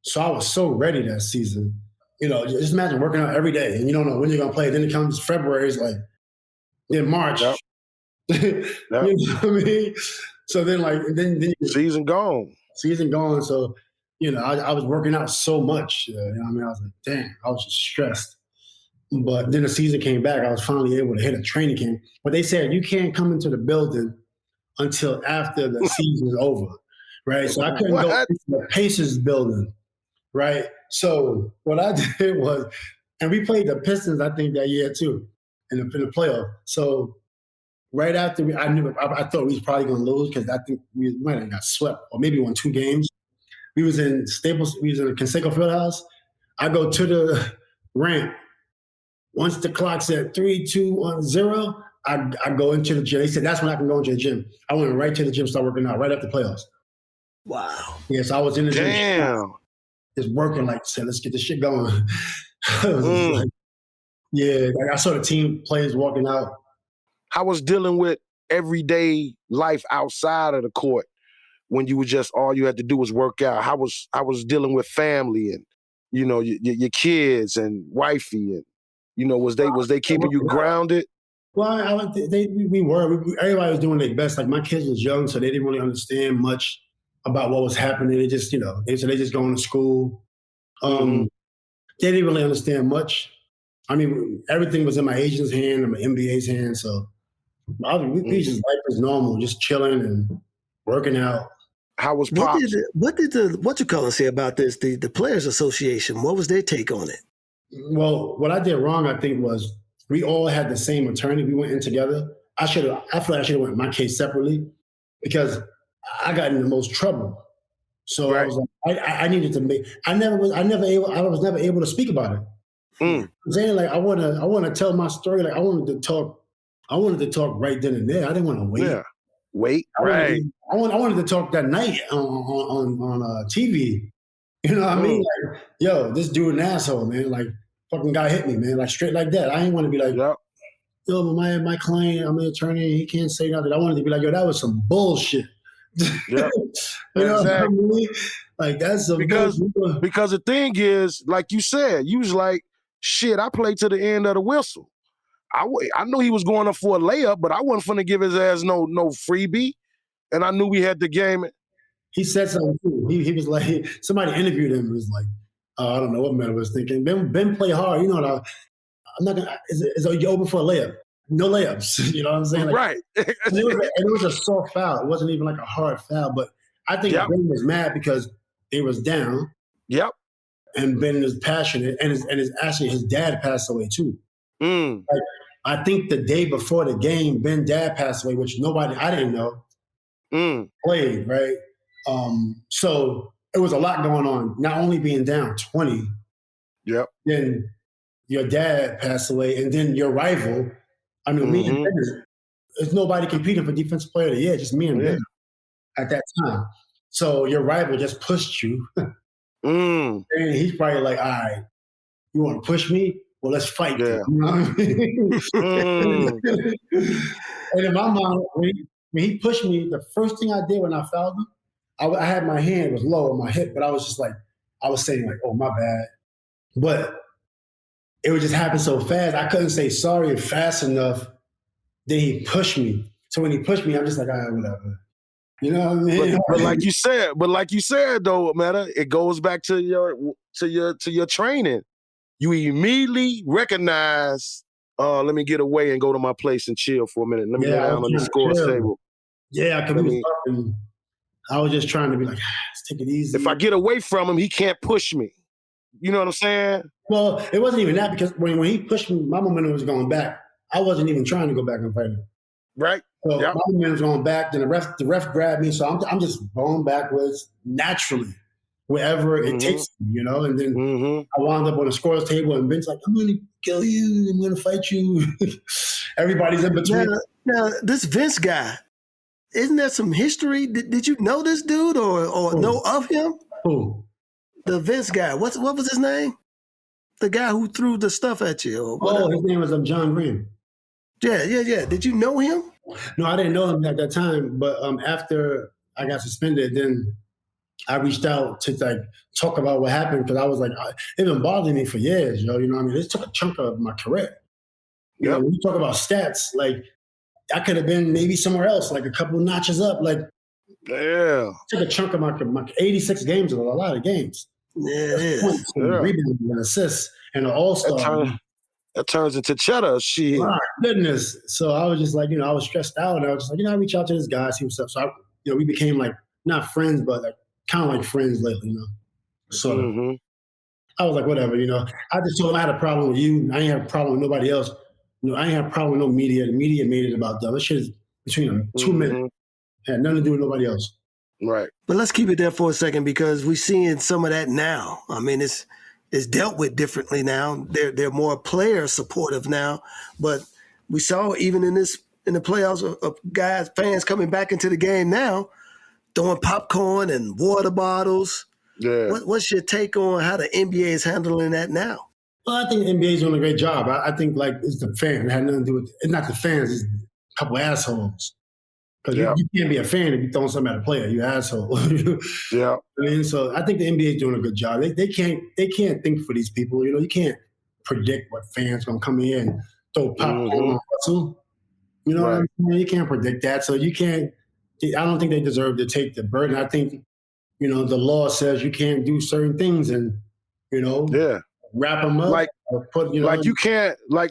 Speaker 4: So I was so ready that season. Just imagine working out every day and you don't know when you're going to play. Then it comes February, it's in March.
Speaker 3: Yep.
Speaker 4: You know what I mean? So then then
Speaker 3: season gone.
Speaker 4: Season gone. So, I was working out so much. You know what I mean? I was damn, I was just stressed. But then the season came back. I was finally able to hit a training camp. But they said, you can't come into the building until after the season's over, right? So I couldn't go into the Pacers building, right? So what I did was, and we played the Pistons, I think, that year too, in the playoff. So right after I thought we was probably going to lose because I think we might have got swept, or maybe won 2 games. We was in the Conseco Fieldhouse. I go to the ramp. Once the clock said 3, 2, 1, 0, I go into the gym. They said that's when I can go into the gym. I went right to the gym, start working out right after playoffs.
Speaker 2: Wow.
Speaker 4: Yeah, so I was in the gym.
Speaker 3: Damn.
Speaker 4: Just working, said, let's get this shit going. I saw the team players walking out.
Speaker 3: How was dealing with everyday life outside of the court when you were just, all you had to do was work out? How was dealing with family and, your kids and wifey and, was they keeping you grounded?
Speaker 4: Well, we were. Everybody was doing their best. My kids was young, so they didn't really understand much about what was happening. They just, they just going to school. They didn't really understand much. I mean, everything was in my agent's hand and my MBA's hand. So we just life was normal, just chilling and working out.
Speaker 3: How was Pops?
Speaker 2: What did the say about this? The Players Association. What was their take on it?
Speaker 4: Well, what I did wrong, I think, was we all had the same attorney. We went in together. I feel like I should have went my case separately because I got in the most trouble. So right. I was I needed to make. I was never able to speak about it. I'm saying I want to tell my story. I wanted to talk right then and there. I didn't want to wait.
Speaker 3: Yeah. Wait.
Speaker 4: I wanted to talk that night on TV. You know what I mean? Yo, this dude an asshole, man. Fucking guy hit me, man. Straight like that. I didn't want to be yo, but my client, I'm an attorney, he can't say nothing. I wanted to be yo, that was some bullshit.
Speaker 3: Yep.
Speaker 4: You know what I mean? That's some bullshit.
Speaker 3: Because the thing is, like you said, you was shit, I played to the end of the whistle. I knew he was going up for a layup, but I wasn't finna give his ass no freebie. And I knew we had the game.
Speaker 4: He said something too. He was somebody interviewed him. He was I don't know what Metta was thinking. Ben play hard. I'm not gonna. Is you open for a layup? No layups. You know what I'm saying?
Speaker 3: Right.
Speaker 4: and it was a soft foul. It wasn't even a hard foul. But I think Ben was mad because they was down.
Speaker 3: Yep.
Speaker 4: And Ben is passionate, and actually his dad passed away too. I think the day before the game, Ben's dad passed away, which I didn't know. Played, right? So it was a lot going on. Not only being down 20, then your dad passed away, and then your rival. I mean, me and Ben, there's nobody competing for Defensive Player of the Year, just me and Ben at that time. So your rival just pushed you. And he's probably all right, you want to push me? Well, let's fight.
Speaker 3: Yeah.
Speaker 4: You know what I mean? And in my mind, when he pushed me, the first thing I did when I fouled him, I had my hand was low on my hip, but I was just I was saying oh, my bad. But it would just happen so fast. I couldn't say sorry fast enough. Then he pushed me. So when he pushed me, I'm just like, all right, whatever. You know what I mean?
Speaker 3: But like you said though, Metta, it goes back to your training. You immediately recognize, let me get away and go to my place and chill for a minute. Let me go down on the scores table.
Speaker 4: Yeah, I was just trying to be like, let's take it easy.
Speaker 3: If I get away from him, he can't push me. You know what I'm saying?
Speaker 4: Well, it wasn't even that, because when he pushed me, my momentum was going back. I wasn't even trying to go back and fight him.
Speaker 3: Right.
Speaker 4: So my momentum was going back. Then the ref grabbed me, so I'm just going backwards naturally, wherever it takes me, you know. And then I wound up on the scores table, and Vince's like, "I'm going to kill you. I'm going to fight you." Everybody's in between.
Speaker 2: Now, this Vince guy, isn't there some history? Did you know this dude or know of him?
Speaker 4: Who?
Speaker 2: The Vince guy. What was his name? The guy who threw the stuff at you. Or
Speaker 4: whatever. His name was John Green.
Speaker 2: Yeah. Did you know him?
Speaker 4: No, I didn't know him at that time. But after I got suspended, then I reached out to like talk about what happened, because I was like, it been bothering me for years, yo. You know what I mean? This took a chunk of my career. You know, when you talk about stats, like I could have been maybe somewhere else, like a couple notches up. Like, took a chunk of my 86 games, a lot of games.
Speaker 2: Yeah, it is.
Speaker 4: Points and rebounds and assists and an all-star.
Speaker 3: That turns into cheddar shit.
Speaker 4: My goodness. So I was just like, I was stressed out, and I was just like, I reach out to this guy, see what's up. So we became like, not friends, but like kind of like friends lately, So I was like, whatever, I just told him I had a problem with you. I ain't have a problem with nobody else. I ain't have a problem with no media. The media made it about them. This shit is between them. 2 minutes. Had nothing to do with nobody else.
Speaker 3: Right.
Speaker 2: But let's keep it there for a second, because we're seeing some of that now. I mean, it's dealt with differently now. They're more player supportive now. But we saw even in the playoffs of fans coming back into the game now, throwing popcorn and water bottles.
Speaker 3: Yeah.
Speaker 2: What's your take on how the NBA is handling that now?
Speaker 4: Well, I think the NBA is doing a great job. I think like it's the fans. It had nothing to do with it's not the fans. It's a couple assholes. Because you can't be a fan if you throwing something at a player. You asshole.
Speaker 3: Yeah.
Speaker 4: I mean, so I think the NBA is doing a good job. They can't think for these people. You can't predict what fans gonna come in and throw popcorn on Russell. You know what I mean? You can't predict that. So you can't. I don't think they deserve to take the burden. I think the law says you can't do certain things, and wrap them up.
Speaker 3: Like you can't. I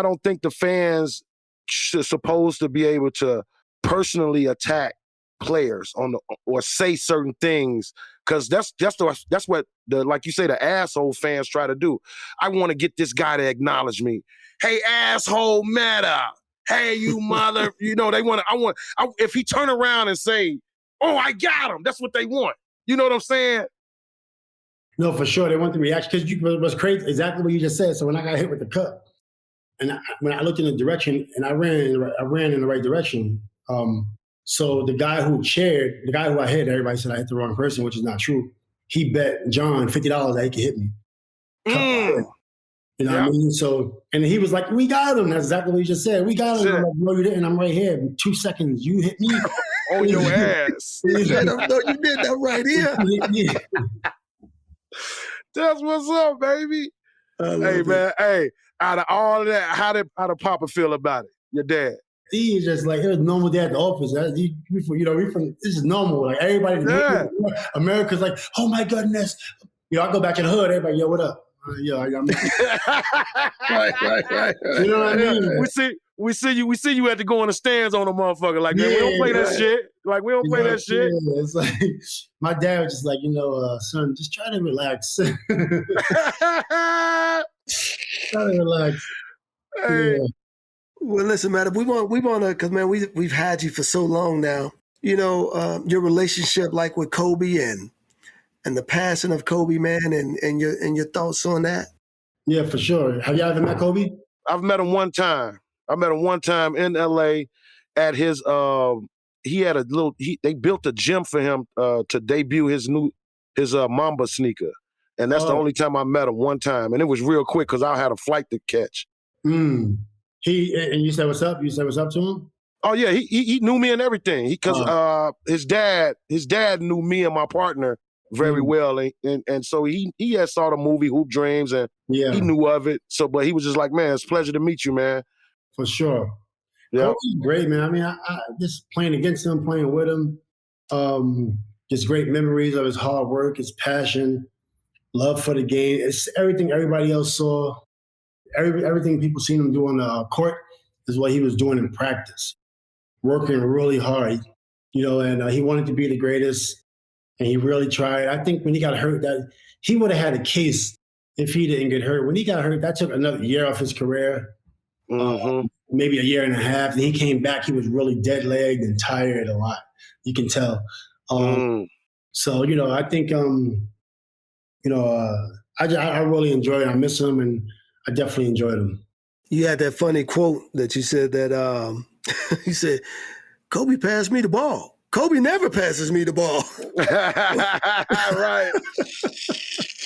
Speaker 3: don't think the fans are supposed to be able to personally attack players or say certain things, because that's what like you say, the asshole fans try to do. I want to get this guy to acknowledge me. Hey, asshole Metta. Hey, you mother. They want. If he turn around and say, "Oh, I got him," that's what they want. You know what I'm saying?
Speaker 4: No, for sure. They want the reaction, because it was crazy. Exactly what you just said. So when I got hit with the cup, and when I looked in the direction, and I ran in the right direction. So the guy who I hit, everybody said I hit the wrong person, which is not true. He bet John $50 that he could hit me. You know what I mean? So, and he was like, "We got him." That's exactly what he just said. We got him. I'm like, "No, you didn't. I'm right here. In 2 seconds, you hit me
Speaker 3: on your ass."
Speaker 2: No, you did that right here.
Speaker 3: That's what's up, baby. Hey, man. Hey, out of all of that, how did Papa feel about it? Your dad?
Speaker 4: He was just like, it was normal day at the office. This is normal. Like everybody, America's like, "Oh my goodness." I go back to the hood. Everybody, "Yo, what up?"
Speaker 2: Right.
Speaker 4: You know what I mean?
Speaker 3: We see you had to go in the stands on a motherfucker. Like, man, we don't play that shit. Like, we don't play that shit.
Speaker 4: Yeah. It's like, my dad was just like, son, just try to relax. Try to relax.
Speaker 3: Hey.
Speaker 4: Yeah.
Speaker 2: Well, listen, Matt, we want to, because man, we've had you for so long now. Your relationship, like with Kobe and the passing of Kobe, man, and your thoughts on that.
Speaker 4: Yeah, for sure. Have you ever met Kobe?
Speaker 3: I've met him one time. I met him one time in LA at his. He had they built a gym for him to debut his Mamba sneaker, and that's the only time I met him, one time, and it was real quick because I had a flight to catch.
Speaker 4: And you said what's up? You said what's up to him?
Speaker 3: Oh yeah, he knew me and everything. Because his dad knew me and my partner very well, and so he had saw the movie Hoop Dreams, and he knew of it. So, but he was just like, man, it's a pleasure to meet you, man.
Speaker 4: For sure.
Speaker 3: Yeah,
Speaker 4: Kobe's great, man. I mean, I just playing against him, playing with him, just great memories of his hard work, his passion, love for the game. It's everything everybody else saw. Everything people seen him do on the court is what he was doing in practice, working really hard, and he wanted to be the greatest. And he really tried. I think when he got hurt, that he would have had a case if he didn't get hurt. When he got hurt, that took another year off his career, maybe a year and a half. And he came back. He was really dead-legged and tired a lot. You can tell. So, I think, I really enjoyed it. I miss him, and I definitely enjoyed him.
Speaker 2: You had that funny quote that you said that you said, Kobe passed me the ball. Kobe never passes me the ball.
Speaker 3: Right.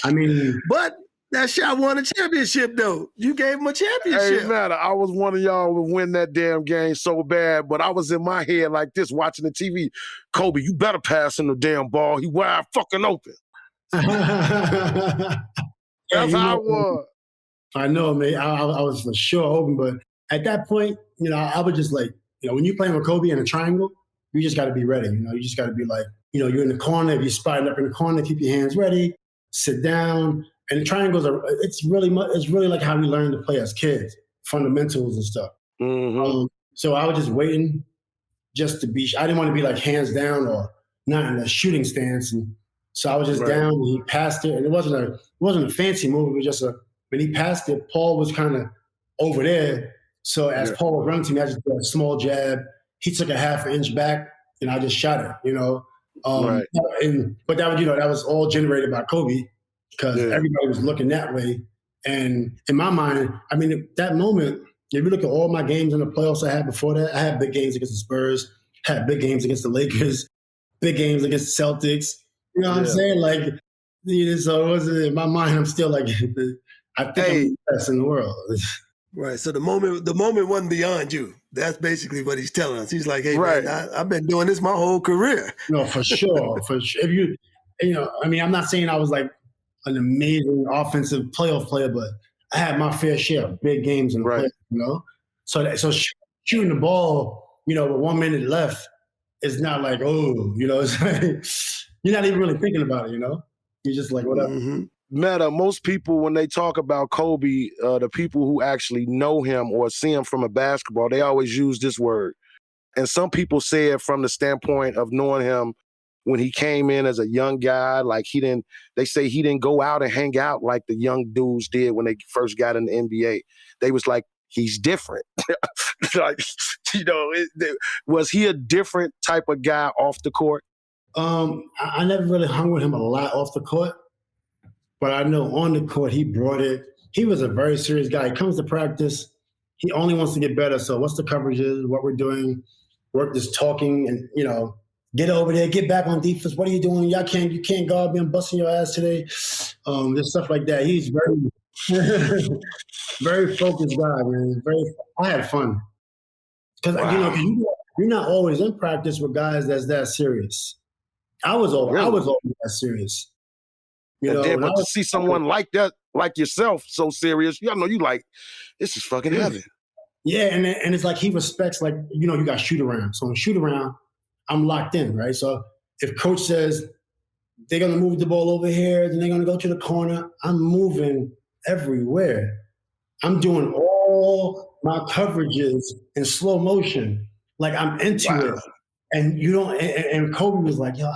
Speaker 4: I mean,
Speaker 2: but that shot won a championship, though. You gave him a championship.
Speaker 3: Hey, man, I was one of y'all who win that damn game so bad, but I was in my head like this watching the TV. Kobe, you better pass him the damn ball. He wide fucking open. That's how I was.
Speaker 4: I know, man. I was for sure open, but at that point, I was just like, when you're playing with Kobe in a triangle, you just got to be ready. You just got to be like, you're in the corner. If you're spotting up in the corner, keep your hands ready, sit down. And triangles it's really like how we learned to play as kids, fundamentals and stuff. So I was just waiting just to I didn't want to be like hands down or not in a shooting stance. And so I was just down and he passed it. And it wasn't a fancy move. It was just when he passed it, Paul was kind of over there. So as Paul was running to me, I just did a small jab. He took a half an inch back, and I just shot it, But that was, that was all generated by Kobe because everybody was looking that way. And in my mind, I mean, that moment, if you look at all my games in the playoffs I had before that, I had big games against the Spurs, had big games against the Lakers, big games against the Celtics. You know what I'm saying? Like, so it wasn't in my mind. I'm still like, I think I'm the best in the world.
Speaker 2: Right. So the moment wasn't beyond you. That's basically what he's telling us. He's like, hey, man, I've been doing this my whole career.
Speaker 4: No, for sure. For sure. If I mean, I'm not saying I was like an amazing offensive playoff player, but I had my fair share of big games in the playoffs, So shooting the ball, with 1 minute left is not like, it's like, you're not even really thinking about it, You're just like, whatever.
Speaker 2: Mm-hmm.
Speaker 3: Metta, most people, when they talk about Kobe, the people who actually know him or see him from a basketball, they always use this word. And some people say it from the standpoint of knowing him when he came in as a young guy, like they say he didn't go out and hang out like the young dudes did when they first got in the NBA. They was like, he's different. Like, was he a different type of guy off the court?
Speaker 4: I never really hung with him a lot off the court. But I know on the court, he brought it. He was a very serious guy. He comes to practice. He only wants to get better. So what's the coverages, what we're doing, work just talking and, get over there, get back on defense. What are you doing? You can't guard me. I'm busting your ass today. Just stuff like that. He's very, very focused guy, man. I had fun. Because, you're not always in practice with guys that's that serious. I was always that serious.
Speaker 3: But to see someone like that, like yourself, so serious, you like, this is fucking heaven.
Speaker 4: Yeah, and it's like he respects, like, you got shoot around. So in shoot around, I'm locked in, right? So if coach says they're going to move the ball over here, then they're going to go to the corner, I'm moving everywhere. I'm doing all my coverages in slow motion. Like I'm into it. And and Kobe was like, yo,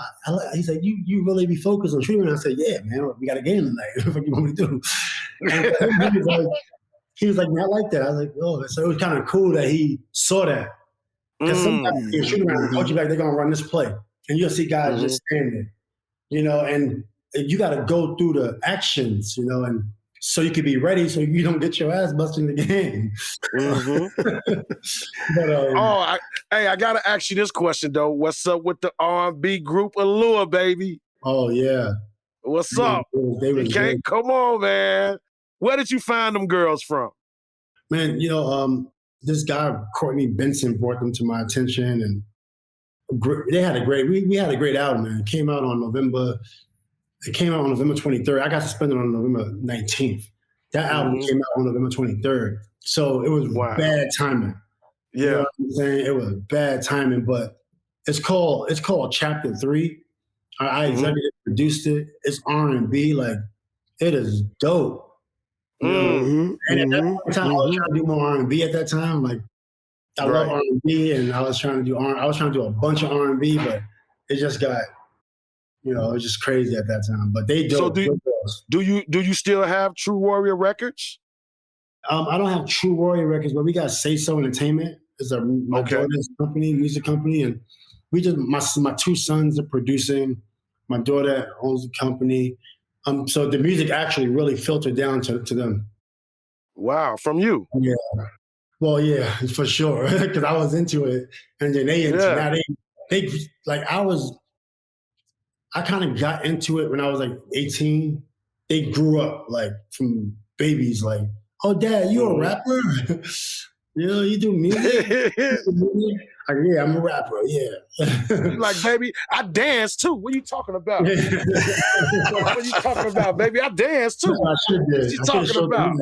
Speaker 4: he's like, you really be focused on shooting? I said, yeah, man, we got a game tonight. What you want me to do? And he was like, man, I like that. I was like, oh, so it was kind of cool that he saw that. Because sometimes you're shooting around, coach you back, they're going to run this play. And you'll see guys just standing, and you got to go through the actions, and so you can be ready so you don't get your ass busted in the game.
Speaker 3: But, I got to ask you this question, though. What's up with the R&B group Allure, baby?
Speaker 4: Oh, yeah.
Speaker 3: What's up? Come on, man. Where did you find them girls from?
Speaker 4: Man, this guy, Courtney Benson, brought them to my attention. And they had we had a great album, man. It came out on November It came out on November 23rd. I got suspended on November 19th. That album came out on November 23rd. So it was bad timing.
Speaker 3: Yeah.
Speaker 4: You know what I'm saying? It was bad timing, but it's called Chapter 3. I executive produced it. It's R&B. Like, it is dope. You know? And at that time, I was trying to do more R&B at that time. Like, I love R&B, and I was trying to do a bunch of R&B, but it just got, it was just crazy at that time. But they dope.
Speaker 3: So do you still have True Warrior Records?
Speaker 4: I don't have True Warrior Records, but we got Say So Entertainment. It's my daughter's company, music company, and we just my two sons are producing. My daughter owns the company. So the music actually really filtered down to them. Wow, from you? Yeah. Well, yeah, for sure, because I was into it, and then they like I kind of got into it when I was like 18. They grew up like from babies, like, oh, Dad, you a rapper? You do music? Like, yeah, I'm a rapper, yeah.
Speaker 3: Like, baby, I dance too. What are you talking about? What are you talking about, baby? I dance too.
Speaker 4: I should have.
Speaker 3: What you talking about?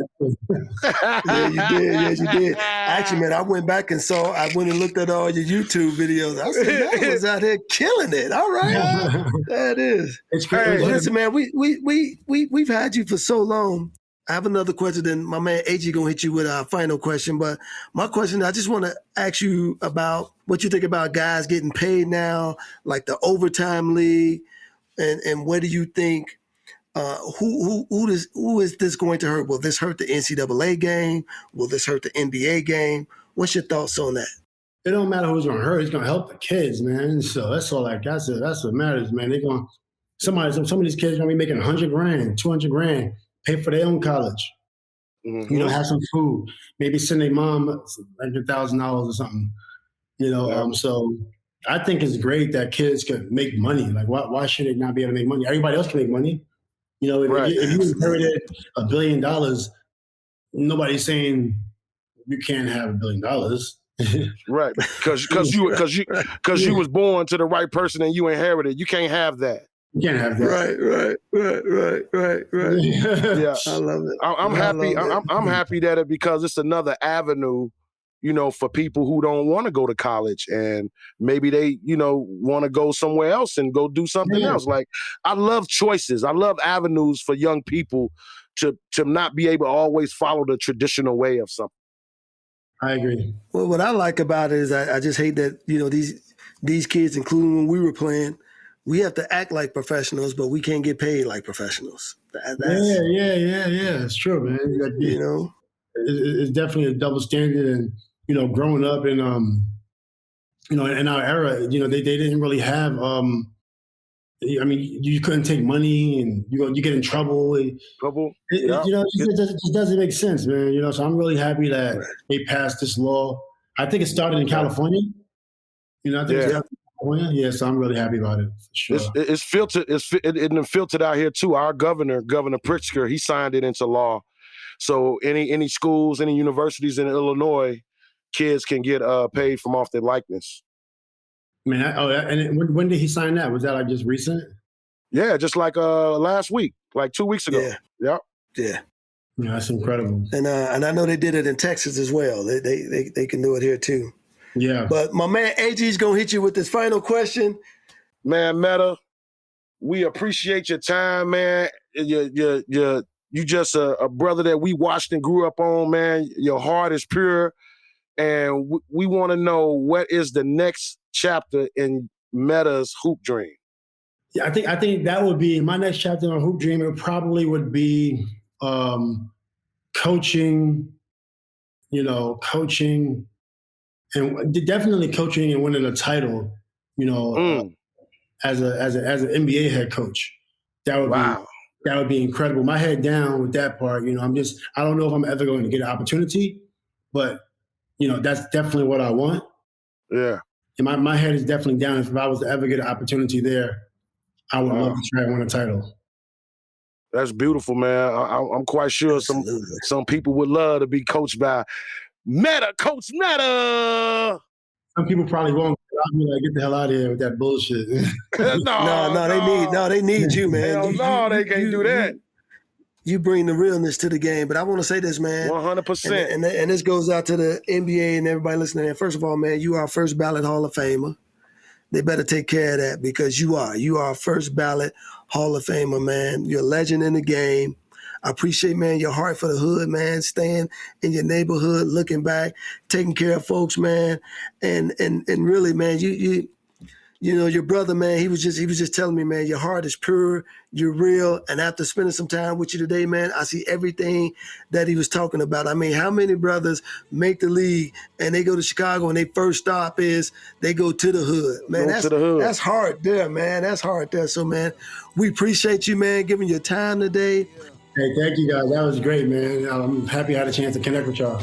Speaker 2: Yeah, you did. Actually, man, I went and looked at all your YouTube videos. I said, that was out here killing it. All right. That is.
Speaker 4: It's crazy.
Speaker 2: Hey, listen, man, we've had you for so long. I have another question, then my man Agee gonna hit you with our final question. But my question, I just want to ask you about what you think about guys getting paid now, like the overtime league, and what do you think? Who is this going to hurt? Will this hurt the NCAA game? Will this hurt the NBA game? What's your thoughts on that?
Speaker 4: It don't matter who's gonna hurt. It's gonna help the kids, man. So that's all. Like that's what matters, man. They're gonna some of these kids are gonna be making $100,000, $200,000. Pay for their own college, have some food, maybe send their mom like $1,000 or something, So I think it's great that kids can make money. Like, why should they not be able to make money? Everybody else can make money. If you inherited $1 billion, nobody's saying you can't have $1 billion.
Speaker 3: Right, because you was born to the right person and you inherited. You can't have that.
Speaker 4: You can't have that.
Speaker 2: Right.
Speaker 3: Yeah,
Speaker 2: I love it.
Speaker 3: I'm happy. I'm happy that because it's another avenue, for people who don't want to go to college and maybe they, want to go somewhere else and go do something else. Like, I love choices. I love avenues for young people to not be able to always follow the traditional way of something.
Speaker 4: I agree.
Speaker 2: Well, what I like about it is I just hate that, these kids, including when we were playing, we have to act like professionals, but we can't get paid like professionals.
Speaker 4: Yeah. It's true, man. It's definitely a double standard, and growing up in in our era, they didn't really have. You couldn't take money, and you get in trouble. It just doesn't make sense, man. So I'm really happy that they passed this law. I think it started in California. I think so I'm really happy about it. For sure.
Speaker 3: It's filtered. It's filtered out here too. Our Governor Pritzker, he signed it into law. So any schools, any universities in Illinois, kids can get paid from off their likeness.
Speaker 4: Man, and when did he sign that? Was that like just recent?
Speaker 3: Yeah, just like last week, like 2 weeks ago.
Speaker 2: Yeah.
Speaker 4: Yeah, that's incredible.
Speaker 2: And I know they did it in Texas as well. They can do it here too.
Speaker 4: Yeah.
Speaker 2: But my man Agee's going to hit you with this final question.
Speaker 3: Man, Metta, we appreciate your time, man. You just a brother that we watched and grew up on, man. Your heart is pure. And we want to know, what is the next chapter in Metta's hoop dream?
Speaker 4: Yeah, I think that would be my next chapter in hoop dream. It probably would be coaching, and definitely coaching and winning a title, as an NBA head coach. That would be incredible. My head down with that part. I don't know if I'm ever going to get an opportunity, but that's definitely what I want.
Speaker 3: Yeah.
Speaker 4: And my head is definitely down. If I was to ever get an opportunity there, I would love to try and win a title.
Speaker 3: That's beautiful, man. I'm quite sure some people would love to be coached by Metta, Coach Metta.
Speaker 4: Some people probably won't. I'll be like, get the hell out of here with that bullshit.
Speaker 2: They need you, man.
Speaker 3: Hell they can't do that.
Speaker 2: You bring the realness to the game. But I want to say this, man.
Speaker 3: 100%.
Speaker 2: And this goes out to the NBA and everybody listening. First of all, man, you are first ballot Hall of Famer. They better take care of that because you are a first ballot Hall of Famer, man. You're a legend in the game. I appreciate, man, your heart for the hood, man, staying in your neighborhood, looking back, taking care of folks, man. And really, man, you know, your brother, man, he was just telling me, man, your heart is pure, you're real. And after spending some time with you today, man, I see everything that he was talking about. I mean, how many brothers make the league and they go to Chicago and their first stop is they go to the hood? Man, that's hard there, man. That's hard there. So, man, we appreciate you, man, giving your time today.
Speaker 4: Hey, thank you, guys. That was great, man. I'm happy I had a chance to connect with y'all.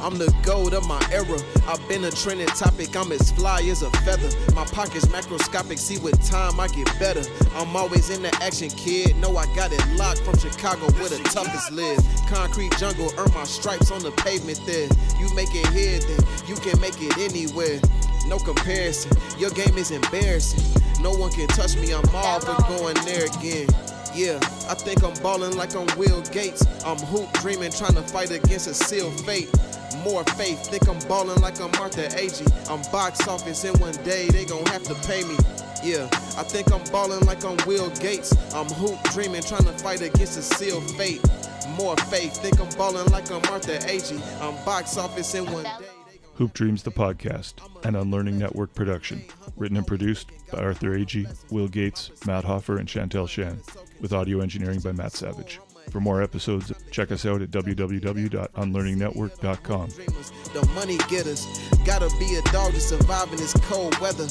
Speaker 5: I'm the gold of my era. I've been a trending topic. I'm as fly as a feather. My pocket's macroscopic. See, with time I get better. I'm always in the action, kid. Know I got it locked from Chicago where the toughest live. Concrete jungle, earn my stripes on the pavement there. You make it here, then you can make it anywhere. No comparison. Your game is embarrassing. No one can touch me. I'm all for going there again. Yeah, I think I'm ballin' like I'm Will Gates. I'm hoop dreaming, trying to fight against a sealed fate. More faith, think I'm ballin' like I'm Agee. I'm box office and one day they gon' have to pay me. Yeah, I think I'm ballin' like I'm Will Gates. I'm hoop dreaming, trying to fight against a sealed fate. More faith, think I'm ballin' like I'm Agee. I'm box office and one day.
Speaker 1: Hoop Dreams, the podcast, an Unlearning Network production. Written and produced by Arthur Agee, Will Gates, Matt Hoffar, and Chantel Shan, with audio engineering by Matt Savage. For more episodes, check us out at www.unlearningnetwork.com.
Speaker 5: The money getters, gotta be a dog to survive in this cold weather.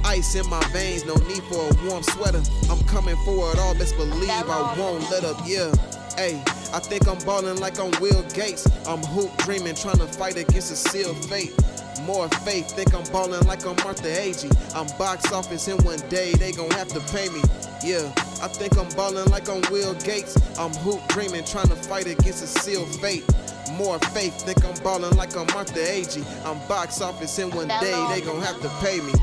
Speaker 5: Ice in my veins, no need for a warm sweater. I'm coming for it all, best believe I won't let up, yeah. Hey, I think I'm ballin' like I'm Will Gates. I'm hoop dreaming, trying to fight against a sealed fate. More faith, think I'm ballin' like I'm Agee. I'm box office and one day they gon' have to pay me. Yeah, I think I'm ballin' like I'm Will Gates. I'm hoop dreaming, trying to fight against a sealed fate. More faith, think I'm ballin' like I'm Agee. I'm box office and one day they gon' have to pay me.